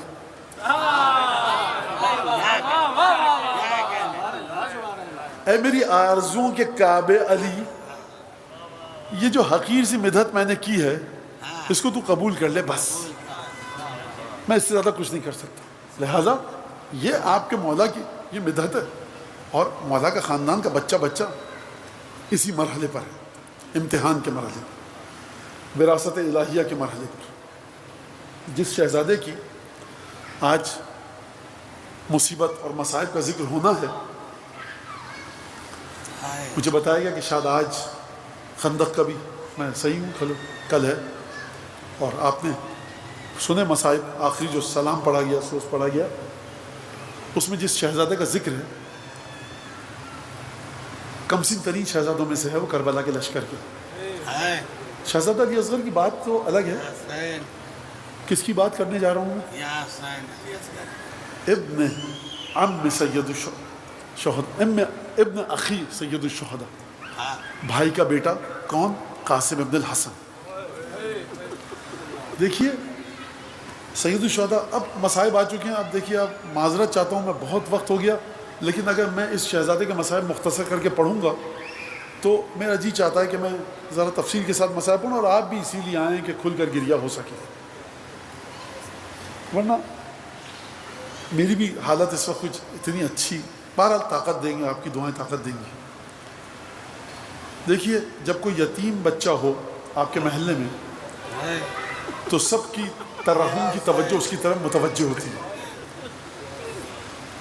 اے میری آرزوں کے کعبے علی، یہ جو حقیر سی مدحت میں نے کی ہے اس کو تو قبول کر لے، بس میں اس سے زیادہ کچھ نہیں کر سکتا. لہذا یہ آپ کے مولا کی یہ مدحت ہے، اور مولا کا خاندان کا بچہ اسی مرحلے پر ہے، امتحان کے مرحلے پر، وراثت الہیہ کے مرحلے پر. جس شہزادے کی آج مصیبت اور مصائب کا ذکر ہونا ہے، مجھے بتایا گیا کہ شاید آج خندق کا بھی، میں صحیح ہوں کل ہے، اور آپ نے سنے مصائب، آخری جو سلام پڑھا گیا، سوز پڑھا گیا، اس میں جس شہزادے کا ذکر ہے کمسن ترین شہزادوں میں سے ہے، وہ کربلا کے لشکر کے شہزادہ علی اصغر کی بات تو الگ ہے. کس کی بات کرنے جا رہا ہوں میں؟ ابن عم سید الشہداء، ابن اخی سید الشہداء، بھائی کا بیٹا. کون؟ قاسم ابن الحسن. دیکھیے سید الشہداء، اب مصائب آ چکے ہیں. اب دیکھیے، اب معذرت چاہتا ہوں، میں بہت وقت ہو گیا، لیکن اگر میں اس شہزادے کے مصائب مختصر کر کے پڑھوں گا تو میرا جی چاہتا ہے کہ میں ذرا تفصیل کے ساتھ مصائب پڑھوں، اور آپ بھی اسی لیے آئیں کہ کھل کر گریہ ہو سکے، ورنہ میری بھی حالت اس وقت کچھ اتنی اچھی. بہرحال طاقت دیں گے، آپ کی دعائیں طاقت دیں گی. دیکھیے، جب کوئی یتیم بچہ ہو آپ کے محلے میں تو سب کی ترحم کی توجہ اس کی طرف متوجہ ہوتی ہے،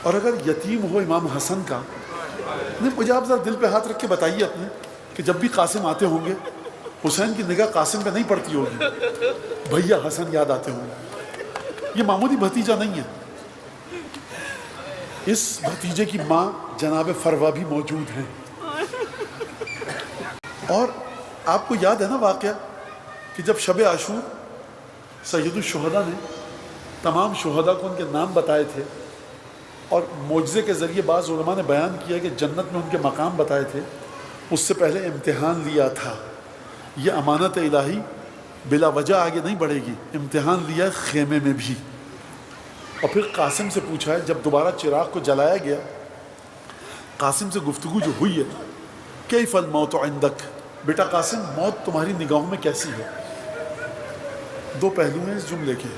اور اگر یتیم ہو امام حسن کا، نہیں، مجھے آپ ذرا دل پہ ہاتھ رکھ کے بتائیے اپنے کہ جب بھی قاسم آتے ہوں گے حسین کی نگاہ قاسم پہ نہیں پڑتی ہوگی، بھیا حسن یاد آتے ہوں گے. یہ معمولی بھتیجا نہیں ہے، اس بھتیجے کی ماں جناب فروا بھی موجود ہیں. اور آپ کو یاد ہے نا واقعہ کہ جب شب عاشور سید الشہداء نے تمام شہداء کو ان کے نام بتائے تھے، اور معجزے کے ذریعے بعض علماء نے بیان کیا کہ جنت میں ان کے مقام بتائے تھے، اس سے پہلے امتحان لیا تھا. یہ امانت الہی بلا وجہ آگے نہیں بڑھے گی، امتحان لیا خیمے میں بھی. اور پھر قاسم سے پوچھا ہے، جب دوبارہ چراغ کو جلایا گیا، قاسم سے گفتگو جو ہوئی ہے، کیف الموت عندک، بیٹا قاسم موت تمہاری نگاہوں میں کیسی ہے؟ دو پہلو ہیں اس جملے کے.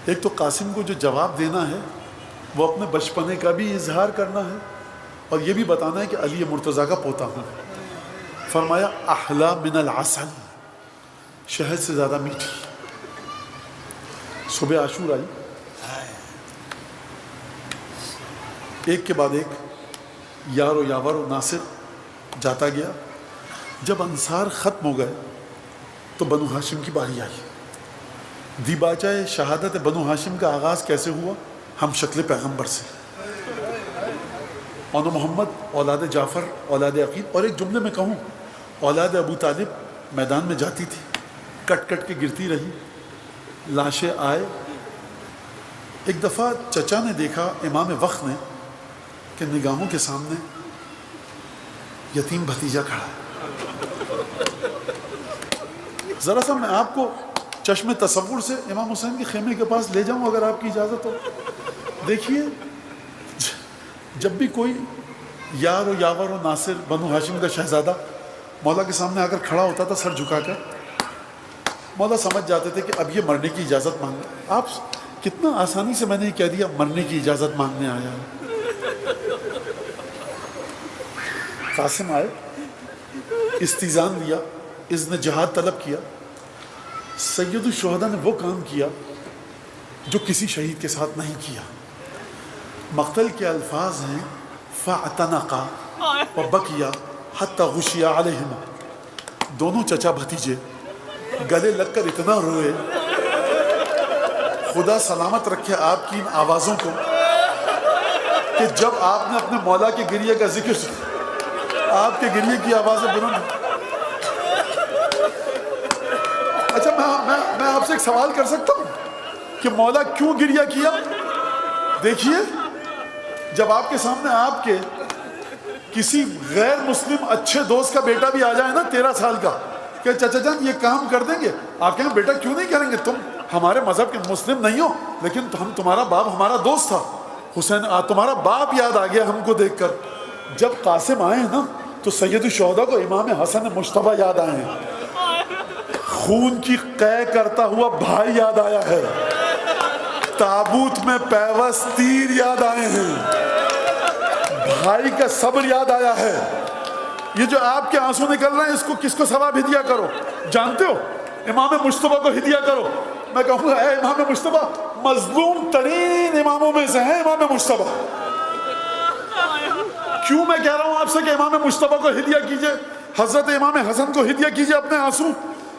ایک تو قاسم کو جو جواب دینا ہے وہ اپنے بچپنے کا بھی اظہار کرنا ہے، اور یہ بھی بتانا ہے کہ علی مرتضیٰ کا پوتا ہوں. فرمایا احلا من العسل، شہد سے زیادہ میٹھی. صبح عاشور آئی، ایک کے بعد ایک یار و یاور و ناصر جاتا گیا. جب انصار ختم ہو گئے تو بنو ہاشم کی باری آئی. دیباچہ شہادت بنو ہاشم کا آغاز کیسے ہوا؟ ہم شکل پیغمبر سے، اون محمد اولاد جعفر اولاد عقیل. اور ایک جملے میں کہوں، اولاد ابو طالب میدان میں جاتی تھی، کٹ کٹ کے گرتی رہی، لاشیں آئے. ایک دفعہ چچا نے دیکھا امام وقت نے کہ نگاہوں کے سامنے یتیم بھتیجا کھڑا ہے. ذرا سا میں آپ کو چشم تصور سے امام حسین کے خیمے کے پاس لے جاؤں اگر آپ کی اجازت ہو. دیکھیے، جب بھی کوئی یار و یاور و ناصر بنو ہاشم کا شہزادہ مولا کے سامنے آ کر کھڑا ہوتا تھا سر جھکا کر، مولا سمجھ جاتے تھے کہ اب یہ مرنے کی اجازت مانگے. آپ کتنا آسانی سے میں نے کہہ دیا مرنے کی اجازت مانگنے آیا ہے. قاسم آئے، استیزان لیا، اذن جہاد طلب کیا. سید الشہداء نے وہ کام کیا جو کسی شہید کے ساتھ نہیں کیا. مقتل کے الفاظ ہیں فاعتنقا وبکیا حتی غشیا علیہما. دونوں چچا بھتیجے گلے لگ کر اتنا روئے. خدا سلامت رکھے آپ کی ان آوازوں کو کہ جب آپ نے اپنے مولا کے گریے کا ذکر سنا آپ کے گریے کی آوازیں بلند. اچھا میں آپ سے ایک سوال کر سکتا ہوں کہ مولا کیوں گریہ کیا؟ دیکھیے جب آپ کے سامنے آپ کے کسی غیر مسلم اچھے دوست کا بیٹا بھی آ جائے نا 13 سال کا کہ چچا جان یہ کام کر دیں گے, آپ کہیں بیٹا کیوں نہیں کریں گے, تم ہمارے مذہب کے مسلم نہیں ہو لیکن ہم تمہارا باپ ہمارا دوست تھا حسین, تمہارا باپ یاد آ گیا ہم کو دیکھ کر. جب قاسم آئے ہیں نا تو سید الشہداء کو امام حسن مجتبیٰ یاد آئے ہیں, خون کی قے کرتا ہوا بھائی یاد آیا ہے, تابوت میں پیوست تیر یاد آئے ہیں, بھائی کا صبر یاد آیا ہے. یہ جو آپ کے آنسو نکل رہے ہیں اس کو کس کو ثواب ہدیہ کرو جانتے ہو؟ امام مجتبیٰ کو ہدیہ کرو. میں کہوں گا اے امام مجتبیٰ, مظلوم ترین اماموں میں سے ہیں امام مجتبیٰ. کیوں میں کہہ رہا ہوں آپ سے کہ امام مجتبیٰ کو ہدیہ کیجئے, حضرت امام حسن کو ہدیہ کیجئے اپنے آنسو؟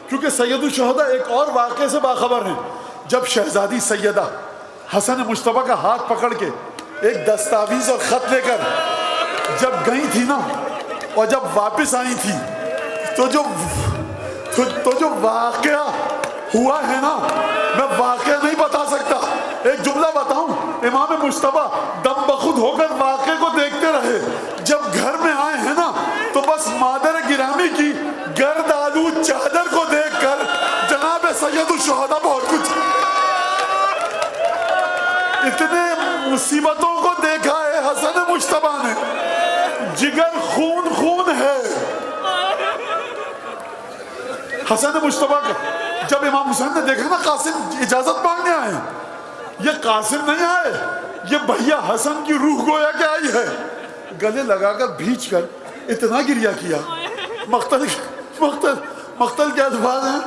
کیونکہ سید الشہداء ایک اور واقعے سے باخبر ہیں. جب شہزادی سیدہ حسن مجتبیٰ کا ہاتھ پکڑ کے ایک دستاویز اور خط لے کر جب گئی تھی نا اور جب واپس آئی تھی تو جو واقعہ ہوا ہے نا, میں واقعہ نہیں بتا سکتا, ایک جملہ بتاؤں. امام مجتبیٰ دم بخود ہو کر واقعے کو دیکھتے رہے. جب گھر میں آئے ہیں نا تو بس مادر گرامی کی گرد آلود چادر کو دیکھ کر جناب سید الشہداء بہت کچھ, اتنے مصیبتوں کو دیکھا ہے حسن مجتبیٰ نے, جگر خون خون ہے حسن مجتبیٰ کا. جب امام حسین نے دیکھا نا قاسم اجازت مانگنے آئے, یہ قاسم نہیں آئے, یہ بھیا حسن کی روح گویا کہ آئی ہے. گلے لگا کر بھیج کر اتنا گریہ کیا. مقتل کے الفاظ ہیں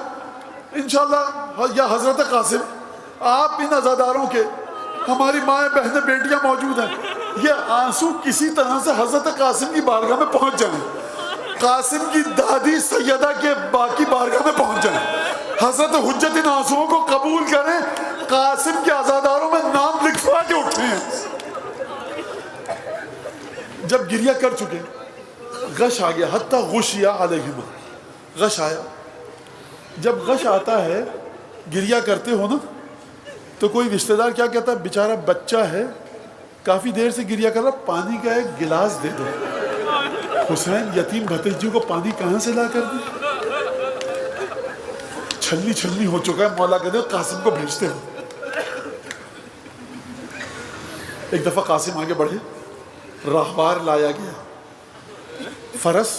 انشاءاللہ یا حضرت قاسم آپ ان عزاداروں کے, ہماری مائیں بہنیں بیٹیاں موجود ہیں, یہ آنسو کسی طرح سے حضرت قاسم کی بارگاہ میں پہنچ جائیں, قاسم کی دادی سیدہ کے باقی بارگاہ میں پہنچ جائیں, حضرت حجت ان آنسوؤں کو قبول کریں, قاسم کے عزاداروں میں نام لکھوا کے اٹھے ہیں. جب گریہ کر چکے غش آ گیا, حتی غشیا علیہما, غش آیا. جب غش آتا ہے گریہ کرتے ہو نا تو کوئی رشتہ دار کیا کہتا ہے, بیچارہ بچہ ہے کافی دیر سے گریہ کر رہا, پانی کا ایک گلاس دے دو. حسین یتیم بھتیجی کو پانی کہاں سے لا کر دی؟ چھلنی چھلنی ہو چکا ہے, مولا کہتے ہیں قاسم کو بھیجتے ہو. ایک دفعہ قاسم آگے بڑھے, راہوار لایا گیا, فرس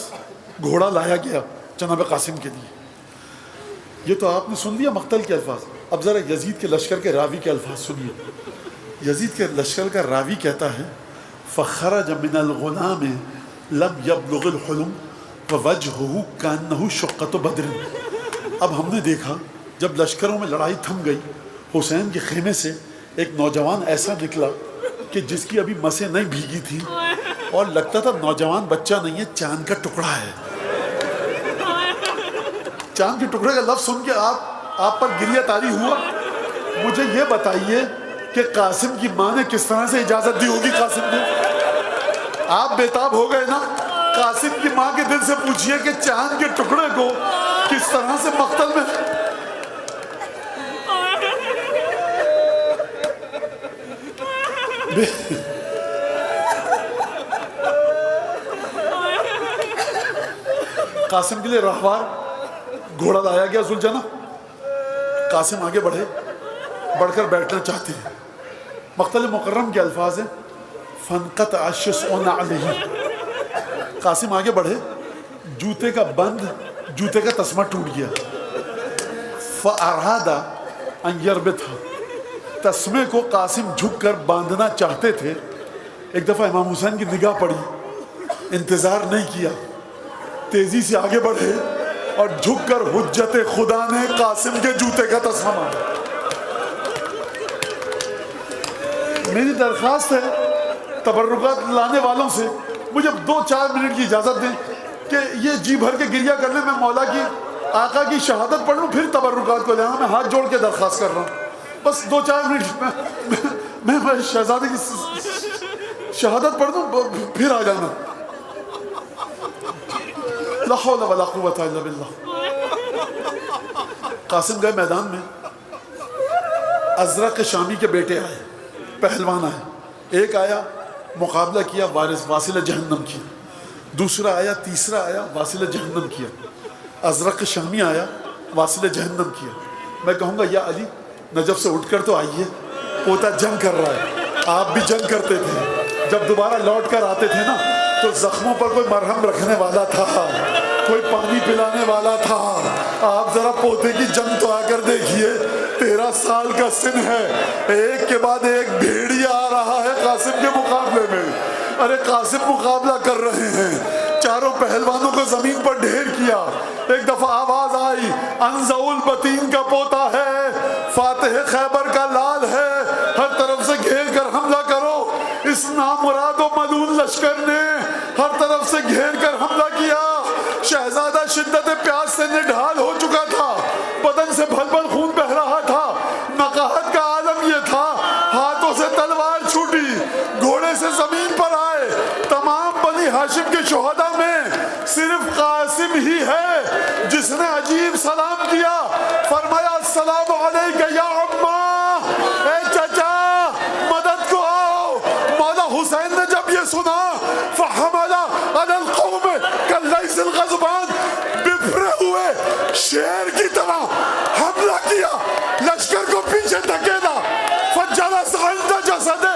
گھوڑا لایا گیا جناب قاسم کے لیے. یہ تو آپ نے سن لیا مقتل کے الفاظ. اب ذرا یزید کے لشکر کے راوی کے الفاظ سنیے. یزید کے لشکر کا راوی کہتا ہے فخرج من الغلام لم يبلغ الحلم ووجهه كأنه شقة بدر. اب ہم نے دیکھا جب لشکروں میں لڑائی تھم گئی, حسین کے خیمے سے ایک نوجوان ایسا نکلا کہ جس کی ابھی مسیں نہیں بھیگی تھی اور لگتا تھا نوجوان بچہ نہیں ہے, چاند کا ٹکڑا ہے. چاند کے ٹکڑے کا لفظ سن کے آپ پر گریہ طاری ہوا. مجھے یہ بتائیے کہ قاسم کی ماں نے کس طرح سے اجازت دی ہوگی قاسم نے؟ آپ بےتاب ہو گئے نا. قاسم کی ماں کے دل سے پوچھئے کہ چاند کے ٹکڑے کو کس طرح سے مقتل میں قاسم کے لیے راہوار گھوڑا لایا گیا ذوالجناح. قاسم آگے بڑھے, بڑھ کر بیٹھنا چاہتے ہیں. مقتل مکرم کے الفاظ ہیں فانقطع شسع نعلہ. قاسم آگے بڑھے, جوتے کا بند, جوتے کا تسمہ ٹوٹ گیا. فاراد ان یربطہ, تسمے کو قاسم جھک کر باندھنا چاہتے تھے. ایک دفعہ امام حسین کی نگاہ پڑی, انتظار نہیں کیا, تیزی سے آگے بڑھے اور جھک کر حجت خدا نے قاسم کے جوتے کا تسمہ مانگا۔ میری درخواست ہے تبرکات لانے والوں سے، مجھے 2-4 منٹ کی اجازت دیں کہ یہ جی بھر کے گریہ کر لیں، میں مولا کی آقا کی شہادت پڑھ لوں پھر تبرکات کو لے آؤں۔ میں ہاتھ جوڑ کے درخواست کر رہا ہوں، بس 2-4 منٹ میں شہزادے کی شہادت پڑھ دوں پھر آ جانا۔ لا حول ولا قوت الا باللہ۔ قاسم گئے میدان میں، ازرق شامی کے بیٹے آئے، پہلوان آئے، ایک آیا مقابلہ کیا، واصل جہنم کیا، دوسرا آیا، تیسرا آیا، واصل جہنم کیا، ازرق شامی آیا، واصل جہنم کیا۔ میں کہوں گا یا علی نجف سے اٹھ کر تو آئیے، پوتا جنگ کر رہا ہے، آپ بھی جنگ کرتے تھے، جب دوبارہ لوٹ کر آتے تھے نا تو زخموں پر کوئی مرہم رکھنے والا تھا، کوئی پانی پلانے والا تھا۔ آپ ذرا پوتے کی جنگ تو آ کر دیکھیے، 13 سال کا سن ہے، ایک کے بعد ایک بھیڑیا آ رہا ہے قاسم کے مقابلے میں۔ ارے قاسم مقابلہ کر رہے ہیں، چاروں پہلوانوں کو زمین پر ڈھیر کیا۔ ایک دفعہ آواز آئی، انزع البطین کا پوتا ہے، فاتح خیبر کا لال ہے، ہر طرف سے گھیر کر حملہ کرو۔ اس نامراد و ملعون لشکر نے ہر طرف سے گھیر کر حملہ کیا۔ شہزادہ شدت پیاس سے نڈھال ہو چکا تھا، بدن سے بھل بھل خون بہ رہا تھا، نقاہت کا عالم یہ تھا، ہاتھوں سے تلوار چھوٹی، گھوڑے سے زمین پر آئے۔ تمام بنی ہاشم کے شہداء میں صرف قاسم ہی ہے جس نے عجیب سلام کیا، فرمایا السلام علیکہ یا عمّا، اے چچا مدد کو آؤ۔ مولا حسین نے جب یہ سنا فحمل علی القوم کاللیث الغضبان، بفرے ہوئے شیر کی طرح حملہ کیا، لشکر کو پیچھے دھکیلا، فجلس عند جسدہ۔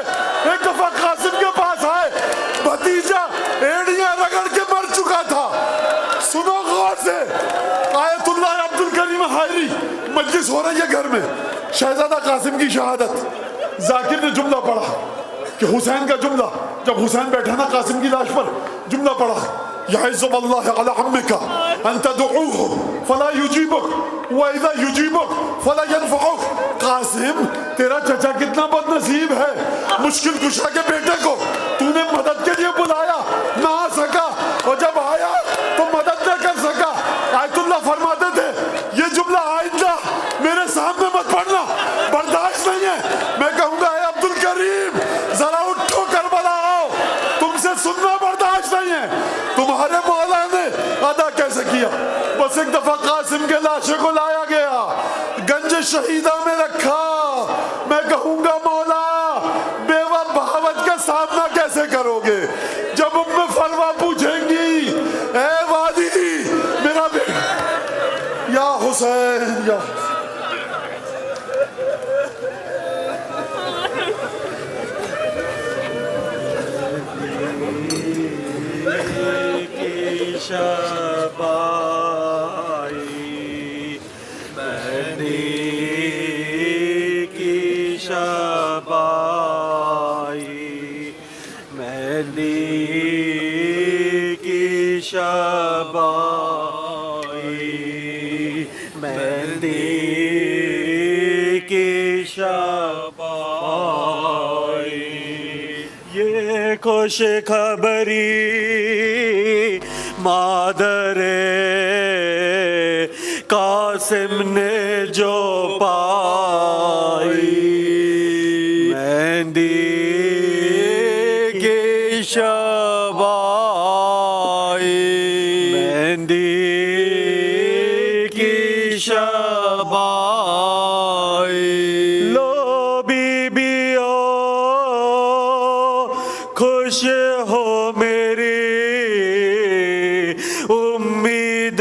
ایک دفعہ قاسم کے پاس آئے، بھتیجا ایڑیاں رگڑ کے مر چکا تھا۔ سنو غور سے، آیت اللہ عبد الکریم حائری مجلس ہو رہی ہے گھر میں، شہزادہ قاسم کی شہادت، ذاکر نے جملہ پڑھا کہ حسین کا جملہ، جب حسین بیٹھا نا قاسم کی لاش پر، جملہ پڑھا یعظم اللہ علی عمک ان تدعوہ فلا یجیبک واذا یجیبک فلا ینفعک۔ قاسم تیرا چچا کتنا بد نصیب ہے، مشکل کشا کے بیٹے کو تو نے مدد کے لیے بلایا، نہ آ سکا، اور جب آیا تو مدد نہ کر سکا۔ آیت اللہ فرماتے تھے یہ جملہ آئندہ میرے سامنے مت پڑھنا، برداشت نہیں ہے۔ میں کہوں گا اے عبد الکریم ذرا اٹھو کربلا آؤ، تم سے سننا برداشت نہیں ہے۔ تمہارے مولا نے ادا کیسے کیا؟ بس ایک دفعہ قاسم کے لاشے کو لایا گیا، گنج شہیدہ میں رکھا۔ میں کہوں گا مولا بیوہ بہاوت کا سامنا کیسے کرو گے جب ام فروا پوچھیں گی اے وادی میرا بیٹا یا حسین یا شب آئی، مہندی کی شب آئی، مہندی کی شب آئی، مہندی کی شب آئی۔ یہ خوش خبری مادر قاسم نے جو پائی، مہندی کی شب آئی، مہندی کی شب آئی۔ لو بیبیو خوش ہو میری امید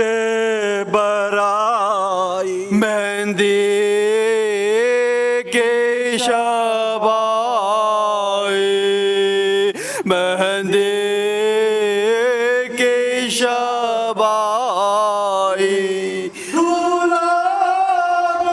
برائی، مہندی کی شب آئی، مہندی کی شب آئی۔ غلام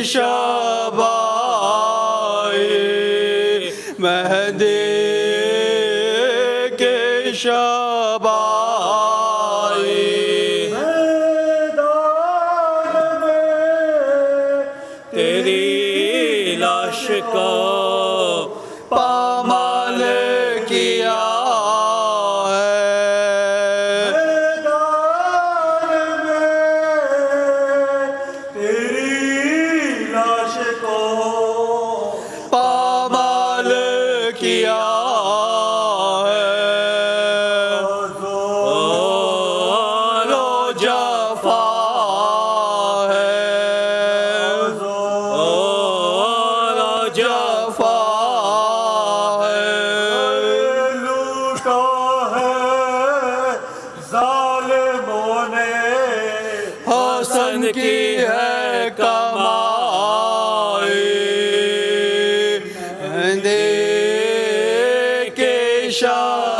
شب آئی مہدی کے شب آئی میدان میں تیری لاش کو پامال کیا ہے میدان میں تیری لاش کو پامال کیا ہے لو جفا ہے لو جفا ہے لوٹا ہے ظالموں نے حسن کی ہے کمائی مہندی کے شب